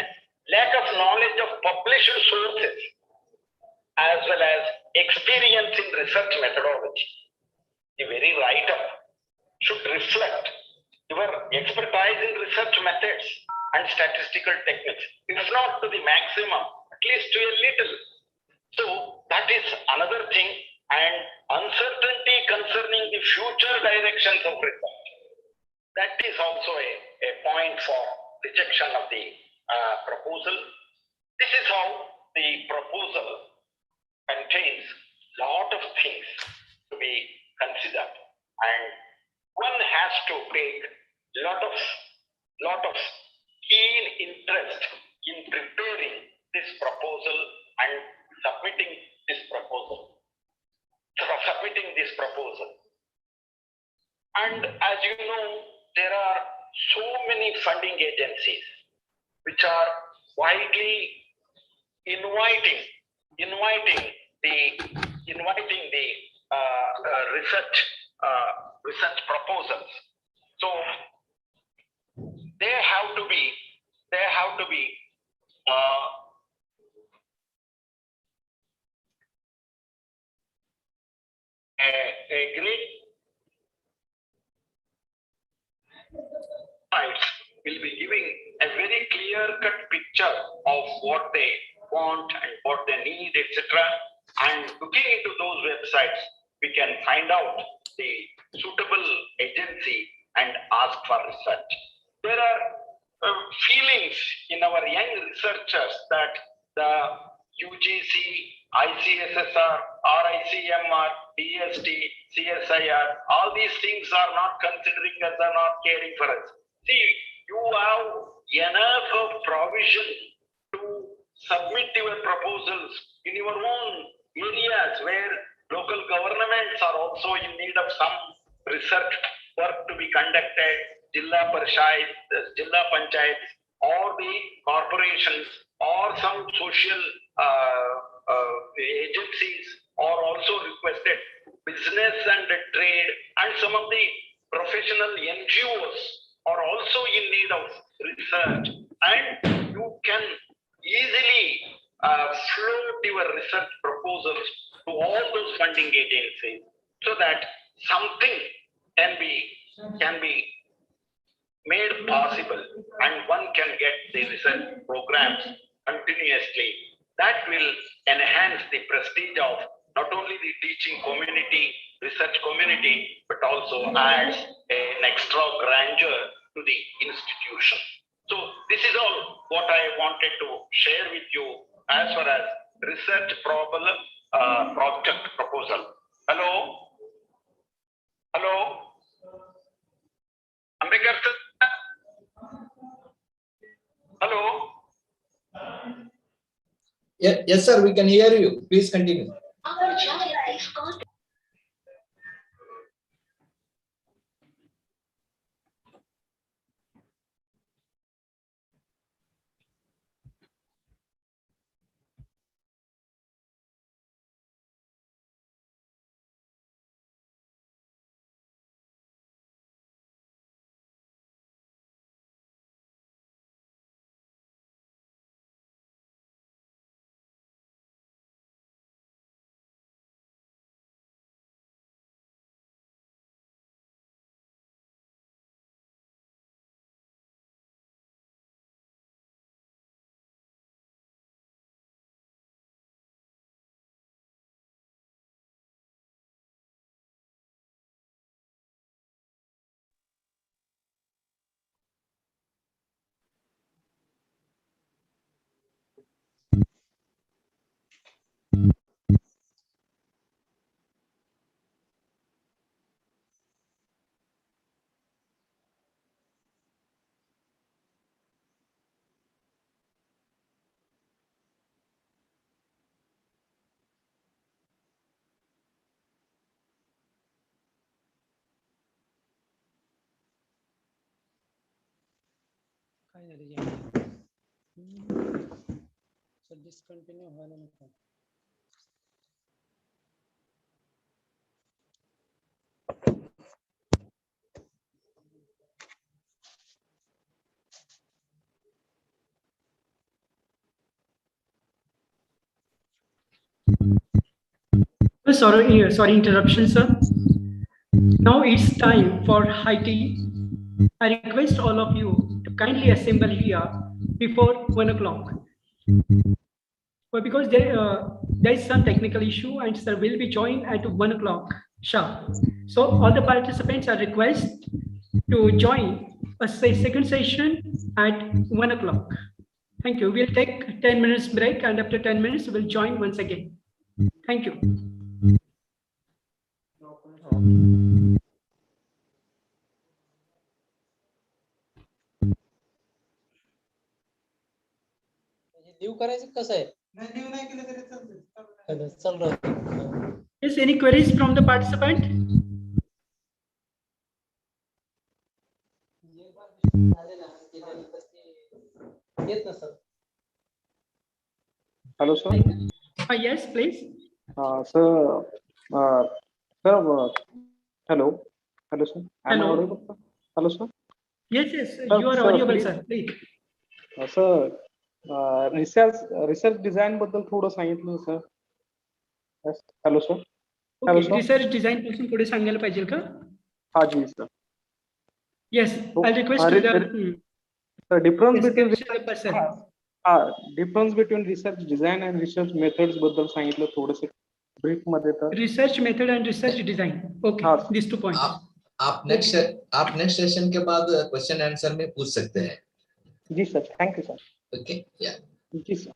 Lack of knowledge of published sources as well as experience in research methodology. The very write-up should reflect your expertise in research methods and statistical techniques, if not to the maximum, at least to a little. So that is another thing, and uncertainty concerning the future directions of research. That is also a point for rejection of the proposal. This is how the proposal contains lot of things to be considered, and one has to take lot of keen interest in preparing this proposal and submitting this proposal. And as you know, there are so many funding agencies which are widely inviting the research proposals. So they have to be a great will be giving a very clear-cut picture of what they want and what they need, etc. And looking into those websites, we can find out the suitable agency and ask for research. There are feelings in our young researchers that the UGC, ICSSR, RICMR, DST, CSIR, all these things are not considering us, are not caring for us. See, you have enough of provision to submit your proposals in your own areas where Local governments are also in need of some research work to be conducted. Jilla Parishad, Jilla Panchayats, or the corporations, or some social agencies are also requested. Business and trade and some of the professional NGOs are also in need of research, and you can easily float your research proposals to all those funding agencies so that something can be made possible and one can get the research programs continuously. That will enhance the prestige of not only the teaching community, research community, but also adds an extra grandeur to the institution. So this is all what I wanted to share with you as far as research problem project proposal. Hello? Hello? Ambekar sir? Hello? Yes, sir, we can hear you. Please continue. काय झालं sir discontinue व्हायला नको Sorry, interruption, sir. Now it's time for high tea. I request all of you to kindly assemble here before 1 o'clock. But because there is some technical issue and sir will be joined at 1 o'clock sharp. So all the participants are requested to join a second session at 1 o'clock. Thank you. We'll take 10 minutes break and after 10 minutes we'll join once again. Thank you. Live करायचं कसं आहे चल Is any queries from the participant? येत ना sir Hello, sir. Yes, please. Sir, hello. Hello, sir. Am I Hello. audible, sir? Hello, sir. Yes, Sir, you are sir, audible, please. sir. Please. Sir, research design बद्दल थोडं सांगितलं sir. Yes. Hello, sir. Hello, Okay, sir. research design पासून पुढे सांगायला पाहिजे का? हाँ जी sir. Yes, I'll request to the The difference yes, between commission person. difference between research design and research methods बद्दल सांगितलं थोडंसं brief मध्ये तर. Research method and research design. Okay, हाँ. these 2 points. आप नेक्स्ट सेशन के बाद क्वेश्चन आंसर में पूछ सकते हैं. जी sir, thank you sir. Okay, या जी सर.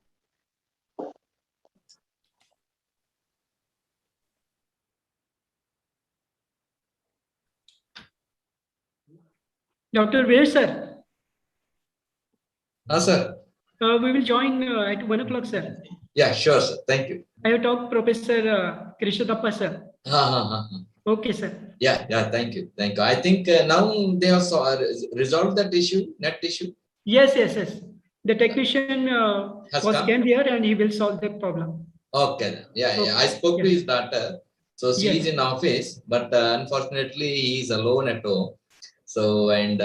Dr. Veer, sir. हाँ sir. We will join at 1 o'clock, sir. Yeah, sure, sir. Thank you. I have talked Professor Krishnadappa, sir. Okay, sir. Yeah, thank you. I think now they have resolved that issue, net issue. Yes. The technician was come? came here and he will solve the problem. Okay. Yeah. I spoke to his daughter. So she is in office, but unfortunately he is alone at home. So, and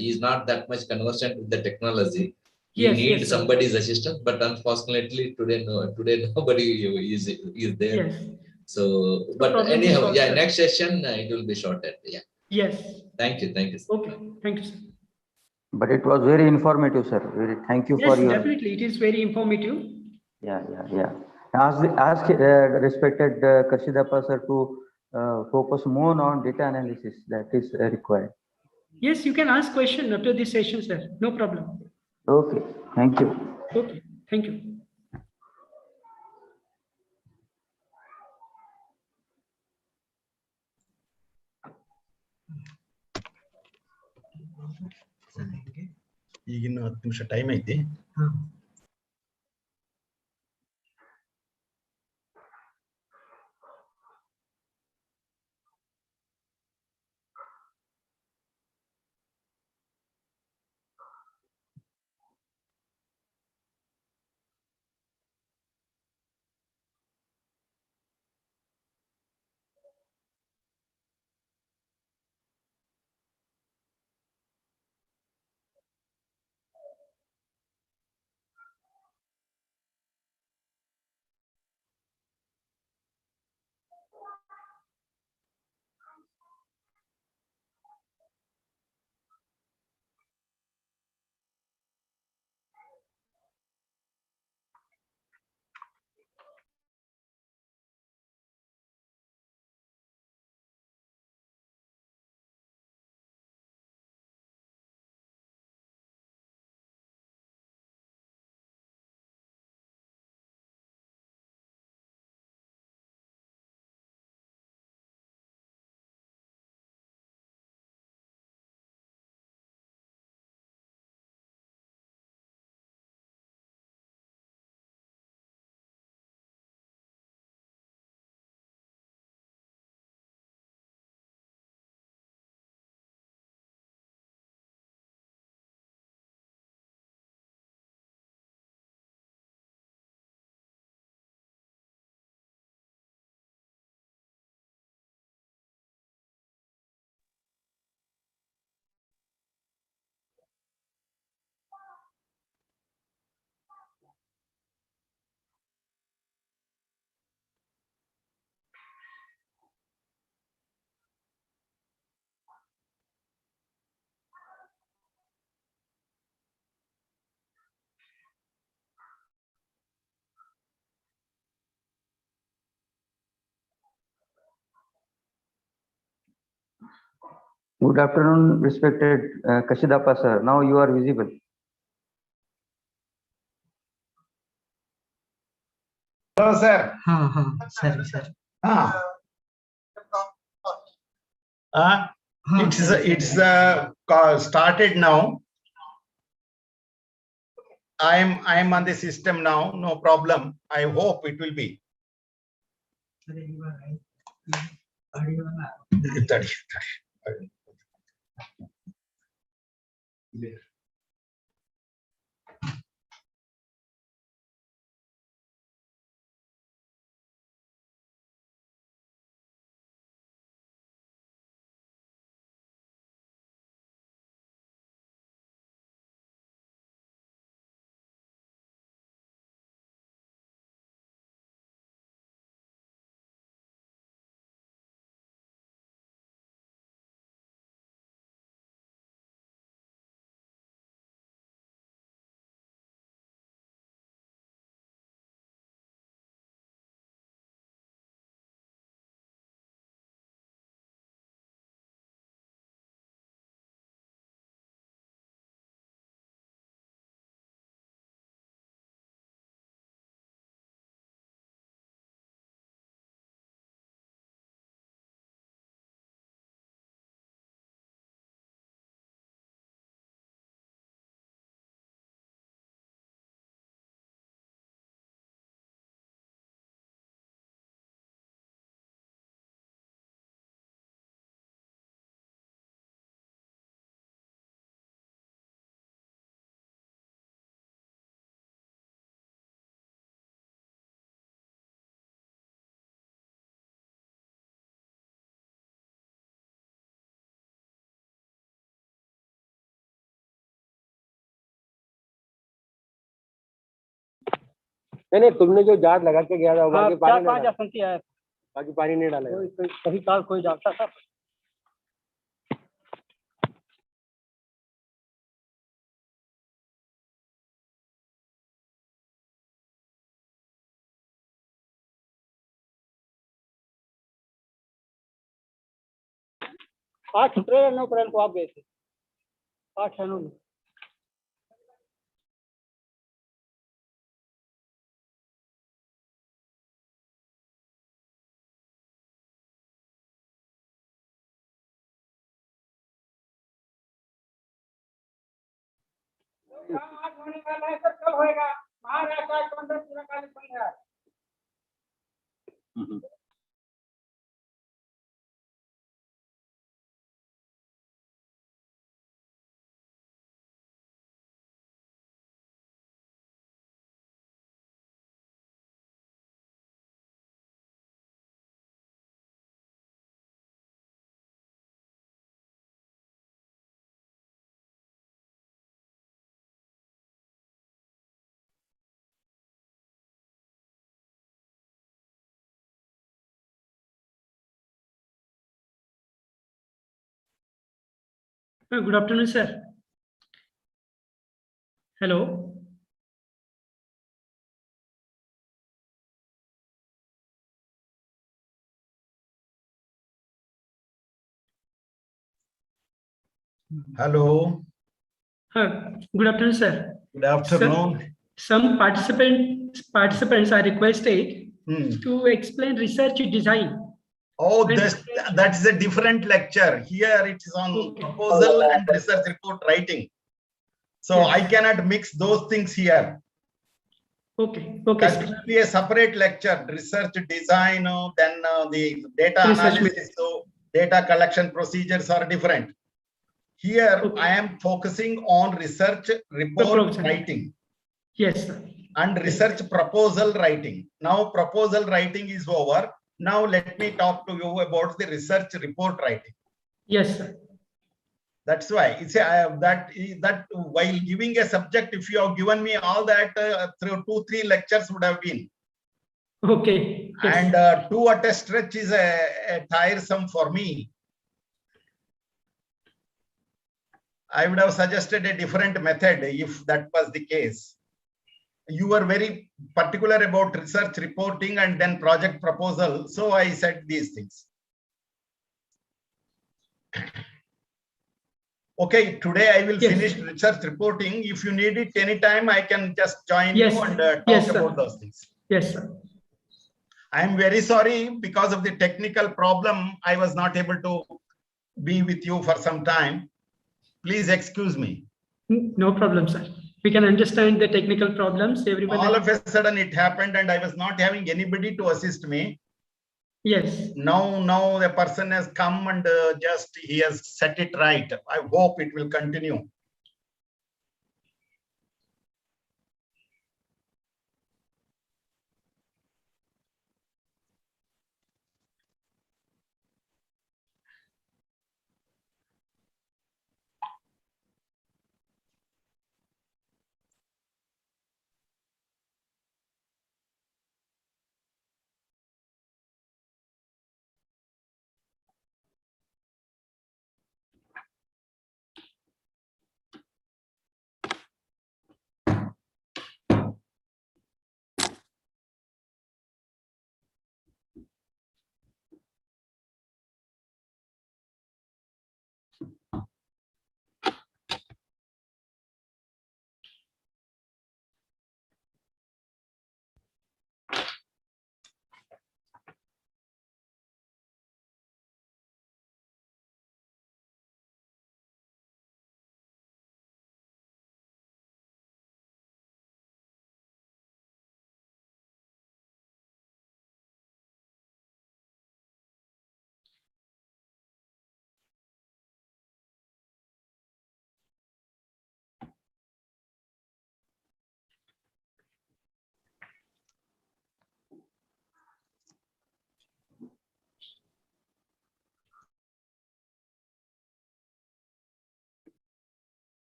he is not that much conversant with the technology. He needs somebody's assistance, but unfortunately today nobody is there. Yes. So, but anyhow, next session it will be shorter. Yeah. Yes. Thank you. Sir. Okay. Thank you, sir. But it was very informative, sir. Thank you for your. Yes, definitely. It is very informative. Yeah. Ask respected Karshidappa sir to focus more on data analysis. That is required. Yes, you can ask question after this session, sir. No problem. Okay. Thank you. Okay. Thank you. ಈಗಿನ 10 ನಿಮಿಷ time ಐತಿ. Good afternoon, respected Kashidappa sir. Now you are visible. Hello, sir. Sorry, sir. It's started now. I am on the system now. No problem. I hope it will be. नहीं तुमने जो jar लगा के गया था बाकी पानी नहीं डाला। संख्या है बाकी पानी नहीं डाला। कभी काल कोई डालता था। आठ अप्रैल 9 अप्रैल को आप गए थे। 8 या 9 में। कल होएगा महाराष्ट्र पूरा काल बंद है। Good afternoon, sir. Hello. Hello. Good afternoon, sir. Good afternoon. Some participants are requested to explain research design. Oh, that is a different lecture. Here it is on proposal and research report writing. So Yes. I cannot mix those things here. Okay, That sir. will be a separate lecture. Research design, then the data Research analysis, so data collection procedures are different. Here Okay. I am focusing on research report Proposal. writing Yes, sir. and research proposal writing. Now proposal writing is over. Now let me talk to you about the research report writing. Yes, sir. That's why it's that while giving a subject, if you have given me all that through 2-3 lectures would have been. Okay. Yes. And 2 at a stretch is a tiresome for me. I would have suggested a different method if that was the case. You were very particular about research reporting and then project proposal. So I said these things. Okay, today I will finish research reporting. If you need it anytime, I can just join you and talk about those things. Yes, sir. I am very sorry because of the technical problem. I was not able to be with you for some time. Please excuse me. No problem, sir. We can understand the technical problems. Everybody. All of a sudden it happened and I was not having anybody to assist me. Yes. Now the person has come and just he has set it right. I hope it will continue.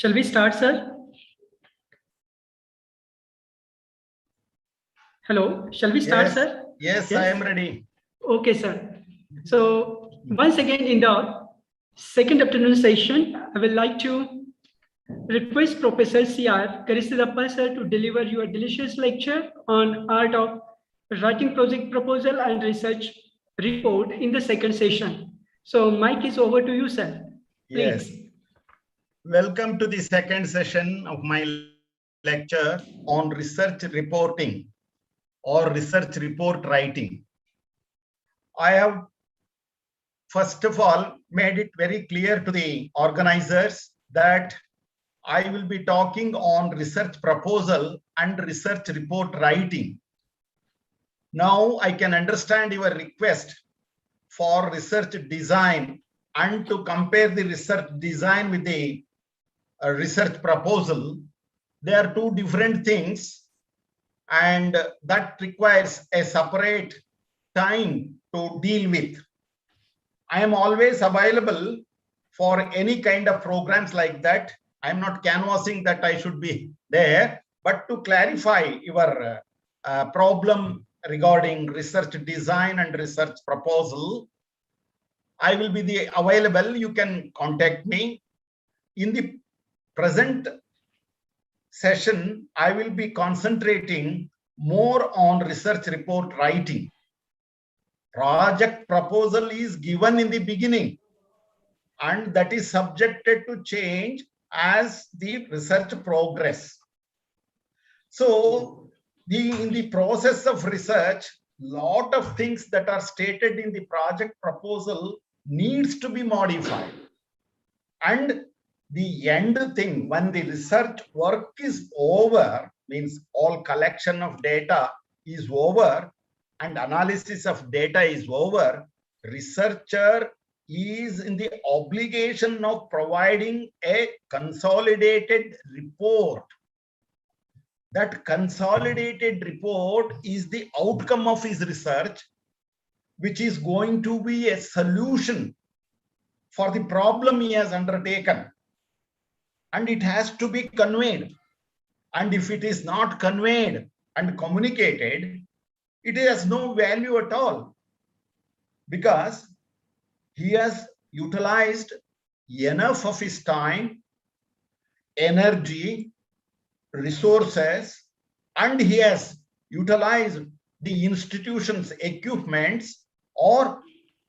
Shall we start, sir? Hello, shall we start, Yes. sir? Yes, I am ready. Okay, sir. So once again, in the second afternoon session, I would like to request Professor C.R. Karisidappa, sir, to deliver your delicious lecture on art of writing project proposal and research report in the second session. So mic is over to you, sir. Please. Yes. Welcome to the second session of my lecture on research reporting or research report writing. I have first of all made it very clear to the organizers that I will be talking on research proposal and research report writing. Now I can understand your request for research design and to compare the research design with the research proposal. They are two different things, and that requires a separate time to deal with. I am always available for any kind of programs like that. I am not canvassing that I should be there, but to clarify your problem regarding research design and research proposal, I will be available. You can contact me. In the present session, I will be concentrating more on research report writing. Project proposal is given in the beginning, and that is subjected to change as the research progress. So in the process of research, lot of things that are stated in the project proposal needs to be modified. And the end thing, when the research work is over, means all collection of data is over and analysis of data is over, researcher is in the obligation of providing a consolidated report. That consolidated report is the outcome of his research, which is going to be a solution for the problem he has undertaken. And it has to be conveyed. And if it is not conveyed and communicated, it has no value at all, because he has utilized enough of his time, energy, resources, and he has utilized the institution's equipments, or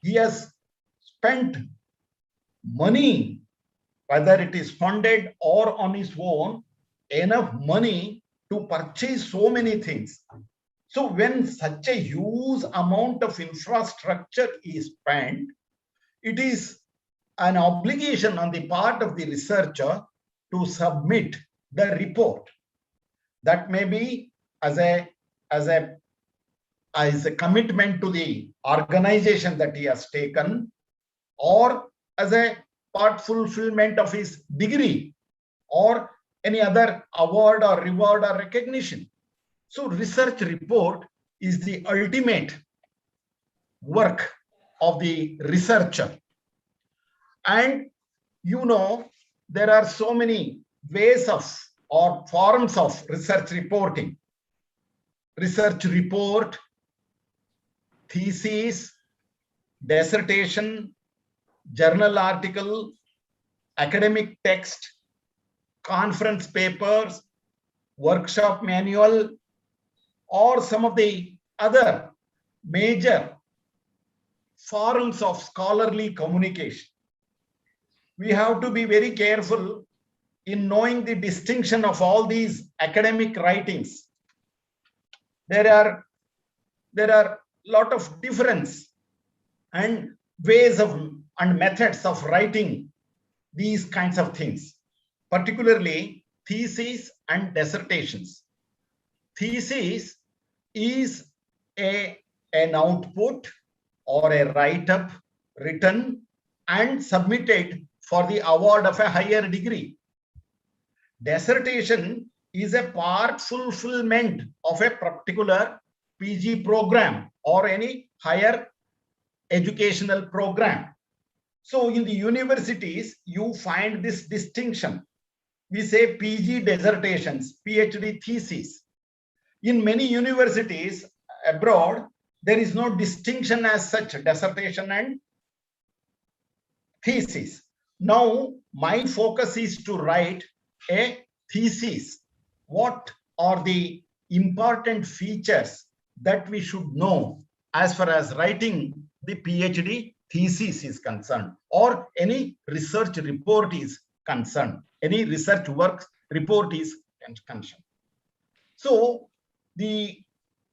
he has spent money, whether it is funded or on his own, enough money to purchase so many things. So when such a huge amount of infrastructure is spent, it is an obligation on the part of the researcher to submit the report. That may be as a commitment to the organization that he has taken, or as a part fulfillment of his degree, or any other award or reward or recognition. So research report is the ultimate work of the researcher. And you know, there are so many ways of or forms of research reporting. Research report, thesis, dissertation, journal article, academic text, conference papers, workshop manual, or some of the other major forms of scholarly communication. We have to be very careful in knowing the distinction of all these academic writings. There are a lot of difference and ways of and methods of writing these kinds of things, particularly theses and dissertations. Thesis is an output or a write-up written and submitted for the award of a higher degree. Dissertation is a part fulfillment of a particular PG program or any higher educational program. So in the universities, you find this distinction. we say PG dissertations, PhD theses. In many universities abroad, there is no distinction as such, dissertation and thesis. Now, my focus is to write a thesis. What are the important features that we should know as far as writing the PhD thesis is concerned, or any research report is concerned, any research work report is concerned. So,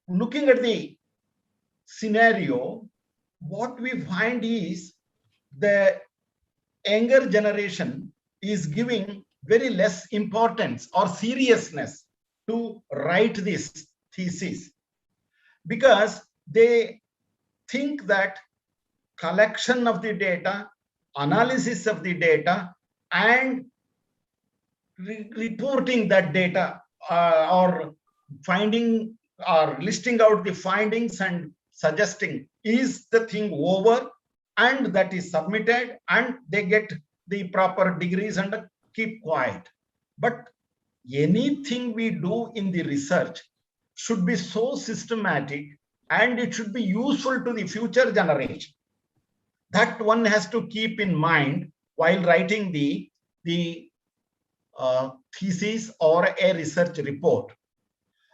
looking at the scenario, what we find is the younger generation is giving very less importance or seriousness to write this thesis, because they think that collection of the data, analysis of the data, and reporting that data or finding or listing out the findings and suggesting is the thing over, and that is submitted, and they get the proper degrees and keep quiet. But anything we do in the research should be so systematic, and it should be useful to the future generation. That one has to keep in mind while writing the thesis or a research report.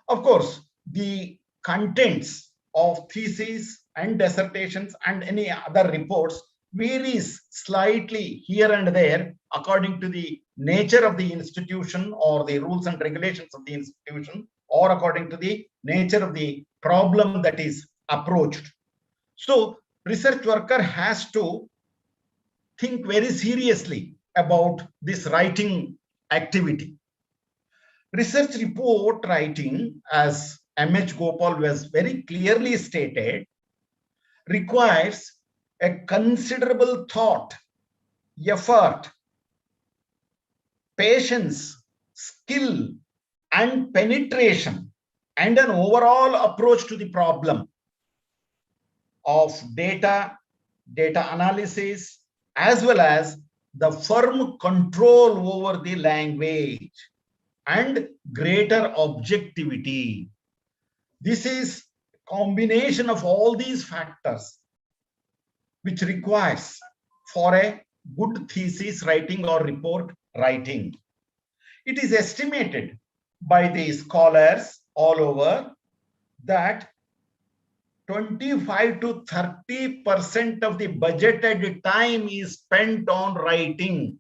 Of course, the contents of theses and dissertations and any other reports varies slightly here and there according to the nature of the institution or the rules and regulations of the institution, or according to the nature of the problem that is approached. So, research worker has to think very seriously about this writing activity. Research report writing, as M.H. Gopal was very clearly stated, requires a considerable thought, effort, patience, skill, and penetration, and an overall approach to the problem of data analysis, as well as the firm control over the language and greater objectivity. This is a combination of all these factors which requires for a good thesis writing or report writing. It is estimated by the scholars all over that 25 to 30% of the budgeted time is spent on writing.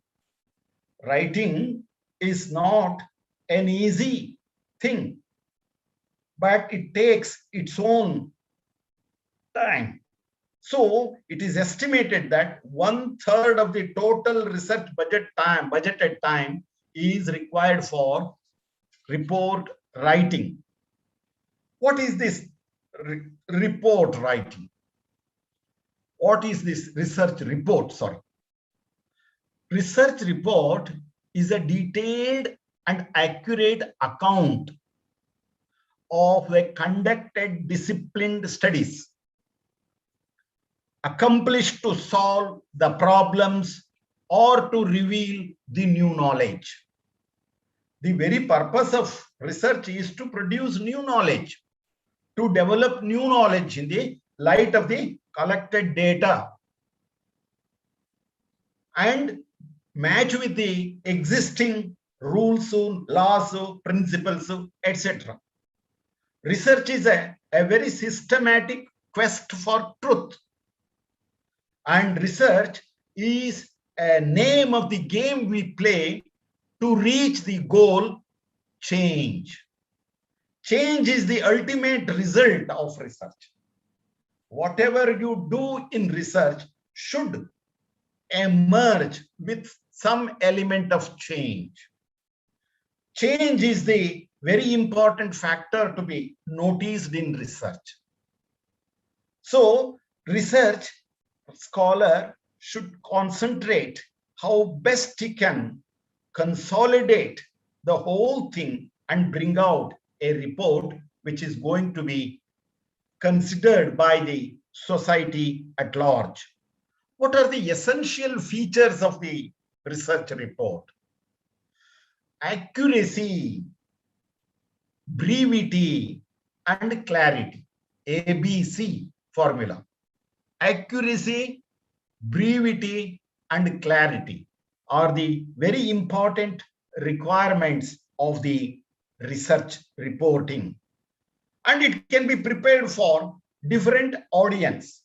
Writing is not an easy thing, but it takes its own time. So it is estimated that 1/3 of the total research budgeted time is required for report writing. What is this report writing? What is this research report? Sorry. Research report is a detailed and accurate account of the conducted disciplined studies accomplished to solve the problems or to reveal the new knowledge. The very purpose of research is to produce new knowledge, to develop new knowledge in the light of the collected data and match with the existing rules, laws, principles, etc. Research is a very systematic quest for truth. And research is a name of the game we play to reach the goal, change. Change is the ultimate result of research. Whatever you do in research should emerge with some element of change. Change is the very important factor to be noticed in research. So, research scholar should concentrate how best he can consolidate the whole thing and bring out a report which is going to be considered by the society at large. What are the essential features of the research report? accuracy, brevity, and clarity. ABC formula. Accuracy, brevity, and clarity are the very important requirements of the research reporting. And it can be prepared for different audience.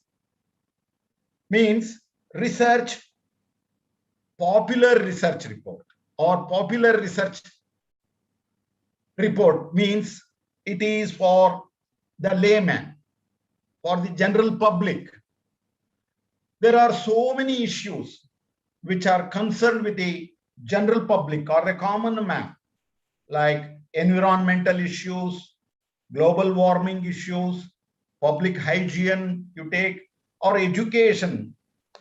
Means research, popular research report or popular research report means it is for the layman, for the general public. There are so many issues which are concerned with the general public or the common man, like environmental issues, global warming issues, public hygiene you take, or education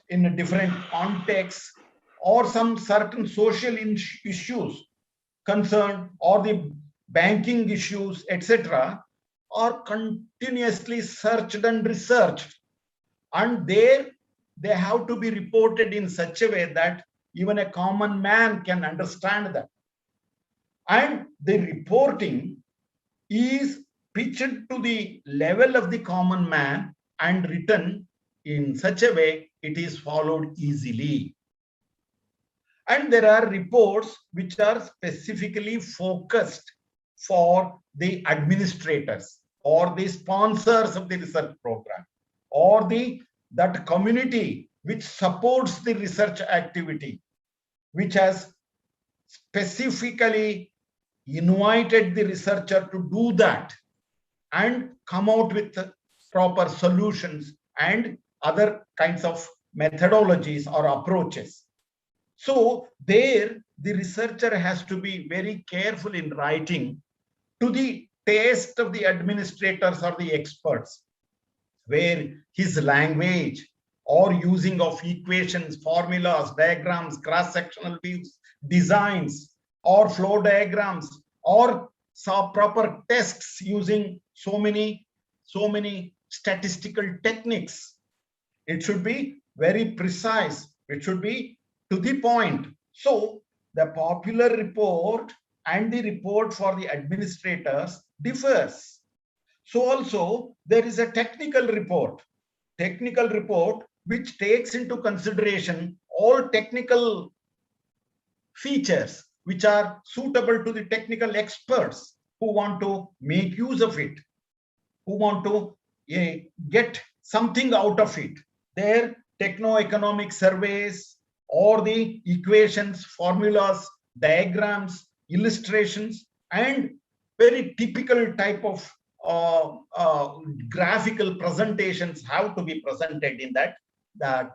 in a different context, or some certain social issues concerned, or the banking issues, etc., are continuously searched and researched. And they have to be reported in such a way that even a common man can understand that. And the reporting is pitched to the level of the common man and written in such a way it is followed easily. And there are reports which are specifically focused for the administrators or the sponsors of the research program or that community which supports the research activity, which has specifically invited the researcher to do that and come out with proper solutions and other kinds of methodologies or approaches. So there, the researcher has to be very careful in writing to the taste of the administrators or the experts, where his language or using of equations, formulas, diagrams, cross-sectional views, designs, or flow diagrams, or some proper tests using so many statistical techniques. It should be very precise. It should be to the point. So the popular report and the report for the administrators differs. So also there is a technical report which takes into consideration all technical features which are suitable to the technical experts who want to make use of it, who want to get something out of it. Their techno-economic surveys or the equations, formulas, diagrams, illustrations, and very typical type of graphical presentations have to be presented in that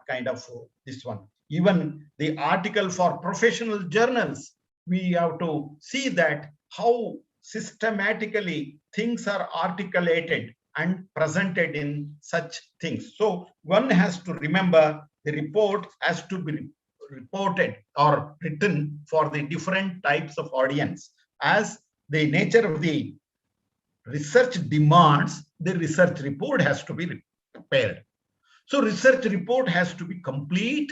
kind of this one. Even the article for professional journals, we have to see that how systematically things are articulated and presented in such things. So one has to remember the report has to be reported or written for the different types of audience. As the nature of the research demands, the research report has to be prepared. So research report has to be complete,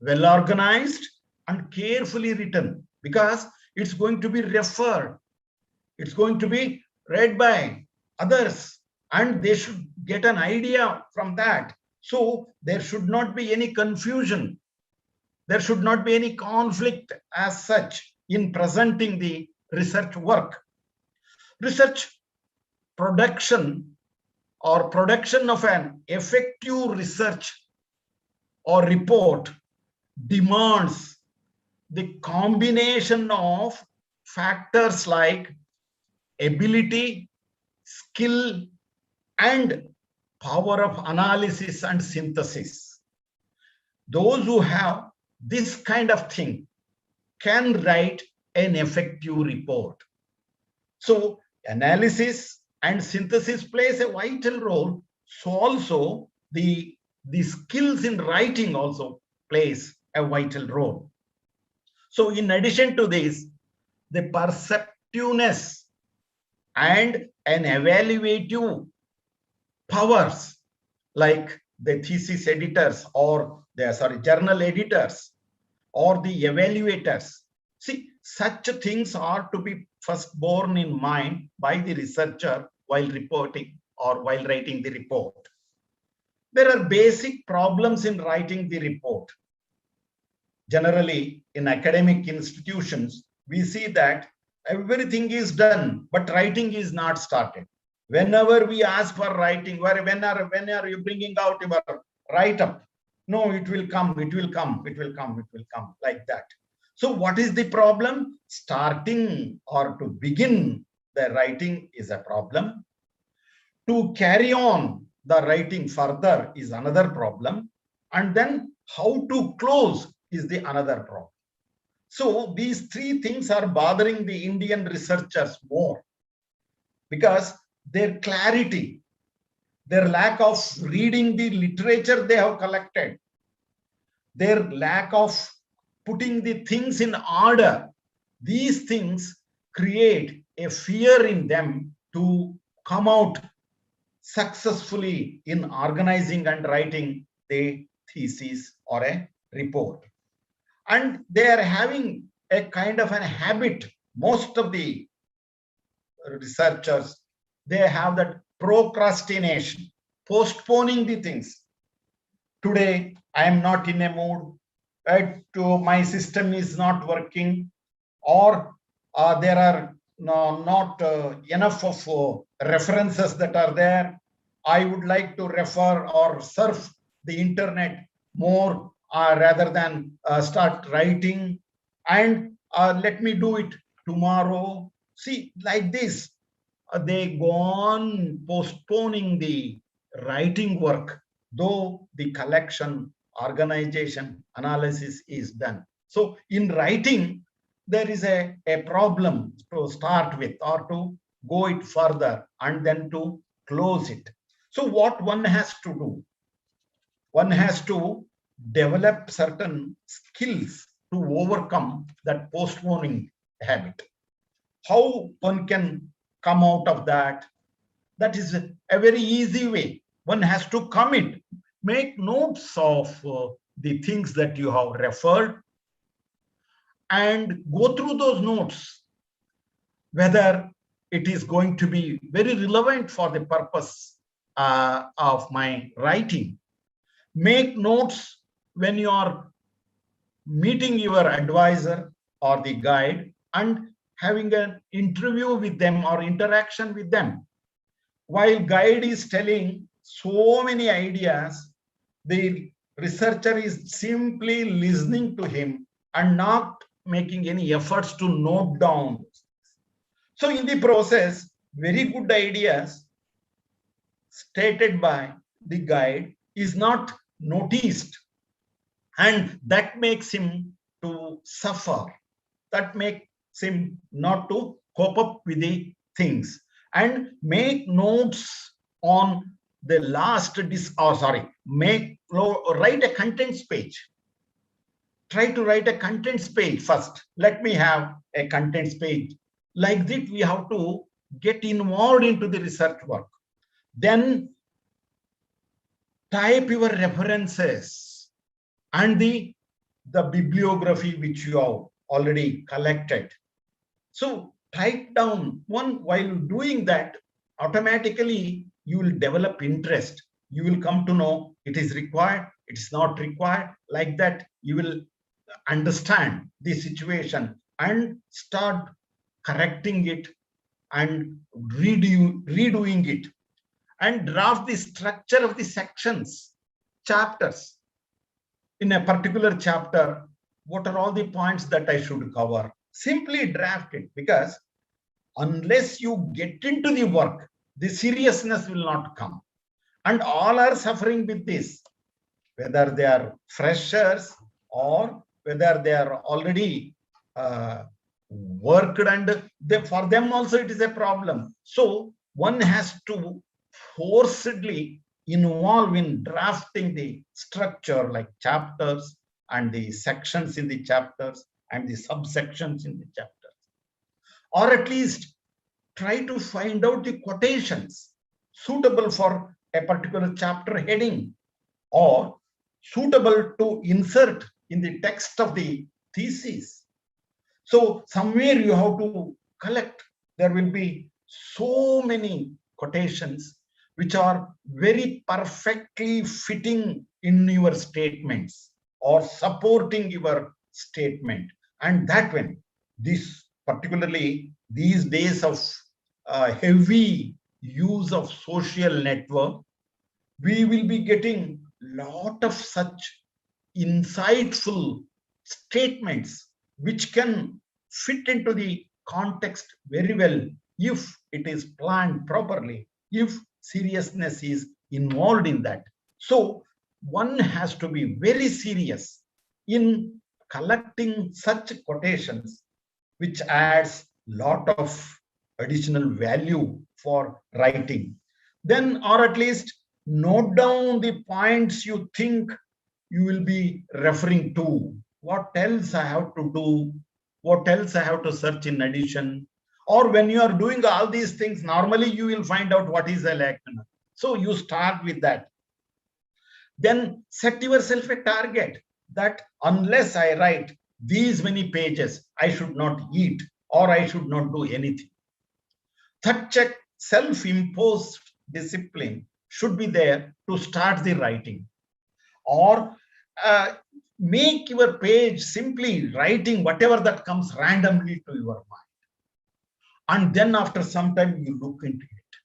well organized, and carefully written, because it's going to be referred, it's going to be read by others, and they should get an idea from that. So there should not be any confusion. There should not be any conflict as such in presenting the research work. Research production or production of an effective research or report demands the combination of factors like ability, skill, and power of analysis and synthesis. Those who have this kind of thing can write an effective report. So analysis and synthesis plays a vital role. So also the skills in writing also plays a vital role. So in addition to this, the perceptiveness and an evaluative powers like the thesis editors or the journal editors or the evaluators. See, such things are to be first borne in mind by the researcher while reporting or while writing the report. There are basic problems in writing the report. Generally, in academic institutions, we see that everything is done, but writing is not started. Whenever we ask for writing, when are you bringing out your write-up? No, it will come, it will come, it will come, it will come, like that. So what is the problem? Starting or to begin the writing is a problem. To carry on the writing further is another problem. And then how to close is the another problem. So these three things are bothering the Indian researchers more, because their clarity, their lack of reading the literature they have collected, their lack of putting the things in order, these things create a fear in them to come out successfully in organizing and writing the thesis or a report. And they are having a kind of a habit, most of the researchers, they have that procrastination, postponing the things. Today, I am not in a mood, right? My system is not working, or there are not enough of references that are there. I would like to refer or surf the internet more rather than start writing, and let me do it tomorrow. See, like this, they go on postponing the writing work, though the collection, organization, analysis is done. So in writing, there is a problem to start with, or to go it further and then to close it. So what one has to do? One has to develop certain skills to overcome that postponing habit. How one can come out of that? That is a very easy way. One has to commit, make notes of the things that you have referred, and go through those notes, whether it is going to be very relevant for the purpose of my writing. Make notes when you are meeting your advisor or the guide and having an interview with them or interaction with them. While guide is telling so many ideas, the researcher is simply listening to him and not making any efforts to note down. So in the process, very good ideas stated by the guide is not noticed, and that makes him to suffer. That makes him not to cope up with the things. And make notes on the last write a contents page. Try to write a contents page first. Let me have a contents page. Like that, we have to get involved into the research work. Then type your references and the bibliography which you have already collected. So type down one. While doing that, automatically you will develop interest. You will come to know it is required, it is not required. Like that, you will understand the situation and start correcting it and redoing it, and draft the structure of the sections, chapters. In a particular chapter, what are all the points that I should cover? Simply draft it, because unless you get into the work, the seriousness will not come. And all are suffering with this, whether they are freshers or whether they are already worked, and for them also it is a problem. So one has to forcibly involve in drafting the structure, like chapters and the sections in the chapters and the subsections in the chapters, or at least try to find out the quotations suitable for a particular chapter heading, or suitable to insert in the text of the thesis. So somewhere you have to collect. There will be so many quotations which are very perfectly fitting in your statements or supporting your statement. And that when this, particularly these days of heavy use of social network, we will be getting lot of such insightful statements which can fit into the context very well if it is planned properly, if seriousness is involved in that. So one has to be very serious in collecting such quotations, which adds lot of additional value for writing. Then, or at least note down the points you think you will be referring to. What else I have to do? What else I have to search in addition? Or when you are doing all these things, normally you will find out what is a lacuna. So you start with that. Then set yourself a target that unless I write these many pages, I should not eat or I should not do anything. Such a self-imposed discipline should be there to start the writing. Or make your page simply writing whatever that comes randomly to your mind. And then after some time you look into it.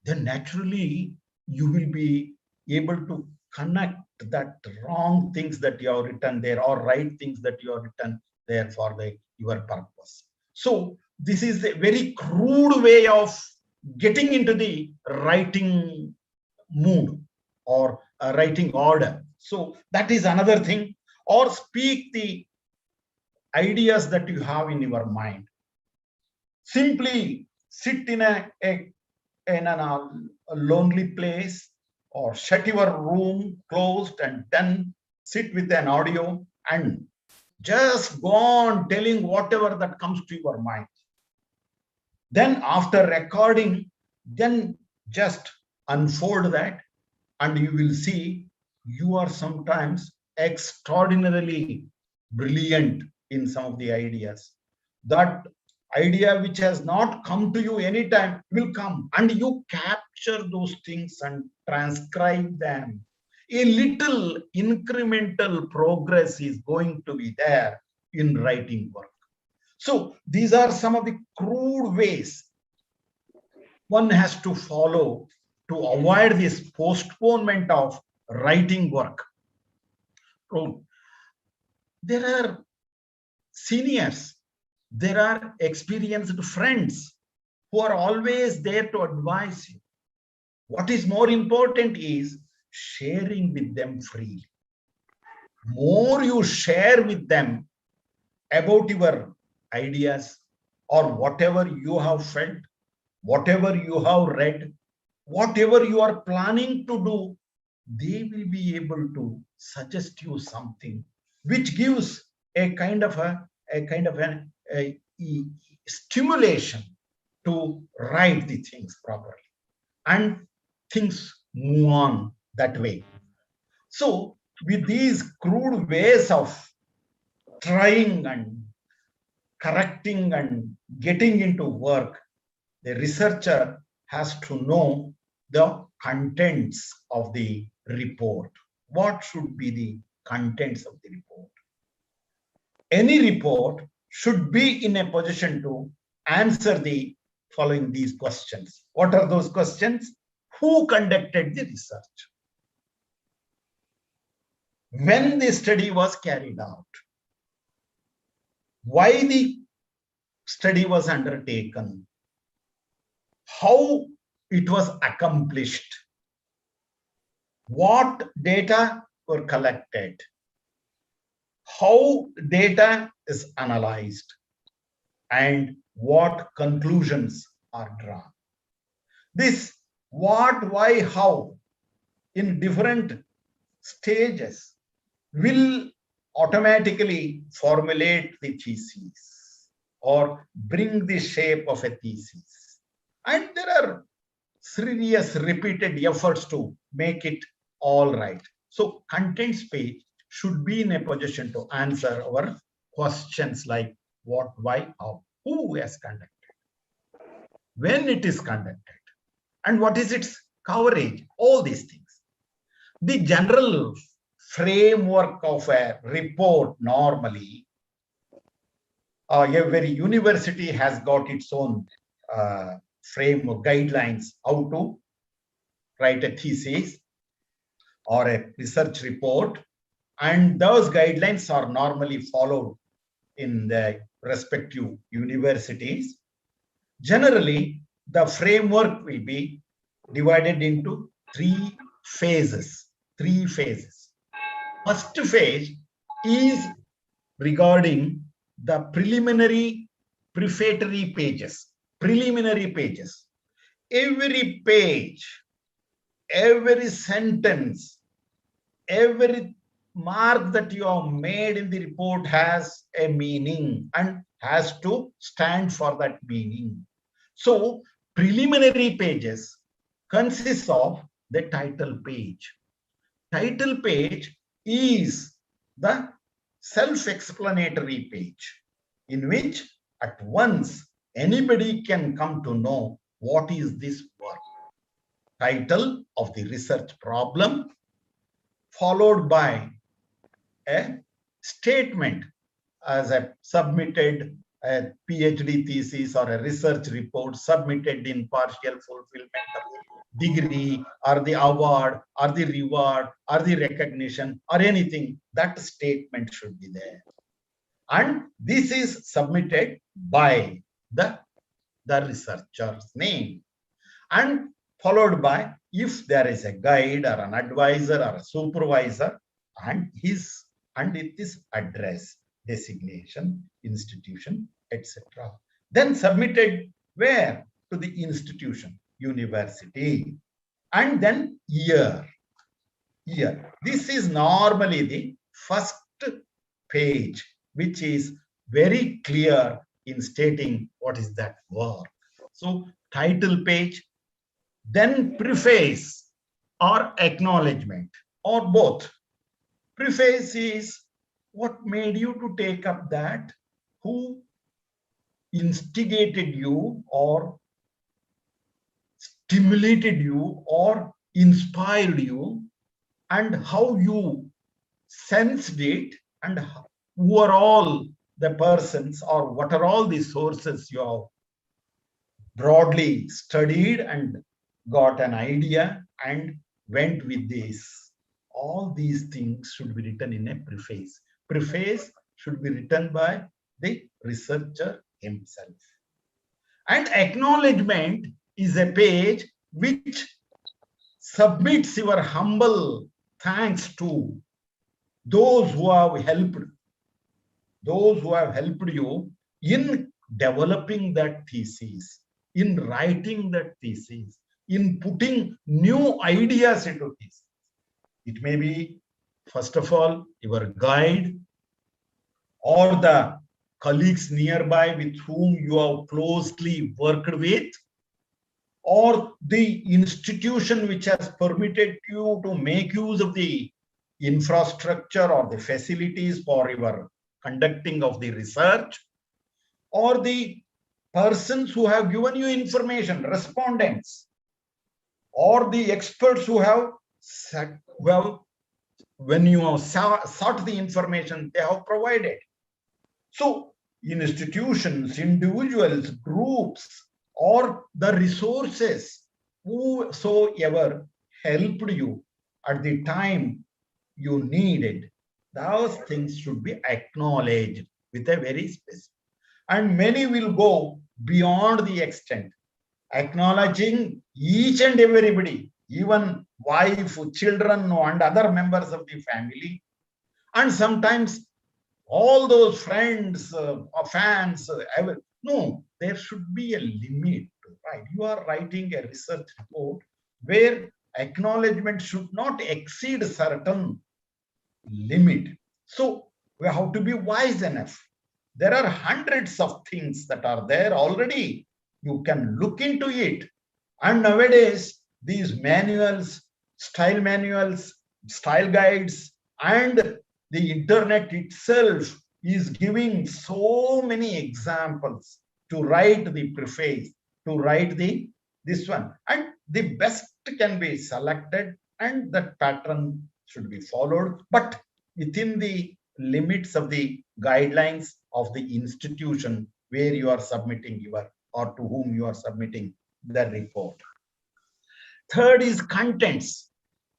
Then naturally you will be able to connect that wrong things that you have written there or right things that you have written there for your purpose. So this is a very crude way of getting into the writing mood or writing order. So that is another thing. Or speak the ideas that you have in your mind. Simply sit in a lonely place or shut your room closed and then sit with an audio and just go on telling whatever that comes to your mind. Then after recording, then just unfold that and you will see you are sometimes extraordinarily brilliant in some of the ideas. That idea which has not come to you anytime will come, and you capture those things and transcribe them. A little incremental progress is going to be there in writing work. So these are some of the crude ways one has to follow to avoid this postponement of writing work. There are seniors, there are experienced friends who are always there to advise you. What is more important is sharing with them freely. More you share with them about your ideas or whatever you have felt, whatever you have read, whatever you are planning to do, they will be able to suggest you something which gives a kind of a stimulation to write the things properly, and things move on that way. So with these crude ways of trying and correcting and getting into work, the researcher has to know the contents of the report. What should be the contents of the report? Any report should be in a position to answer the following these questions. What are those questions? Who conducted the research? When the study was carried out? Why the study was undertaken? How it was accomplished? What data were collected? How data is analyzed? And what conclusions are drawn? This what, why, how in different stages will automatically formulate the thesis or bring the shape of a thesis. And there are serious repeated efforts to make it all right. So contents page should be in a position to answer our questions like what, why, how, who has conducted, when it is conducted, and what is its coverage, all these things. The general framework of a report normally, every university has got its own framework guidelines how to write a thesis or a research report, and those guidelines are normally followed in the respective universities. Generally, the framework will be divided into three phases. First phase is regarding the preliminary prefatory pages. Every page, every sentence, every mark that you have made in the report has a meaning and has to stand for that meaning. So preliminary pages consists of the title page. Title page is the self-explanatory page in which at once anybody can come to know what is this work. Title of the research problem, followed by a statement as a submitted a PhD thesis or a research report submitted in partial fulfillment of the degree or the award or the reward or the recognition or anything. That statement should be there. And this is submitted by the researcher's name, and followed by if there is a guide or an advisor or a supervisor and its address, designation, institution, etc. Then submitted where? To the institution, university, and then year. This is normally the first page, which is very clear in stating what is that work. So title page, then preface or acknowledgement, or both. Preface is what made you to take up that, who instigated you or stimulated you or inspired you, and how you sensed it, and who are all the persons or what are all the sources you have broadly studied and got an idea and went with this. All these things should be written in a preface. Preface should be written by the researcher himself. And acknowledgement is a page which submits your humble thanks to those who have helped you in developing that thesis, in writing that thesis, in putting new ideas into thesis. It may be, first of all, your guide or the colleagues nearby with whom you have closely worked with, or the institution which has permitted you to make use of the infrastructure or the facilities for your conducting of the research, or the persons who have given you information, respondents, or the experts who have when you have sought the information, they have provided. So institutions, individuals, groups, or the resources whosoever helped you at the time you needed, those things should be acknowledged with a very specific. And many will go beyond the extent, acknowledging each and everybody, even wife, children, and other members of the family, and sometimes all those friends or fans. No, there should be a limit, right? You are writing a research report where acknowledgement should not exceed a certain limit. So we have to be wise enough. There are hundreds of things that are there already. You can look into it. And nowadays, these manuals, style guides, and the internet itself is giving so many examples to write the preface, to write this one, and the best can be selected and that pattern should be followed, but within the limits of the guidelines of the institution where you are submitting your, or to whom you are submitting the report. Third is contents.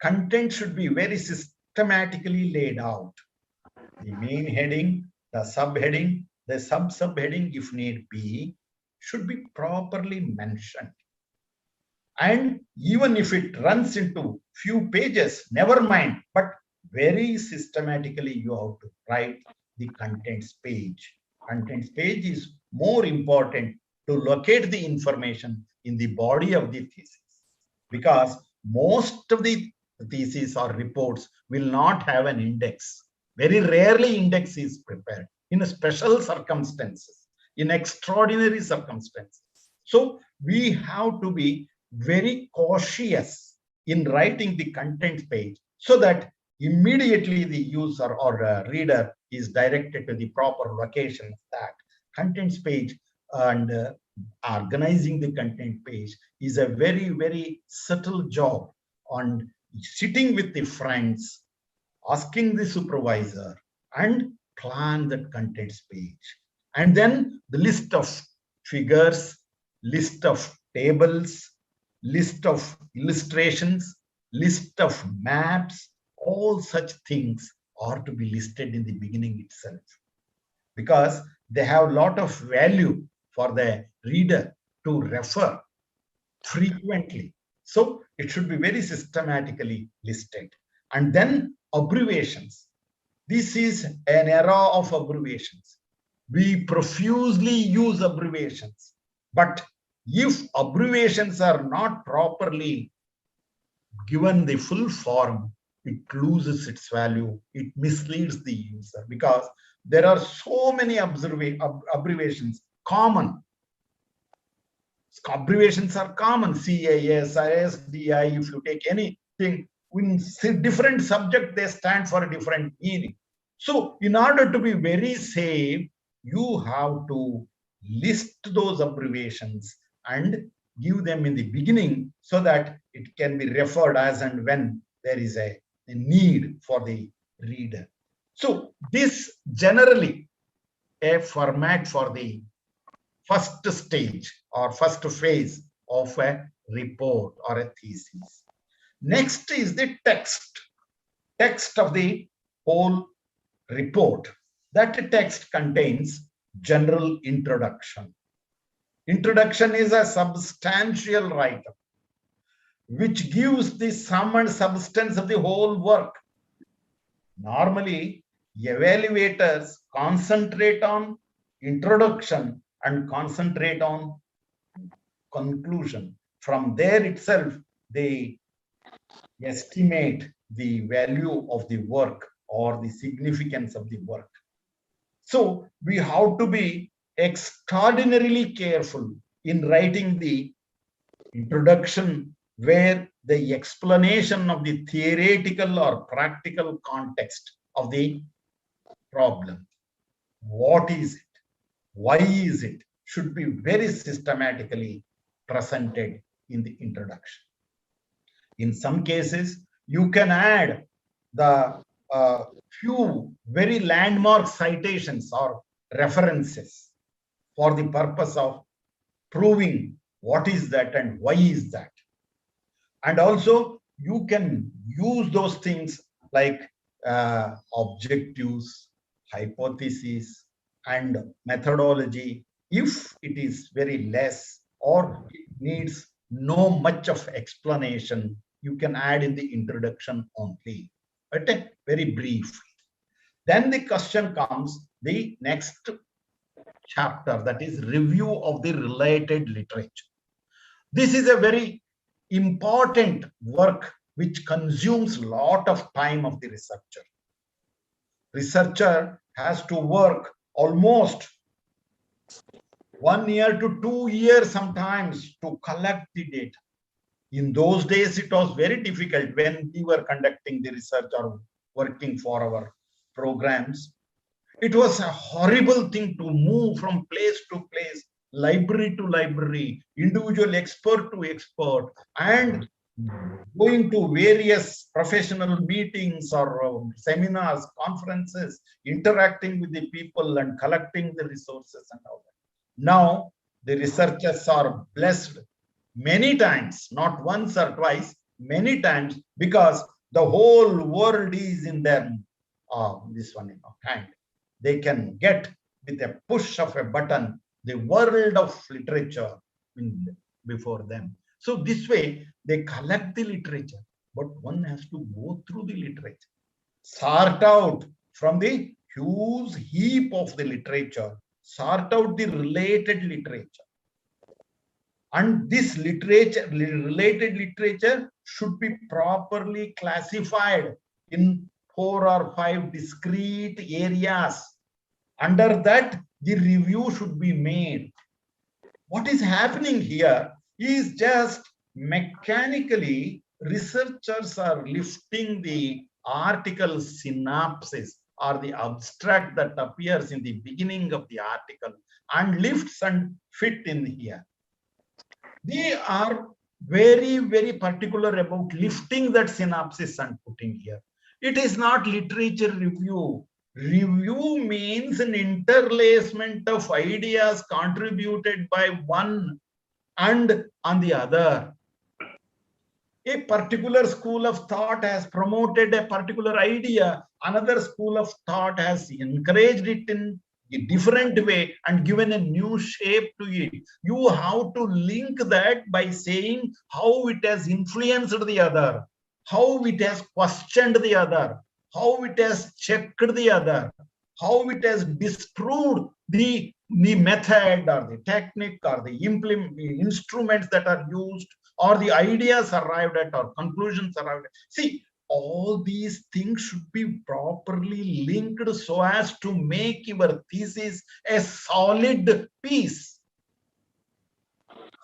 Content should be very systematically laid out. The main heading, the subheading, the sub-subheading, if need be, should be properly mentioned. And even if it runs into few pages, never mind, but very systematically you have to write the contents page. Contents page is more important to locate the information in the body of the thesis, because most of the theses or reports will not have an index. Very rarely index is prepared in special circumstances, in extraordinary circumstances. So we have to be very cautious in writing the content page so that immediately the user or reader is directed to the proper location of that contents page. And organizing the content page is a very, very subtle job on sitting with the friends, asking the supervisor, and plan that contents page. And then the list of figures, list of tables, list of illustrations, list of maps, all such things are to be listed in the beginning itself, because they have a lot of value for the reader to refer frequently. So it should be very systematically listed. And then abbreviations. This is an era of abbreviations. We profusely use abbreviations, but if abbreviations are not properly given the full form, it loses its value, it misleads the user, because there are so many abbreviations common. Abbreviations are common, CAS, ISDI, if you take anything, in different subject, they stand for a different meaning. So in order to be very safe, you have to list those abbreviations and give them in the beginning so that it can be referred as and when there is a need for the reader. So this generally a format for the first stage or first phase of a report or a thesis. Next is the text of the whole report. That text contains general introduction. Introduction is a substantial write-up which gives the sum and substance of the whole work. Normally, evaluators concentrate on introduction and concentrate on conclusion. From there itself, they estimate the value of the work or the significance of the work. So we have to be extraordinarily careful in writing the introduction, where the explanation of the theoretical or practical context of the problem, what is it, why is it, should be very systematically presented in the introduction. In some cases, you can add the few very landmark citations or references for the purpose of proving what is that and why is that. And also you can use those things like objectives, hypotheses, and methodology. If it is very less or it needs no much of explanation, you can add in the introduction only, but very brief. Then the question comes, the next chapter, that is review of the related literature. This is a very important work which consumes a lot of time of the researcher. Researcher has to work almost 1 year to 2 years sometimes to collect the data. In those days, it was very difficult when we were conducting the research or working for our programs. It was a horrible thing to move from place to place, library to library, individual expert to expert, and going to various professional meetings or seminars, conferences, interacting with the people and collecting the resources and all that. Now, the researchers are blessed many times, not once or twice, many times, because the whole world is in their hand. They can get with a push of a button the world of literature before them. So this way they collect the literature, but one has to go through the literature, sort out from the huge heap of the literature, sort out the related literature. And this literature, related literature, should be properly classified in 4 or 5 discrete areas. Under that, the review should be made. What is happening here is just mechanically researchers are lifting the article synopsis or the abstract that appears in the beginning of the article and lifts and fit in here. They are very, very particular about lifting that synopsis and putting here. It is not literature review. Review means an interlacement of ideas contributed by one and on the other. A particular school of thought has promoted a particular idea. Another school of thought has encouraged it in a different way and given a new shape to it. You have to link that by saying how it has influenced the other, how it has questioned the other, how it has checked the other, how it has disproved the method or the technique or the instruments that are used or the ideas arrived at or conclusions arrived at. See, all these things should be properly linked so as to make your thesis a solid piece.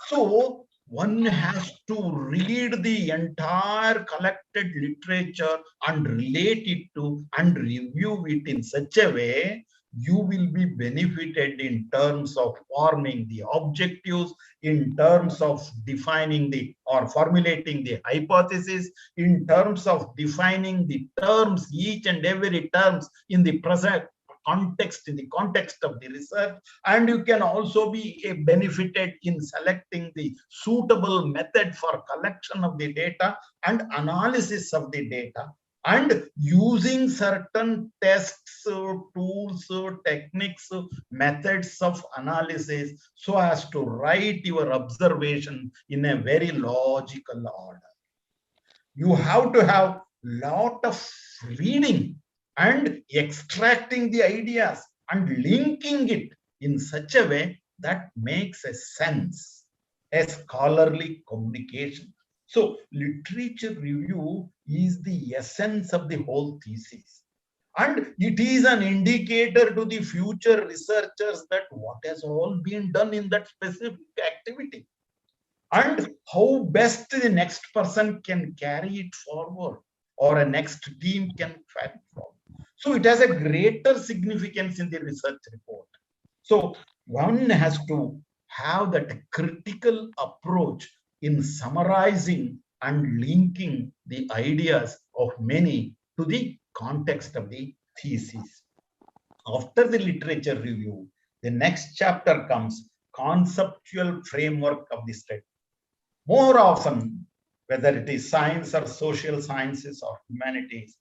So one has to read the entire collected literature and relate it to and review it in such a way you will be benefited in terms of forming the objectives, in terms of defining the or formulating the hypothesis, in terms of defining the terms, each and every terms in the present context, in the context of the research, and you can also be benefited in selecting the suitable method for collection of the data and analysis of the data, and using certain tests, tools, techniques, methods of analysis so as to write your observation in a very logical order. You have to have lot of reading and extracting the ideas and linking it in such a way that makes a sense, a scholarly communication. So literature review is the essence of the whole thesis. And it is an indicator to the future researchers that what has all been done in that specific activity and how best the next person can carry it forward or a next team can carry it forward. So it has a greater significance in the research report. So one has to have that critical approach in summarizing and linking the ideas of many to the context of the thesis. After the literature review, the next chapter comes conceptual framework of the study. More often, whether it is science or social sciences or humanities,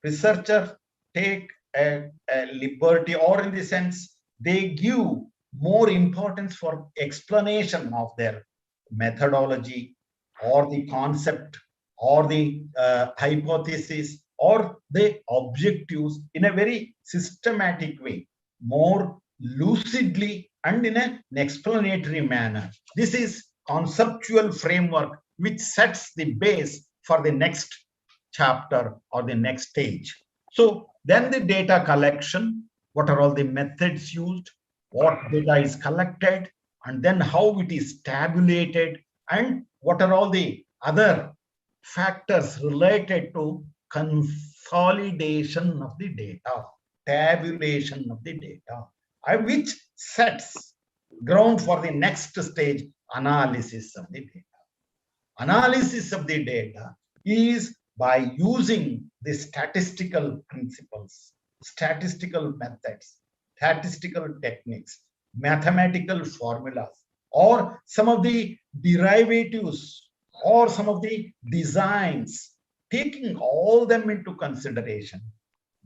researchers take a liberty, or in the sense, they give more importance for explanation of their methodology or the concept or the hypothesis or the objectives in a very systematic way, more lucidly and in an explanatory manner. This is conceptual framework which sets the base for the next chapter or the next stage. So then the data collection, what are all the methods used, what data is collected, and then how it is tabulated, and what are all the other factors related to consolidation of the data. tabulation of the data, which sets ground for the next stage, analysis of the data. Analysis of the data is by using the statistical principles, statistical methods, statistical techniques, mathematical formulas, or some of the derivatives, or some of the designs, taking all them into consideration.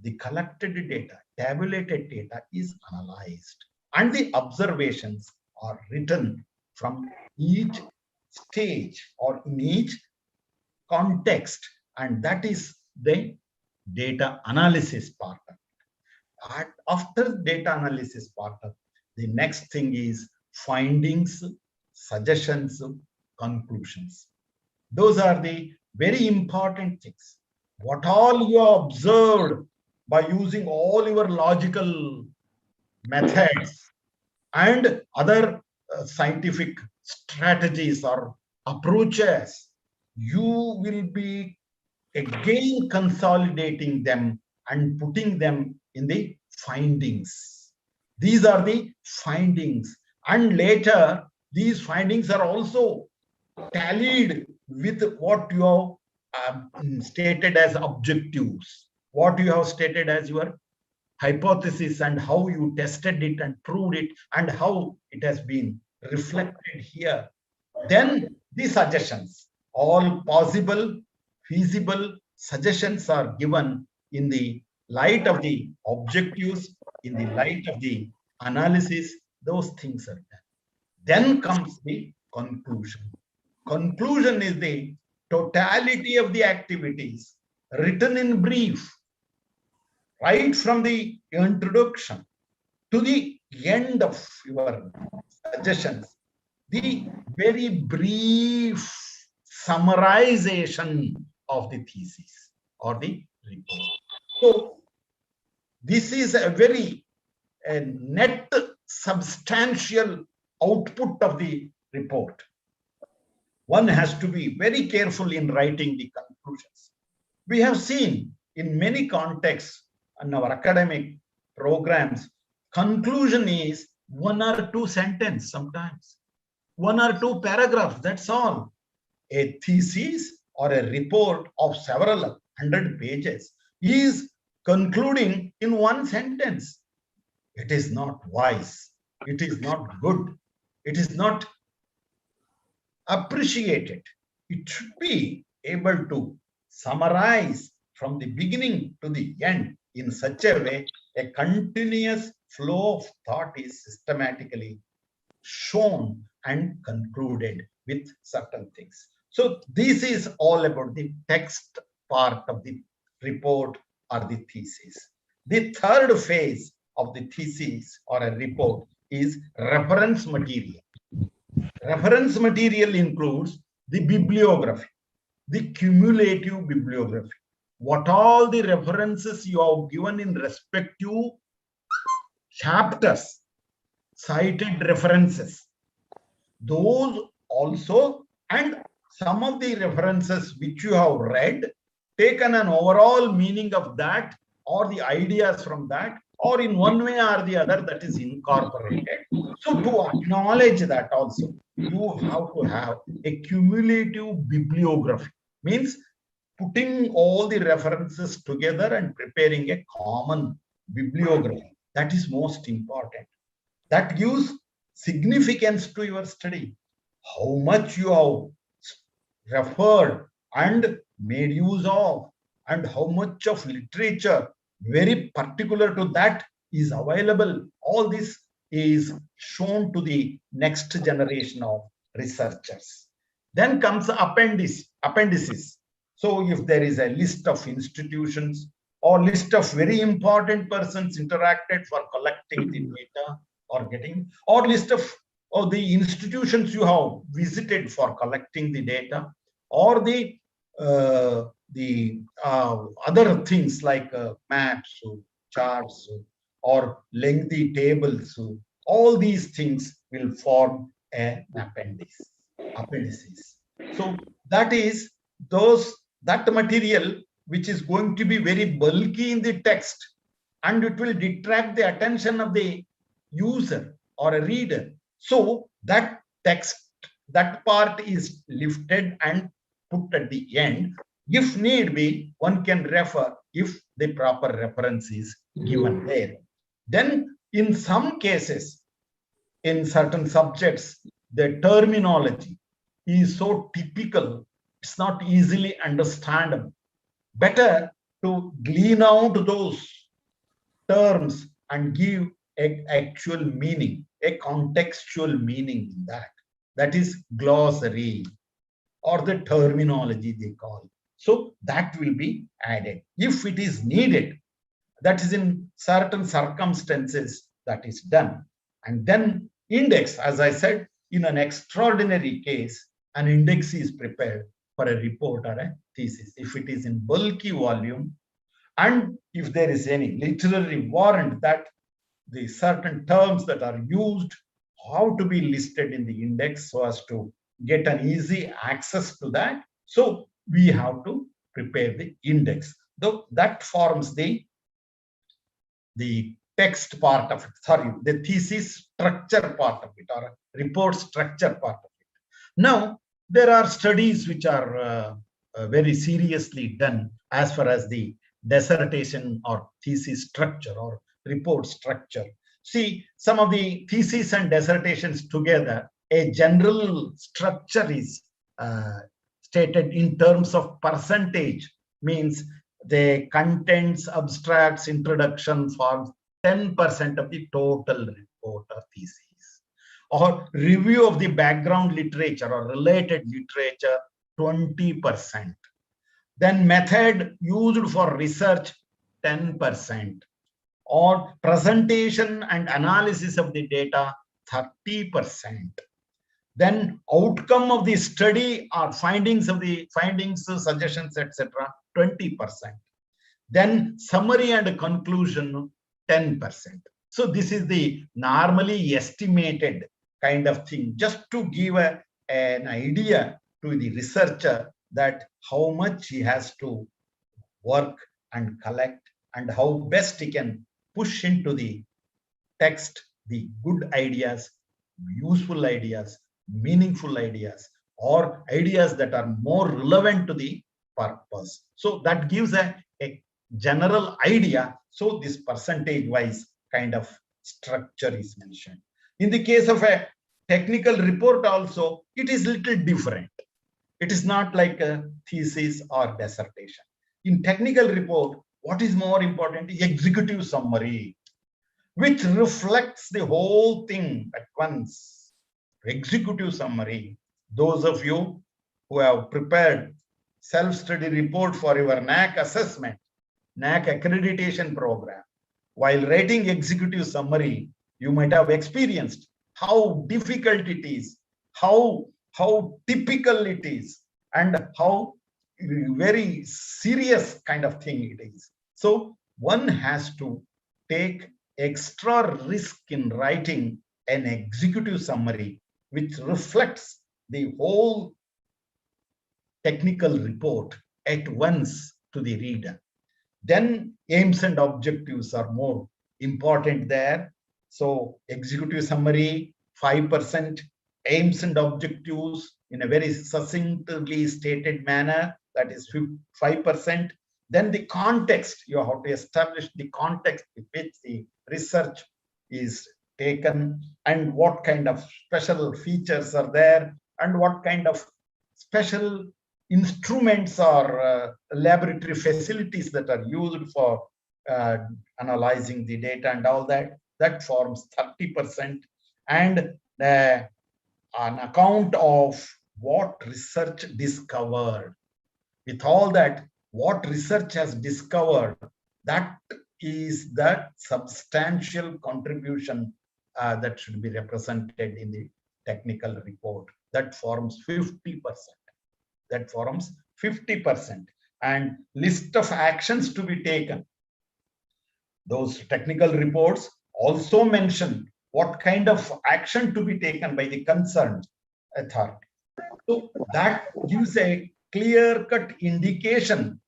The collected data, tabulated data is analyzed, and the observations are written from each stage or in each context, and that is the data analysis part of it. After data analysis part of, the next thing is findings, suggestions, conclusions. Those are the very important things. What all you observed by using all your logical methods and other scientific strategies or approaches, you will be again consolidating them and putting them in the findings. These are the findings, and later these findings are also tallied with what you have stated as objectives, what you have stated as your hypothesis, and how you tested it and proved it, and how it has been reflected here. Then the suggestions, all possible, feasible suggestions are given in the light of the objectives, in the light of the analysis. Those things are done. Then comes the conclusion. Conclusion is the totality of the activities written in brief, right from the introduction to the end of your suggestions, the very brief summarization of the thesis or the report. So this is a very net substantial output of the report. One has to be very careful in writing the conclusions. We have seen in many contexts in our academic programs, conclusion is 1 or 2 sentences sometimes, 1 or 2 paragraphs, that's all. A thesis or a report of several 100 pages is concluding in 1 sentence. It is not wise. It is not good. It is not appreciated. It should be able to summarize from the beginning to the end in such a way a continuous flow of thought is systematically shown and concluded with certain things. So this is all about the text part of the report or the thesis. The third phase of the thesis or a report is reference material. Reference material includes the bibliography, the cumulative bibliography. What all the references you have given in respective chapters, cited references, those also, and some of the references which you have read, taken an overall meaning of that or the ideas from that, or in one way or the other that is incorporated. So to acknowledge that also, you have to have a cumulative bibliography, means putting all the references together and preparing a common bibliography. That is most important. That gives significance to your study. How much you have referred and made use of, and how much of literature very particular to that is available. All this is shown to the next generation of researchers. Then comes appendices. So if there is a list of institutions or list of very important persons interacted for collecting the data or getting, or list of the institutions you have visited for collecting the data, or the other things like maps, charts, or lengthy tables, all these things will form an appendices. So that is that material which is going to be very bulky in the text and it will detract the attention of the user or a reader. So that text, that part is lifted and put at the end. If need be, one can refer if the proper reference is given there. Then in some cases, in certain subjects, the terminology is so typical, it's not easily understandable. Better to glean out those terms and give an actual meaning, a contextual meaning in that. That is glossary or the terminology they call. So that will be added if it is needed. That is in certain circumstances that is done. And then index, as I said, in an extraordinary case, an index is prepared for a report or a thesis. If it is in bulky volume, and if there is any literary warrant that the certain terms that are used, how to be listed in the index so as to get an easy access to that. So we have to prepare the index. Though that forms the text part of it, sorry, the thesis structure part of it, or report structure part of it. Now, there are studies which are very seriously done as far as the dissertation or thesis structure or report structure. See, some of the theses and dissertations together, a general structure is stated in terms of percentage, means the contents, abstracts, introduction forms 10% of the total report or thesis, or review of the background literature or related literature 20%. Then method used for research 10%, or presentation and analysis of the data 30%. Then outcome of the study or findings of the findings, suggestions, etc. 20%. Then summary and conclusion 10%. So this is the normally estimated kind of thing, just to give an idea to the researcher that how much he has to work and collect and how best he can push into the text the good ideas, useful ideas, meaningful ideas, or ideas that are more relevant to the purpose. So that gives a general idea. So this percentage wise kind of structure is mentioned. In the case of a technical report also, it is little different. It is not like a thesis or dissertation. In technical report, what is more important is executive summary, which reflects the whole thing at once. Executive summary. Those of you who have prepared self-study report for your NAC assessment, NAC accreditation program, while writing executive summary, you might have experienced how difficult it is, how typical it is, and how very serious kind of thing it is. So one has to take extra risk in writing an executive summary which reflects the whole technical report at once to the reader. Then aims and objectives are more important there. So executive summary 5%, aims and objectives in a very succinctly stated manner, that is 5%. Then the context, you have to establish the context with which the research is taken and what kind of special features are there and what kind of special instruments or laboratory facilities that are used for analyzing the data and all that. That forms 30%. And an account of what research discovered. With all that, what research has discovered, that is that substantial contribution that should be represented in the technical report. That forms 50%. That forms 50%. And list of actions to be taken. Those technical reports also mention what kind of action to be taken by the concerned authority. So that gives a clear-cut indication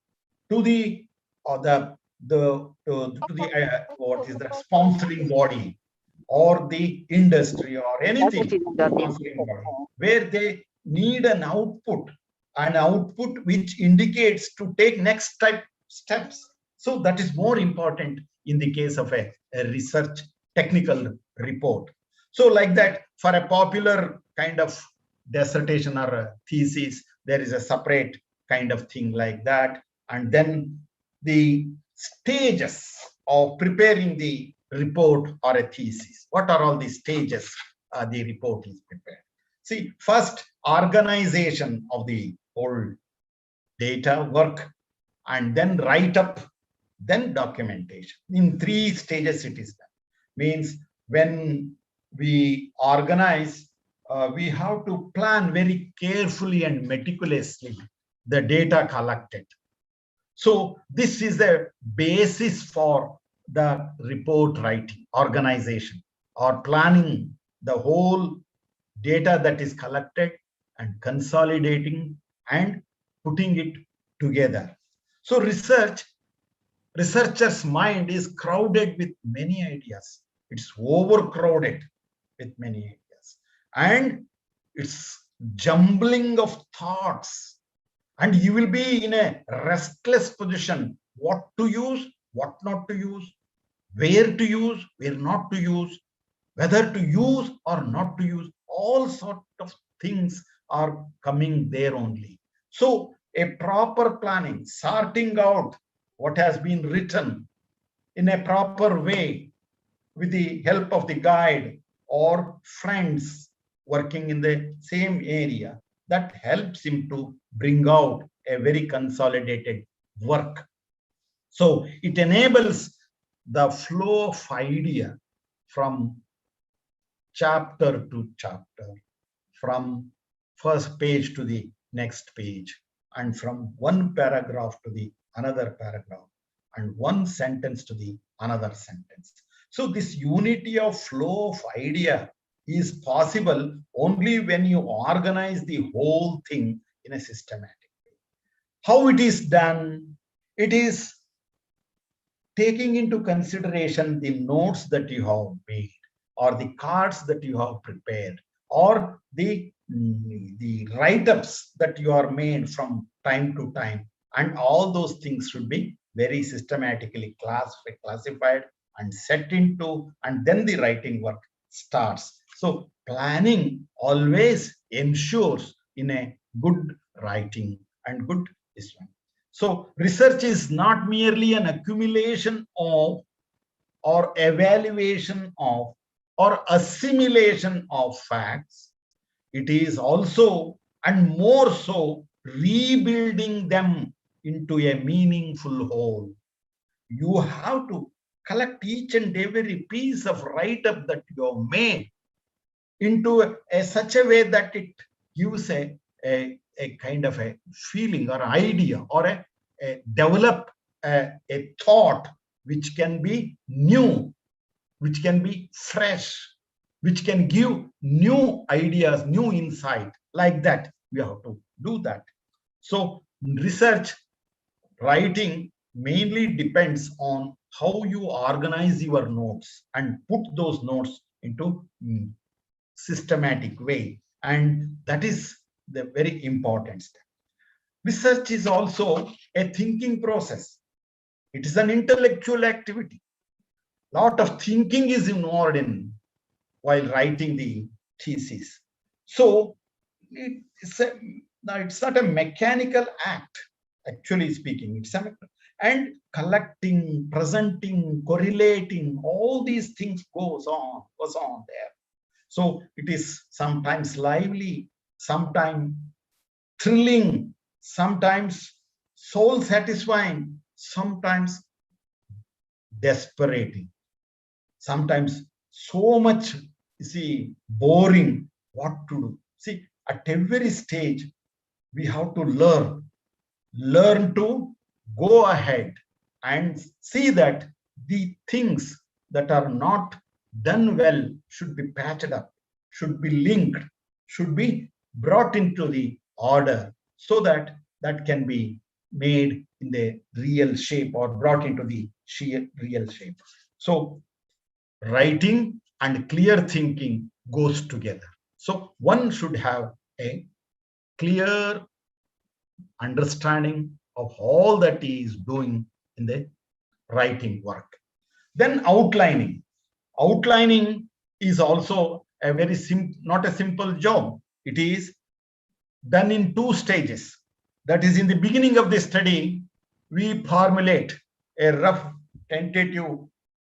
to the what is the sponsoring body or the industry or anything, sponsoring body, where they need an output which indicates to take next steps. So that is more important in the case of a research technical report. So like that, for a popular kind of dissertation or a thesis, there is a separate kind of thing like that. And then the stages of preparing the report or a thesis. What are all the stages the report is prepared? See, first, organization of the whole data work, and then write-up, then documentation. In 3 stages it is done. Means when we organize, we have to plan very carefully and meticulously the data collected. So this is the basis for the report writing, organization, or planning the whole data that is collected and consolidating and putting it together. So researcher's mind is crowded with many ideas. It's overcrowded with many ideas. And it's jumbling of thoughts. And you will be in a restless position. What to use, what not to use, where to use, where not to use, whether to use or not to use. All sorts of things are coming there only. So a proper planning, sorting out what has been written in a proper way with the help of the guide or friends working in the same area, that helps him to bring out a very consolidated work. So it enables the flow of idea from chapter to chapter, from first page to the next page, and from one paragraph to the another paragraph, and one sentence to the another sentence. So this unity of flow of idea is possible only when you organize the whole thing in a systematic way. How it is done? It is taking into consideration the notes that you have made, or the cards that you have prepared, or the write-ups that you are made from time to time. And all those things should be very systematically classified and set into, and then the writing work starts. So planning always ensures in a good writing and good this one. So research is not merely an accumulation of, or evaluation of, or assimilation of facts. It is also, and more so, rebuilding them into a meaningful whole. You have to collect each and every piece of write-up that you have made into such a way that it gives a kind of a feeling or idea, or develop a thought which can be new, which can be fresh, which can give new ideas, new insight. Like that, we have to do that. So research writing mainly depends on how you organize your notes and put those notes into systematic way. And that is the very important step. Research is also a thinking process. It is an intellectual activity. Lot of thinking is involved in while writing the thesis. So it's not a mechanical act, actually speaking. It's and collecting, presenting, correlating, all these things goes on there. So it is sometimes lively, sometimes thrilling, sometimes soul satisfying, sometimes desperating, sometimes so much, boring what to do. See, at every stage, we have to learn to go ahead and see that the things that are not done well should be patched up, should be linked, should be brought into the order, so that that can be made in the real shape or brought into the real shape. So writing and clear thinking goes together. So one should have a clear understanding of all that he is doing in the writing work. Then outlining. Outlining is also a very not a simple job. It is done in 2 stages. That is, in the beginning of the study, we formulate a rough tentative,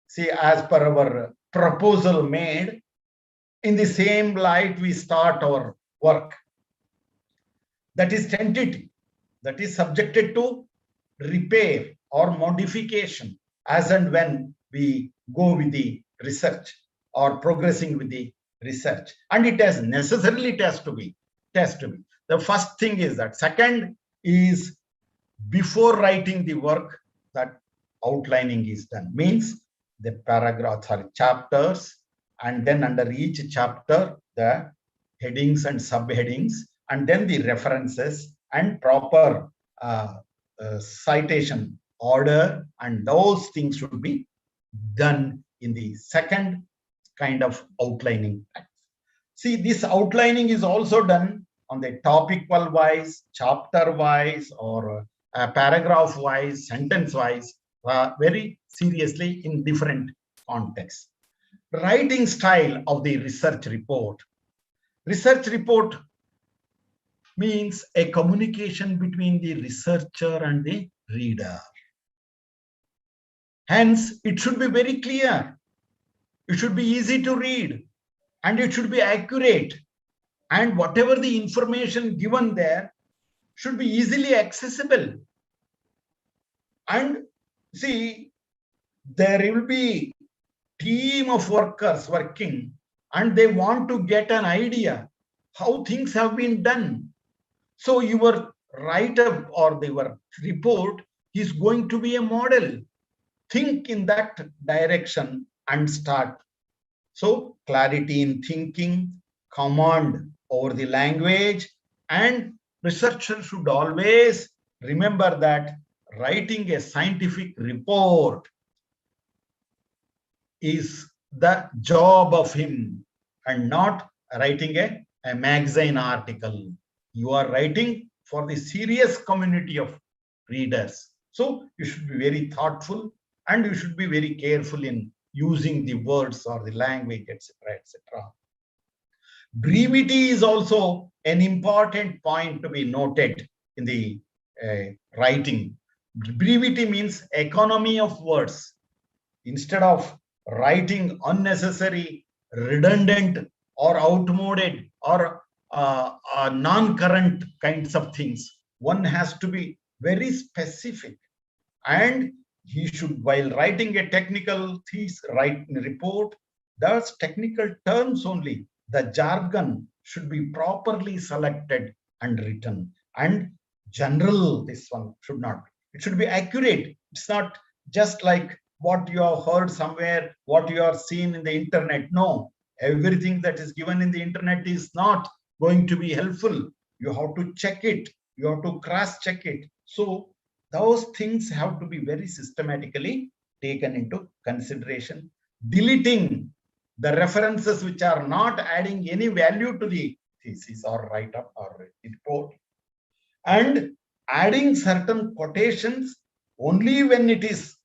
say, as per our proposal made. In the same light, we start our work. That is tentative. That is subjected to repair or modification as and when we go with the research or progressing with the research. And it has necessarily it has to be. The first thing is that. Second is, before writing the work, that outlining is done. Means the paragraphs are chapters, and then under each chapter the headings and subheadings, and then the references and proper citation order, and those things should be done in the second kind of outlining. See, this outlining is also done on the topical wise, chapter wise, or paragraph wise, sentence wise, very seriously in different contexts. Writing style of the research report. Research report means a communication between the researcher and the reader. Hence, it should be very clear. It should be easy to read, and it should be accurate. And whatever the information given there should be easily accessible. And see, there will be team of workers working, and they want to get an idea how things have been done. So your write-up or your report is going to be a model. Think in that direction and start. So clarity in thinking, command over the language, and researchers should always remember that writing a scientific report is the job of him, and not writing a magazine article. You are writing for the serious community of readers. So you should be very thoughtful, and you should be very careful in using the words or the language, etc., etc. Brevity is also an important point to be noted in the writing. Brevity means economy of words. Instead of writing unnecessary, redundant, or outmoded, or non-current kinds of things, one has to be very specific. And he should, while writing a technical report, those technical terms only, the jargon should be properly selected and written. And general, this one should not be. It should be accurate. It's not just like what you have heard somewhere, what you have seen in the internet. No, everything that is given in the internet is not going to be helpful. You have to check it. You have to cross-check it. So those things have to be very systematically taken into consideration. Deleting the references which are not adding any value to the thesis or write-up or report, and adding certain quotations only when it is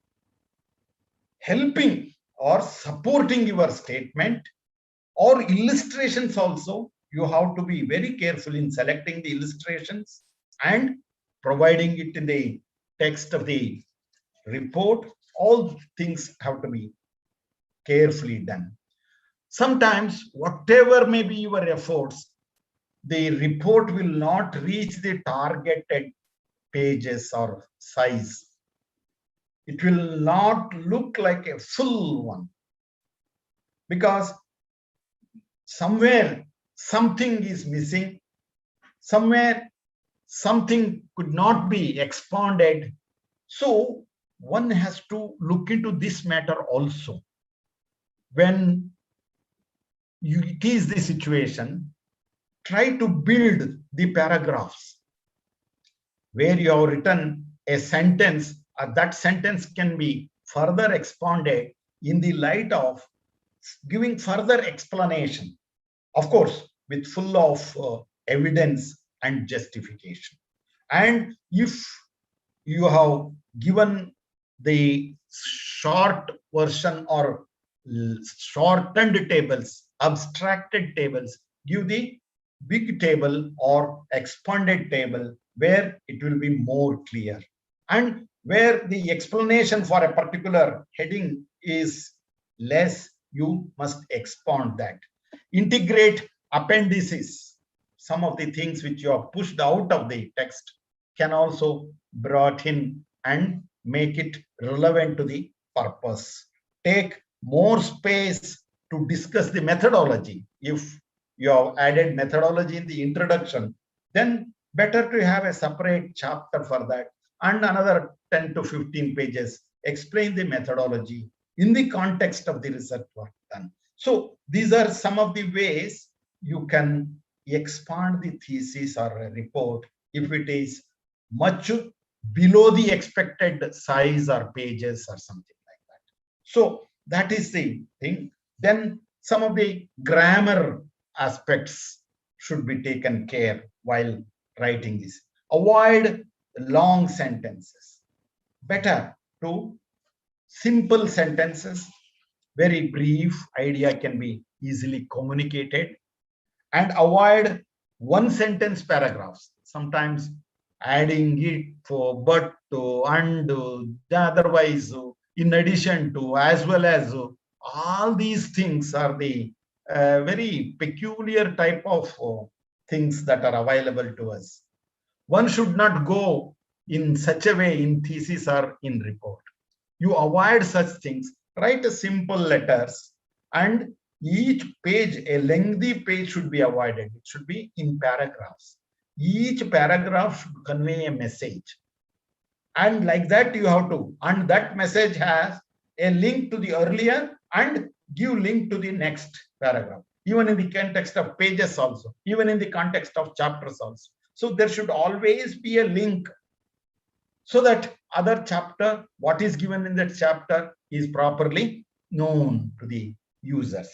helping or supporting your statement, or illustrations also. You have to be very careful in selecting the illustrations and providing it in the text of the report. All things have to be carefully done. Sometimes, whatever may be your efforts, the report will not reach the targeted pages or size. It will not look like a full one, because somewhere something is missing, somewhere something could not be expanded. So one has to look into this matter also. When it is the situation, try to build the paragraphs where you have written a sentence, that sentence can be further expanded in the light of giving further explanation, of course, with full of evidence and justification. And if you have given the short version or shortened tables, abstracted tables, give the big table or expanded table where it will be more clear, and where the explanation for a particular heading is less, you must expand that. Integrate appendices. Some of the things which you have pushed out of the text can also brought in and make it relevant to the purpose. Take more space to discuss the methodology. If you have added methodology in the introduction, then better to have a separate chapter for that, and another 10 to 15 pages explain the methodology in the context of the research work done. So these are some of the ways you can expand the thesis or a report if it is much below the expected size or pages or something like that. So that is the thing. Then some of the grammar aspects should be taken care while writing this. Avoid long sentences. Better to simple sentences, very brief idea can be easily communicated, and avoid one sentence paragraphs. Sometimes adding it for but to and otherwise in addition to, as well as, all these things are the very peculiar type of things that are available to us. One should not go in such a way in thesis or in report. You avoid such things. Write a simple letters, and each page, a lengthy page should be avoided. It should be in paragraphs. Each paragraph should convey a message, and like that you have to, and that message has a link to the earlier and give link to the next paragraph, even in the context of pages also, even in the context of chapters also. So there should always be a link, so that other chapter, what is given in that chapter, is properly known to the users.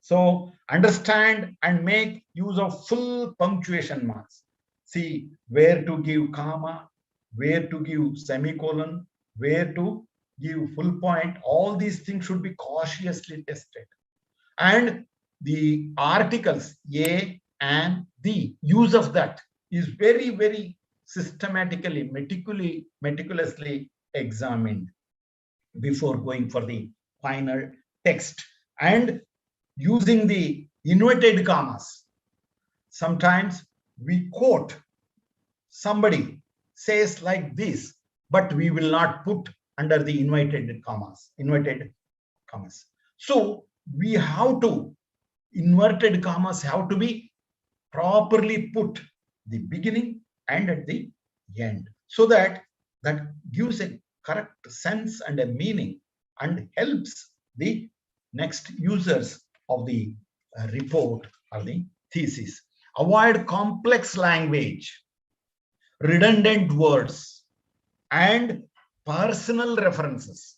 So understand and make use of full punctuation marks. See where to give comma, where to give semicolon, where to give full point. All these things should be cautiously tested. And the articles A and the use of that is very, very systematically, meticulously examined before going for the final text. And using the inverted commas. Sometimes we quote, somebody says like this, but we will not put under the inverted commas. So we have to, inverted commas have to be properly put the beginning and at the end, so that gives a correct sense and a meaning and helps the next users of the report or the thesis. Avoid complex language, redundant words, and personal references.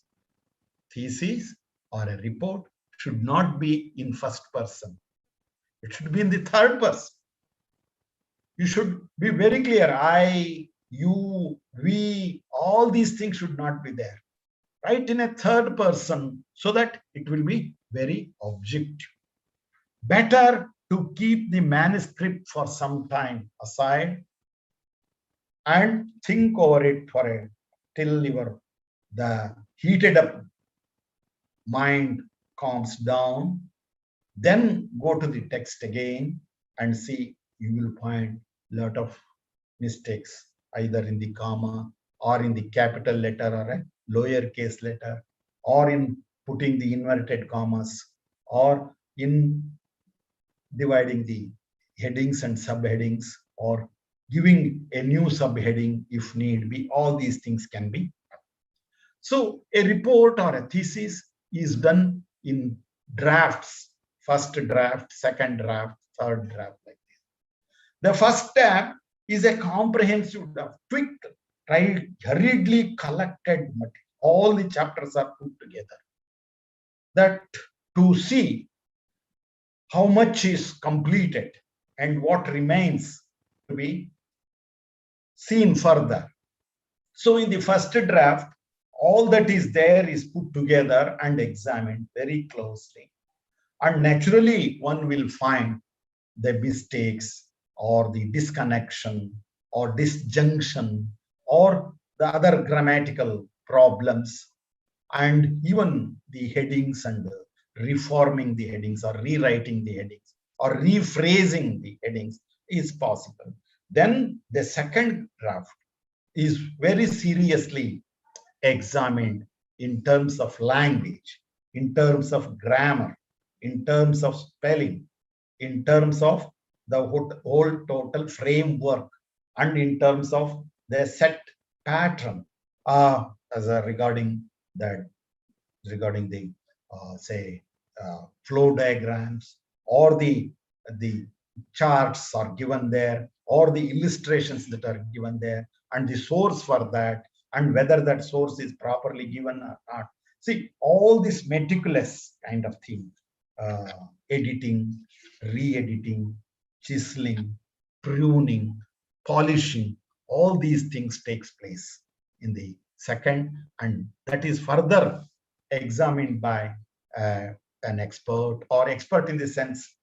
Thesis or a report should not be in first person. It should be in the third person. You should be very clear. I, you, we, all these things should not be there. Write in a third person so that it will be very objective. Better to keep the manuscript for some time aside and think over it for till the heated up mind calms down. Then go to the text again and see. You will find a lot of mistakes either in the comma or in the capital letter or a lowercase letter, or in putting the inverted commas, or in dividing the headings and subheadings, or giving a new subheading if need be. All these things can be. So a report or a thesis is done in drafts, first draft, second draft, third draft, like this. The first tab is a comprehensive draft, quick hurriedly collected material. All the chapters are put together, that to see how much is completed and what remains to be seen further. So in the first draft, all that is there is put together and examined very closely. And naturally, one will find the mistakes or the disconnection or disjunction or the other grammatical problems, and even the headings and reforming the headings or rewriting the headings or rephrasing the headings is possible. Then the second draft is very seriously examined in terms of language, in terms of grammar, in terms of spelling, in terms of the whole total framework, and in terms of the set pattern regarding the say flow diagrams, or the charts are given there, or the illustrations that are given there, and the source for that, and whether that source is properly given or not. See, all this meticulous kind of thing, editing, re-editing, chiseling, pruning, polishing, all these things takes place in the second, and that is further examined by an expert, or expert in the sense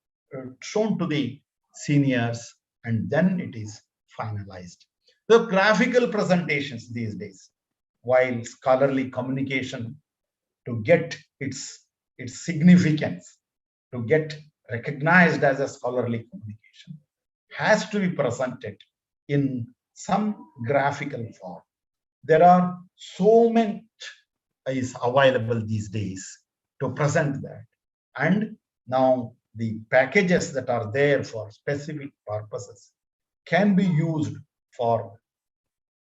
shown to the seniors, and then it is finalized. The graphical presentations these days, while scholarly communication, to get its significance, to get recognized as a scholarly communication, has to be presented in some graphical form. There are so much is available these days to present that, and now the packages that are there for specific purposes can be used for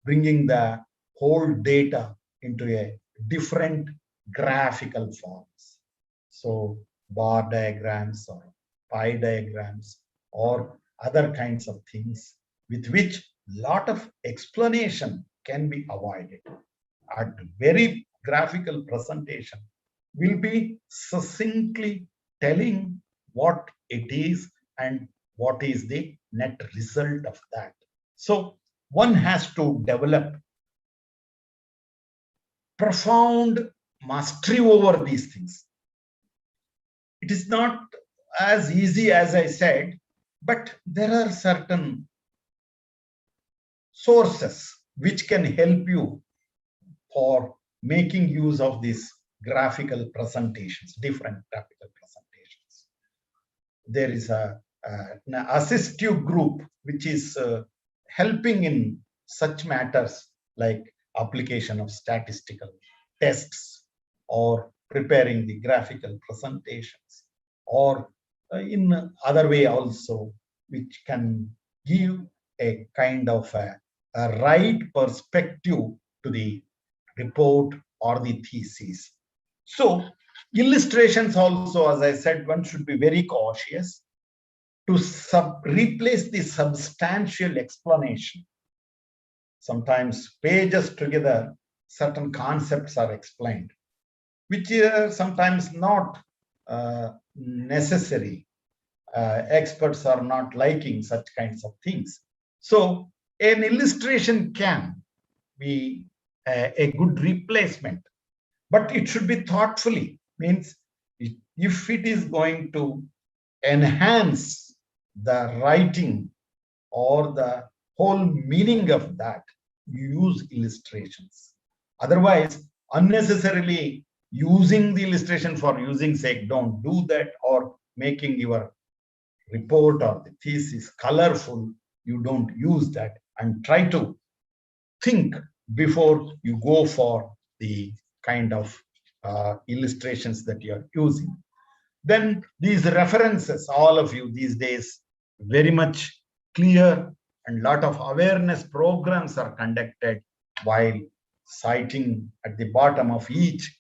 bringing the whole data into a different graphical forms. So bar diagrams or pie diagrams or other kinds of things with which lot of explanation can be avoided. At very graphical presentation will be succinctly telling what it is and what is the net result of that. So one has to develop profound mastery over these things. It is not as easy as I said, but there are certain sources which can help you for making use of these graphical presentations, different graphical presentations. There is an assistive group which is helping in such matters like application of statistical tests, or preparing the graphical presentations, or in other way also, which can give a kind of a right perspective to the report or the thesis. So illustrations also, as I said, one should be very cautious to replace the substantial explanation. Sometimes pages together, certain concepts are explained, which are sometimes not necessary. Experts are not liking such kinds of things. So an illustration can be a good replacement, but it should be thoughtfully. Means if it is going to enhance the writing or the whole meaning of that, you use illustrations. Otherwise, unnecessarily using the illustration for using sake, don't do that, or making your report or the thesis colorful, you don't use that, and try to think before you go for the kind of illustrations that you are using. Then these references, all of you these days, very much clear, and lot of awareness programs are conducted while citing at the bottom of each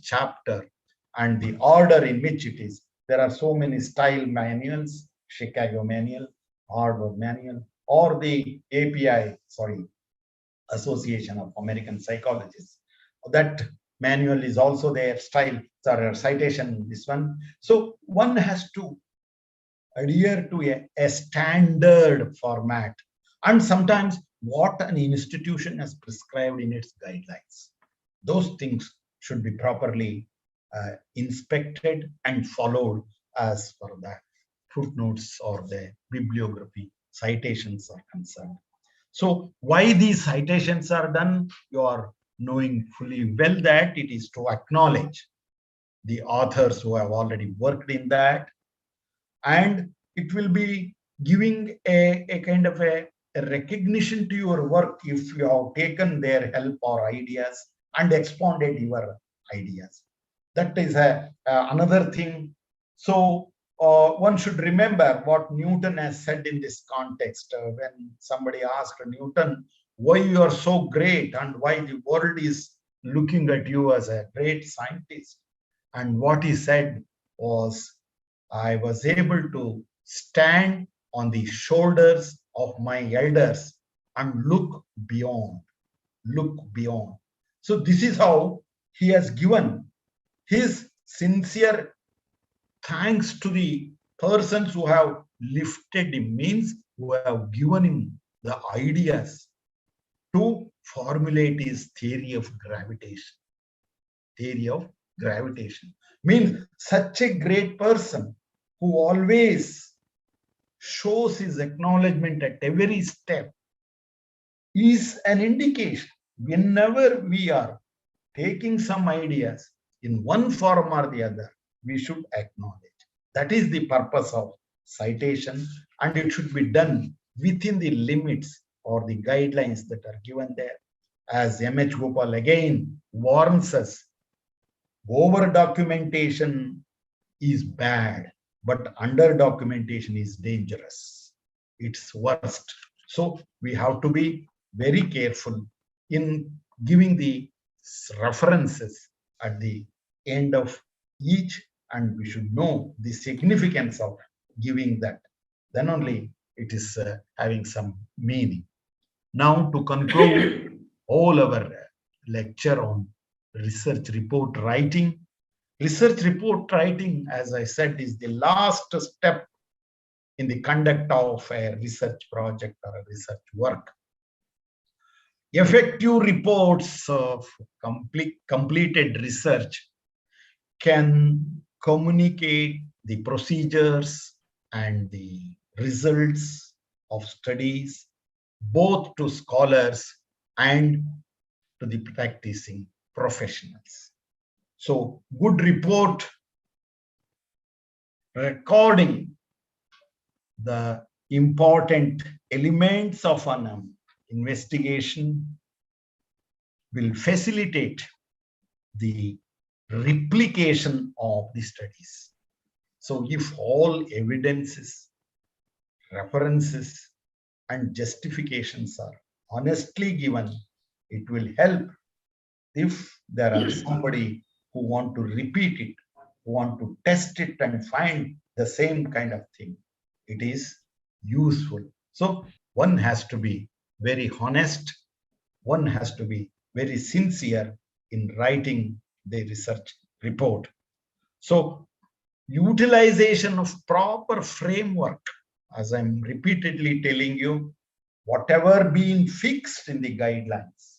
chapter, and the order in which it is. There are so many style manuals, Chicago manual, Harvard manual, or the API, Association of American Psychologists. That manual is also there, citation, this one. So one has to adhere to a standard format, and sometimes what an institution has prescribed in its guidelines. Those things should be properly inspected and followed as per the footnotes or the bibliography citations are concerned. So why these citations are done, you are knowing fully well that it is to acknowledge the authors who have already worked in that, and it will be giving a kind of a recognition to your work if you have taken their help or ideas and expanded your ideas. That is another thing. So one should remember what Newton has said in this context. When somebody asked Newton why you are so great and why the world is looking at you as a great scientist, and what he said was, I was able to stand on the shoulders of my elders and look beyond. So this is how he has given his sincere thanks to the persons who have lifted him, means who have given him the ideas to formulate his theory of gravitation. Means such a great person who always shows his acknowledgement at every step is an indication. Whenever we are taking some ideas in one form or the other, we should acknowledge. That is the purpose of citation, and it should be done within the limits or the guidelines that are given there. As M.H. Gopal again warns us, over documentation is bad, but under documentation is dangerous. It's worst. So we have to be very careful in giving the references at the end of each, and we should know the significance of giving that. Then only it is having some meaning. Now, to conclude all our lecture on research report writing. Research report writing, as I said, is the last step in the conduct of a research project or a research work. Effective reports of completed research can communicate the procedures and the results of studies both to scholars and to the practicing professionals. So good report recording the important elements of an investigation will facilitate the replication of the studies. So if all evidences, references, and justifications are honestly given, it will help if there are somebody who want to repeat it, who want to test it and find the same kind of thing. It is useful. So one has to be very honest. One has to be very sincere in writing the research report. So utilization of proper framework, as I'm repeatedly telling you, whatever being fixed in the guidelines,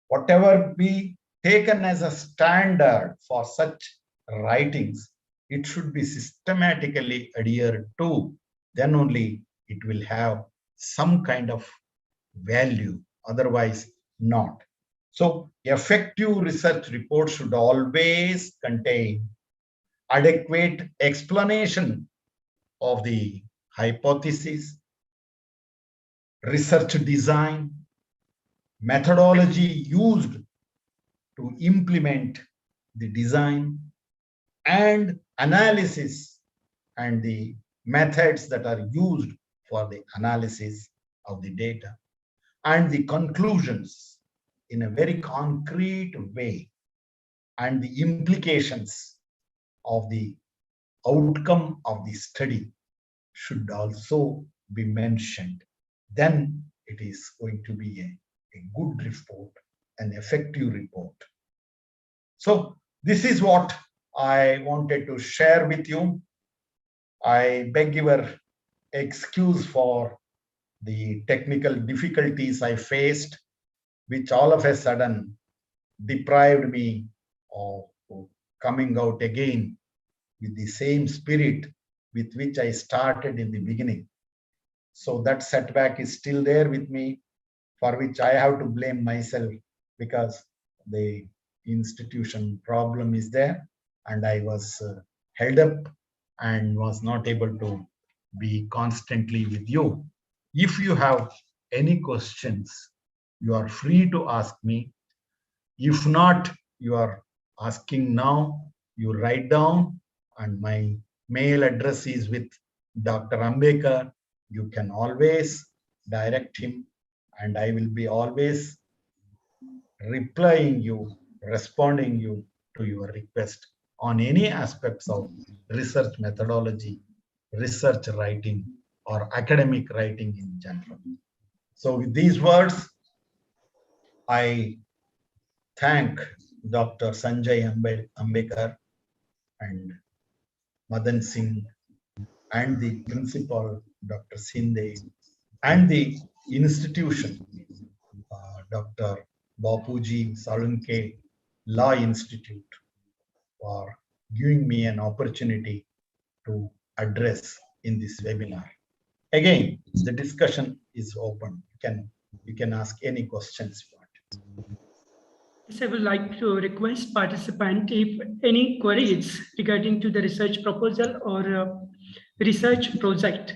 whatever be taken as a standard for such writings, it should be systematically adhered to. Then only it will have some kind of value, otherwise not. So effective research report should always contain adequate explanation of the hypothesis, research design, methodology used to implement the design, and analysis and the methods that are used for the analysis of the data, and the conclusions in a very concrete way, and the implications of the outcome of the study should also be mentioned. Then it is going to be a good report, an effective report. So this is what I wanted to share with you. I beg your excuse for the technical difficulties I faced, which all of a sudden deprived me of coming out again with the same spirit with which I started in the beginning. So that setback is still there with me, for which I have to blame myself, because the institution problem is there and I was held up and was not able to be constantly with you. If you have any questions, you are free to ask me. If not, you are asking now, you write down, and my mail address is with Dr. Ambekar. You can always direct him, and I will be always replying you, responding you to your request on any aspects of research methodology, research writing, or academic writing in general. So with these words, I thank Dr. Sanjay Ambekar and Madan Singh and the principal, Dr. Sinde, and the institution, Dr. Bapuji Salunke Law Institute, for giving me an opportunity to address in this webinar. Again, the discussion is open. You can ask any questions you want. Yes, I would like to request participant, if any queries regarding to the research proposal or research project,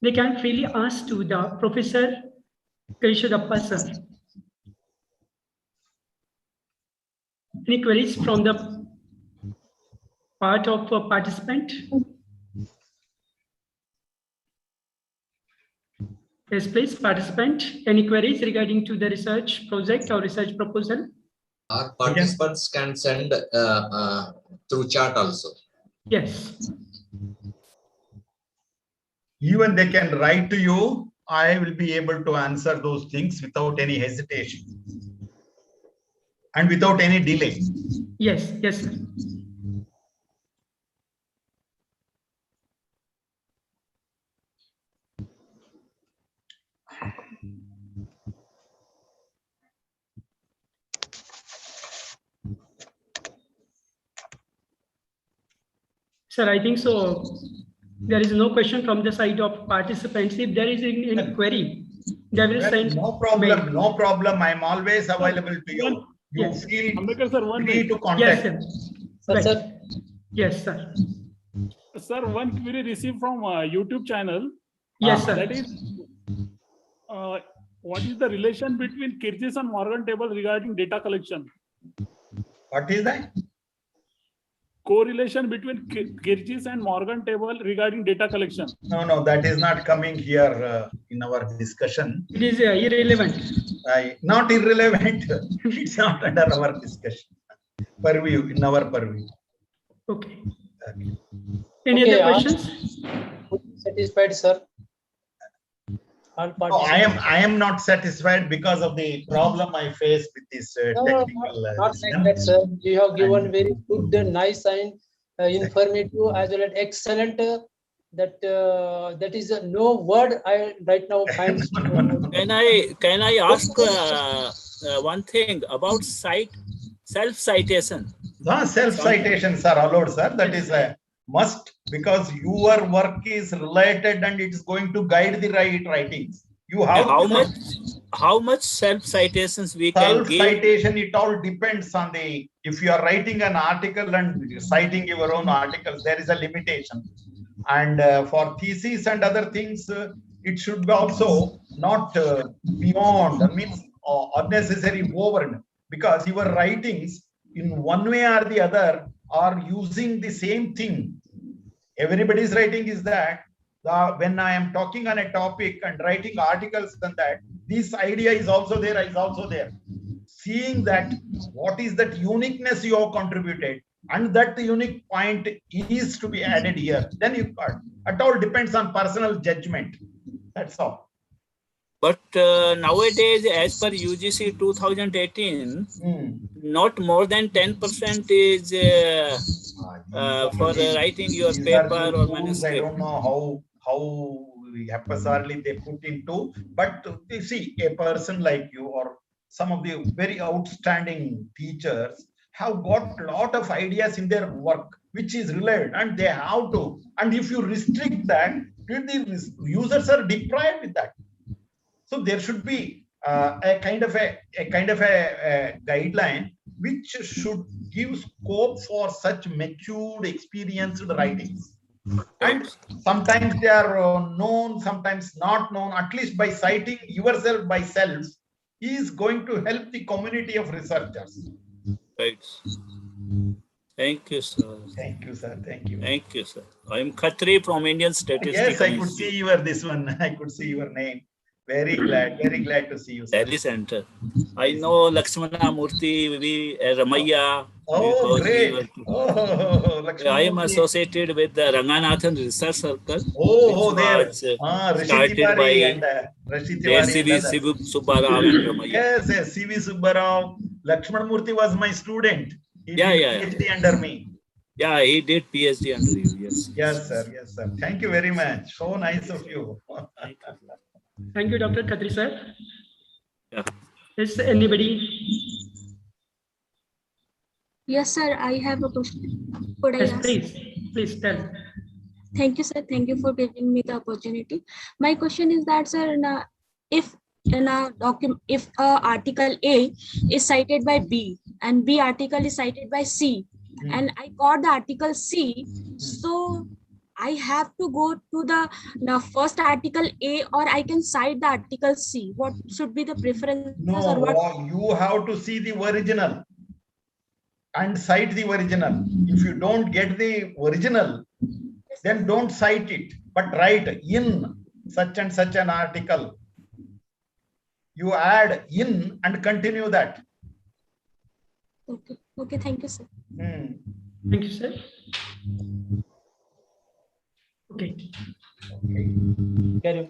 they can freely ask to the Professor Karishadappa sir. Any queries from the part of a participant? Yes, please, participant. Any queries regarding to the research project or research proposal? Our participants can send through chat also. Yes. Even they can write to you. I will be able to answer those things without any hesitation and without any delay. Yes, yes, sir. Sir, I think so. There is no question from the side of participants. If there is any query, they will send. No problem. Mail. No problem. I'm always available to you. You Yes. feel Ambekar sir, one free minute. to contact. Yes, sir. Sir. Yes, sir. Sir, one query received from YouTube channel. Yes, sir. That is, what is the relation between Kyrgyz and Morgan table regarding data collection? What is that? Correlation between Kyrgyz and Morgan table regarding data collection. No, that is not coming here in our discussion. It is irrelevant. Not irrelevant. It's not under our discussion. Purview, in our purview. Okay. Any other questions? Satisfied, sir. No, I am not satisfied because of the problem I face with this technical. Not like that, sir. You have given very good, nice, and informative as well as excellent. That is no word I right now find. Can I ask one thing about self-citation? Self-citations are allowed, sir. That is a must, because your work is related and it is going to guide the writings. You have how much self-citations we can give? Self-citation, it all depends on the, if you are writing an article and citing your own articles, there is a limitation. And for thesis and other things, it should be also not beyond, means unnecessary over, because your writings in one way or the other are using the same thing. Everybody's writing is that when I am talking on a topic and writing articles on that, this idea is also there, Seeing that what is that uniqueness you have contributed, and that the unique point is to be added here, then you got. It all depends on personal judgment. That's all. But nowadays, as per UGC 2018, not more than 10% is for writing your paper or manuscript. I don't know how haphazardly they put into, but you see, a person like you or some of the very outstanding teachers have got a lot of ideas in their work, which is relevant, and they have to. And if you restrict that, the users are deprived with that. So there should be a kind of a guideline which should give scope for such matured, experienced writings. And sometimes they are known, sometimes not known. At least by citing yourself by self is going to help the community of researchers. Right. Thank you, sir. Thank you, sir. Thank you. Thank you, sir. I am Khatri from Indian Statistical Yes, I could Institute. see your this one. I could see your name. Very glad to see you, sir. Delhi Center. I know Lakshmana Murthy, Ramaya. Oh, great. I am associated with the Ranganathan Research Circle. There. Started by C.V. Subbarao and Ramaya. Yes, C.V. Subbarao. Lakshmana Murthy was my student. He did PhD under me. Yeah, he did PhD under you. Yes. Yes, sir. Yes, sir. Thank you very much. So nice of you. Thank you, Dr. Khatri, sir. Yeah. Is anybody? Yes, sir. I have a question. Could I Yes, ask? please tell. Thank you, sir. Thank you for giving me the opportunity. My question is that, sir, if in a document, if article A is cited by B and B article is cited by C, and I got the article C, so I have to go to the first article A, or I can cite the article C. What should be the preference? No, you have to see the original and cite the original. If you don't get the original, then don't cite it, but write in such and such an article. You add in and continue that. Okay. Okay. Thank you, sir. Thank you, sir. Okay. Carry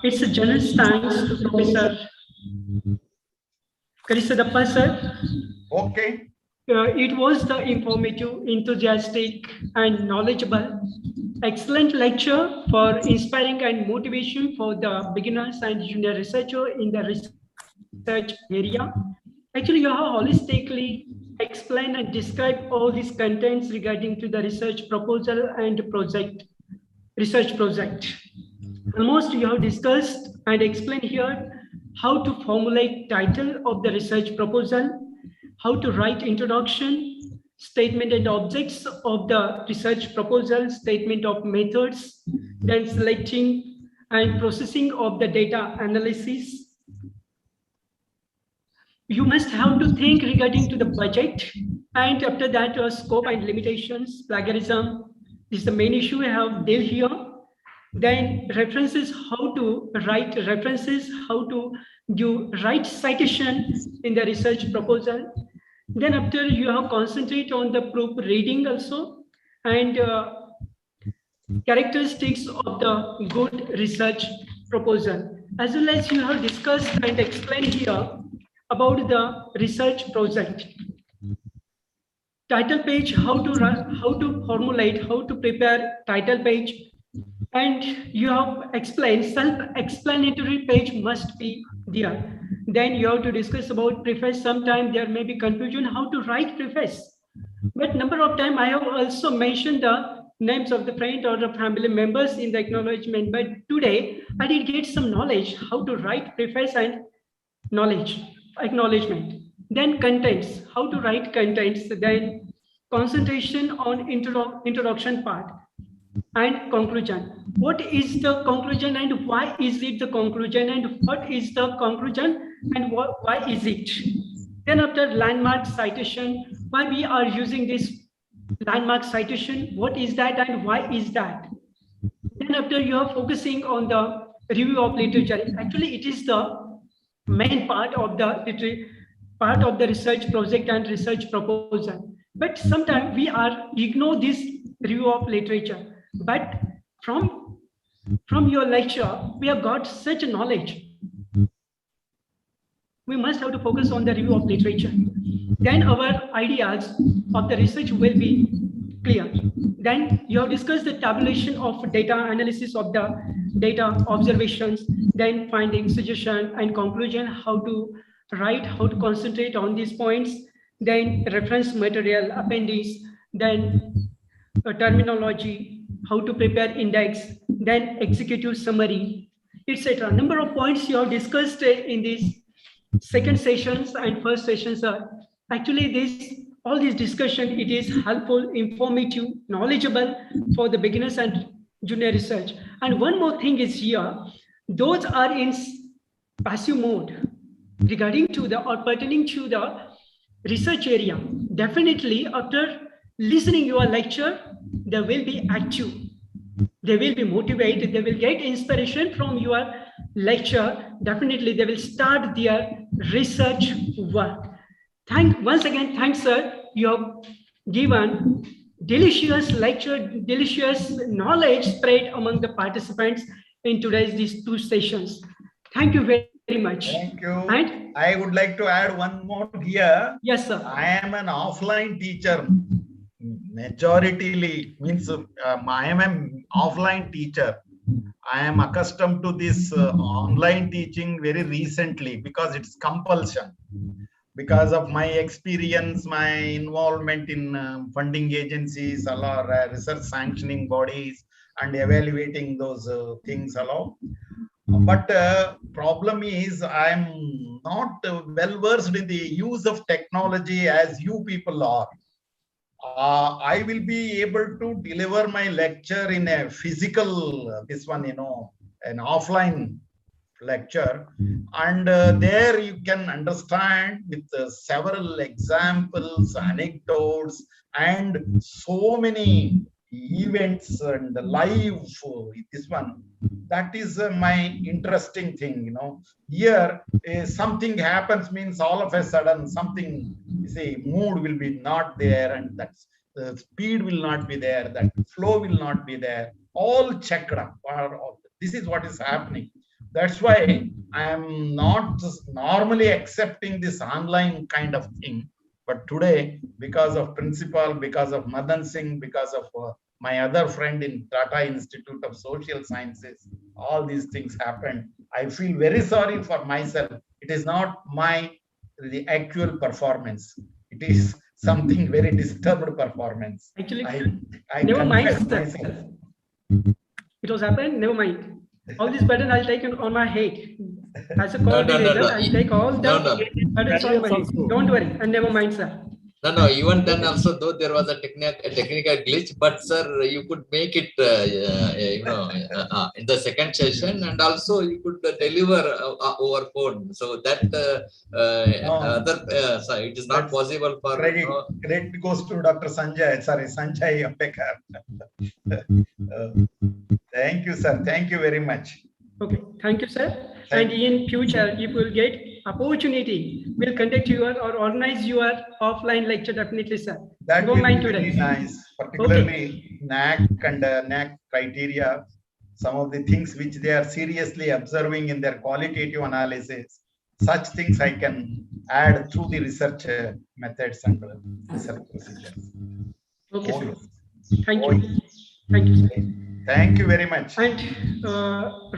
It's a general science to Professor Karisadappa, sir. Okay. It was the informative, enthusiastic, and knowledgeable, excellent lecture for inspiring and motivation for the beginners and junior researcher in the research area. Actually, you have holistically explained and described all these contents regarding to the research proposal and research project. Almost you have discussed and explained here how to formulate title of the research proposal, how to write introduction, statement and objects of the research proposal, statement of methods, then selecting and processing of the data analysis. You must have to think regarding to the budget, and after that scope and limitations, plagiarism is the main issue we have dealt here. Then references, how to write references, how to give right citation in the research proposal. Then after you have concentrate on the proof reading also, and characteristics of the good research proposal, as well as you have discussed and explained here about the research project. Title page, how to run, how to formulate, how to prepare title page, and you have explained self-explanatory page must be there. Then you have to discuss about preface. Sometimes there may be confusion how to write preface, but number of time I have also mentioned the names of the friend or the family members in the acknowledgement. But today I did get some knowledge how to write preface and acknowledgement. Then contents, how to write contents. Then concentration on introduction part and conclusion. What is the conclusion and why is it the conclusion, and what is the conclusion and why is it? Then after landmark citation, why we are using this landmark citation, what is that and why is that? Then after you are focusing on the review of literature, actually it is the main part of the research project and research proposal. But sometimes we ignore this review of literature. But from from your lecture, we have got such a knowledge. We must have to focus on the review of literature. Then our ideas of the research will be clear. Then you have discussed the tabulation of data, analysis of the data, observations, then finding, suggestion, and conclusion, how to write, how to concentrate on these points, then reference material, appendix, then terminology, how to prepare index, then executive summary, etc. Number of points you have discussed in these second sessions and first sessions are actually all this discussion, it is helpful, informative, knowledgeable for the beginners and junior research. And one more thing is here, those are in passive mode regarding to the or pertaining to the research area. Definitely after listening your lecture, they will be active. They will be motivated. They will get inspiration from your lecture. Definitely they will start their research work. Once again, thanks, sir. You have given delicious lecture, delicious knowledge spread among the participants in these two sessions. Thank you very much. Thank you. And I would like to add one more here. Yes, sir. I am an offline teacher. Majority means I am an offline teacher. I am accustomed to this online teaching very recently because it's compulsion. Because of my experience, my involvement in funding agencies or research sanctioning bodies and evaluating those things along. But problem is I'm not well versed in the use of technology as you people are. I will be able to deliver my lecture in a physical, an offline lecture, and there you can understand with several examples, anecdotes, and so many events and live this one. That is my interesting thing, Here something happens means all of a sudden something, mood will be not there, and that the speed will not be there, that flow will not be there, all checked up. This is what is happening. That's why I am not just normally accepting this online kind of thing. But today, because of principal, because of Madan Singh, because of my other friend in Tata Institute of Social Sciences, all these things happened. I feel very sorry for myself. It is not the actual performance. It is something very disturbed performance. Actually, I never mind, confess sir. myself. It was happened, never mind. All this burden I'll take on my head. As a coordinator, I'll take all the burdens on my head. Don't worry, and never mind, sir. No, even then also, though there was a technical glitch, but sir, you could make it, in the second session, and also you could deliver over phone. So that sorry, it is not possible for credit goes to Dr. Sanjay Ambekar. Thank you, sir. Thank you very much. Okay, thank you, sir. And in future, if you will get opportunity, we'll conduct your or organize your offline lecture, definitely, sir. That Don't will mind be today. very nice, particularly NAC and NAC criteria, some of the things which they are seriously observing in their qualitative analysis. Such things I can add through the research methods and research procedures. Okay, sir. Thank you. Thank you, sir. Thank you very much. And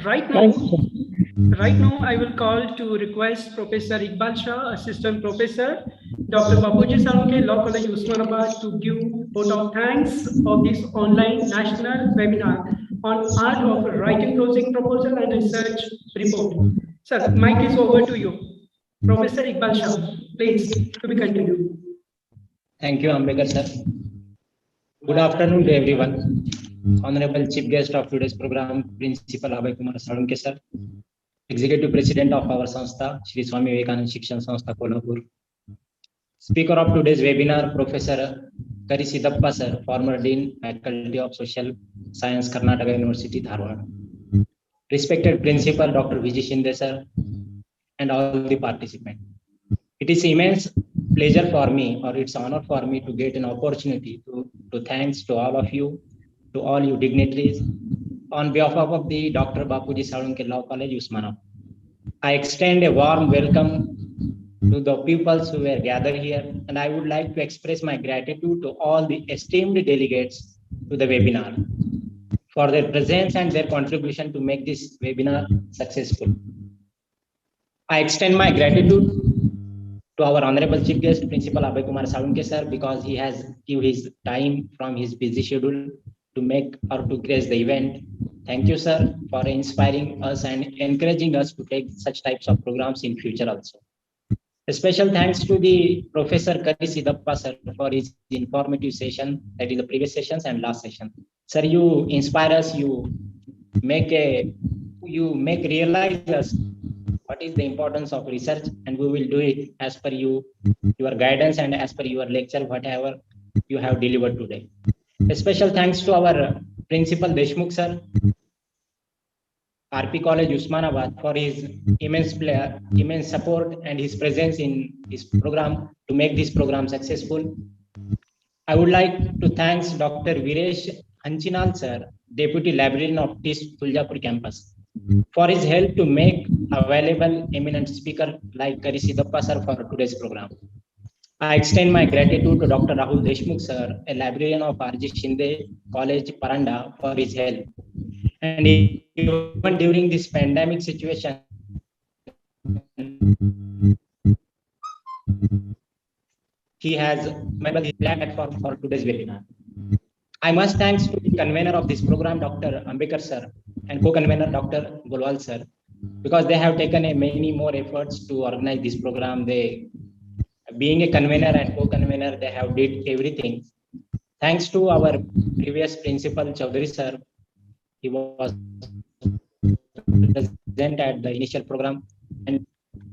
right now, I will call to request Professor Iqbal Shah, Assistant Professor, Dr. Bapuji Salunke, Law College, Usmanabad, to give vote of thanks of this online national webinar on art of writing project proposal and research report. Sir, mic is over to you. Professor Iqbal Shah, please, to be continued. Thank you, Ambekar sir. Good afternoon to everyone. Honorable Chief Guest of today's program, Principal Abhay Kumar Salunke sir, Executive President of our Sanstha, Shri Swami Vivekananda Shikshan Sanstha, Kolhapur. Speaker of today's webinar, Professor Karisidappa sir, former Dean, Faculty of Social Science, Karnataka University, Dharwad. Respected Principal, Dr. Vijay Shinde sir, and all the participants. It is immense pleasure for me, or it's honor for me to get an opportunity to thanks to all of you, to all you dignitaries, on behalf of the Dr. Bapuji Salunke Law College, Usmanabad, I extend a warm welcome to the pupils who were gathered here, and I would like to express my gratitude to all the esteemed delegates to the webinar for their presence and their contribution to make this webinar successful. I extend my gratitude to our Honorable Chief Guest, Principal Abhay Kumar Salunke sir, because he has given his time from his busy schedule to make or to grace the event. Thank you, sir, for inspiring us and encouraging us to take such types of programs in future also. A special thanks to the Professor Kari Siddhappa sir for his informative session, that is the previous sessions and last session. Sir, you inspire us, you make realize us what is the importance of research, and we will do it as per your guidance and as per your lecture, whatever you have delivered today. A special thanks to our Principal Deshmukh sir, RP College Usmanabad, for his immense support and his presence in this program to make this program successful. I would like to thank Dr. Viresh Hanchinal sir, Deputy Librarian of TIS Tuljapur campus, for his help to make available eminent speaker like Kari Siddhappa sir for today's program. I extend my gratitude to Dr. Rahul Deshmukh sir, a librarian of R.G. Shinde College, Paranda, for his help. And even during this pandemic situation, he has made the platform for today's webinar. I must thanks to the convener of this program, Dr. Ambekar sir, and co-convener Dr. Golwal sir, because they have taken many more efforts to organize this program. They, being a convener and co-convener, they have did everything. Thanks to our previous principal Chaudhary sir, he was present at the initial program, and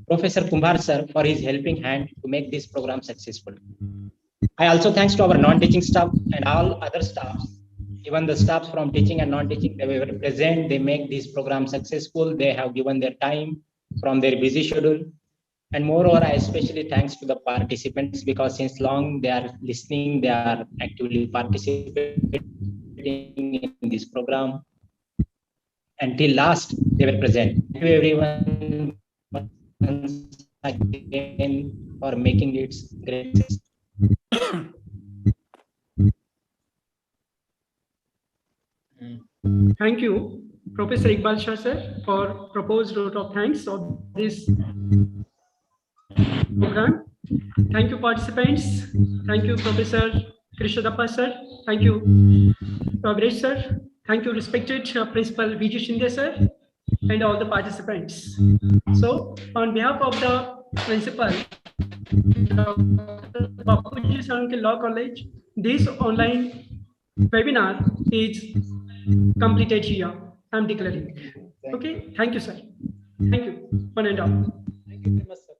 Professor Kumbar sir for his helping hand to make this program successful. I also thanks to our non-teaching staff and all other staffs, even the staffs from teaching and non-teaching, they were present, they make this program successful, they have given their time from their busy schedule. And moreover, I especially thanks to the participants, because since long they are listening, they are actively participating in this program. Until last, they were present. Thank you everyone once again for making it great. Thank you, Professor Iqbal Shah sir, for proposed vote of thanks of this program. Thank you, participants. Thank you, Professor Krishnadappa sir. Thank you, Avresh sir. Thank you, respected Principal V.G. Shinde sir, and all the participants. So, on behalf of the principal, Bapuji Salunke Law College, this online webinar is completed here. I'm declaring. Okay, thank you, sir. Thank you, one and all. Thank you very much, sir.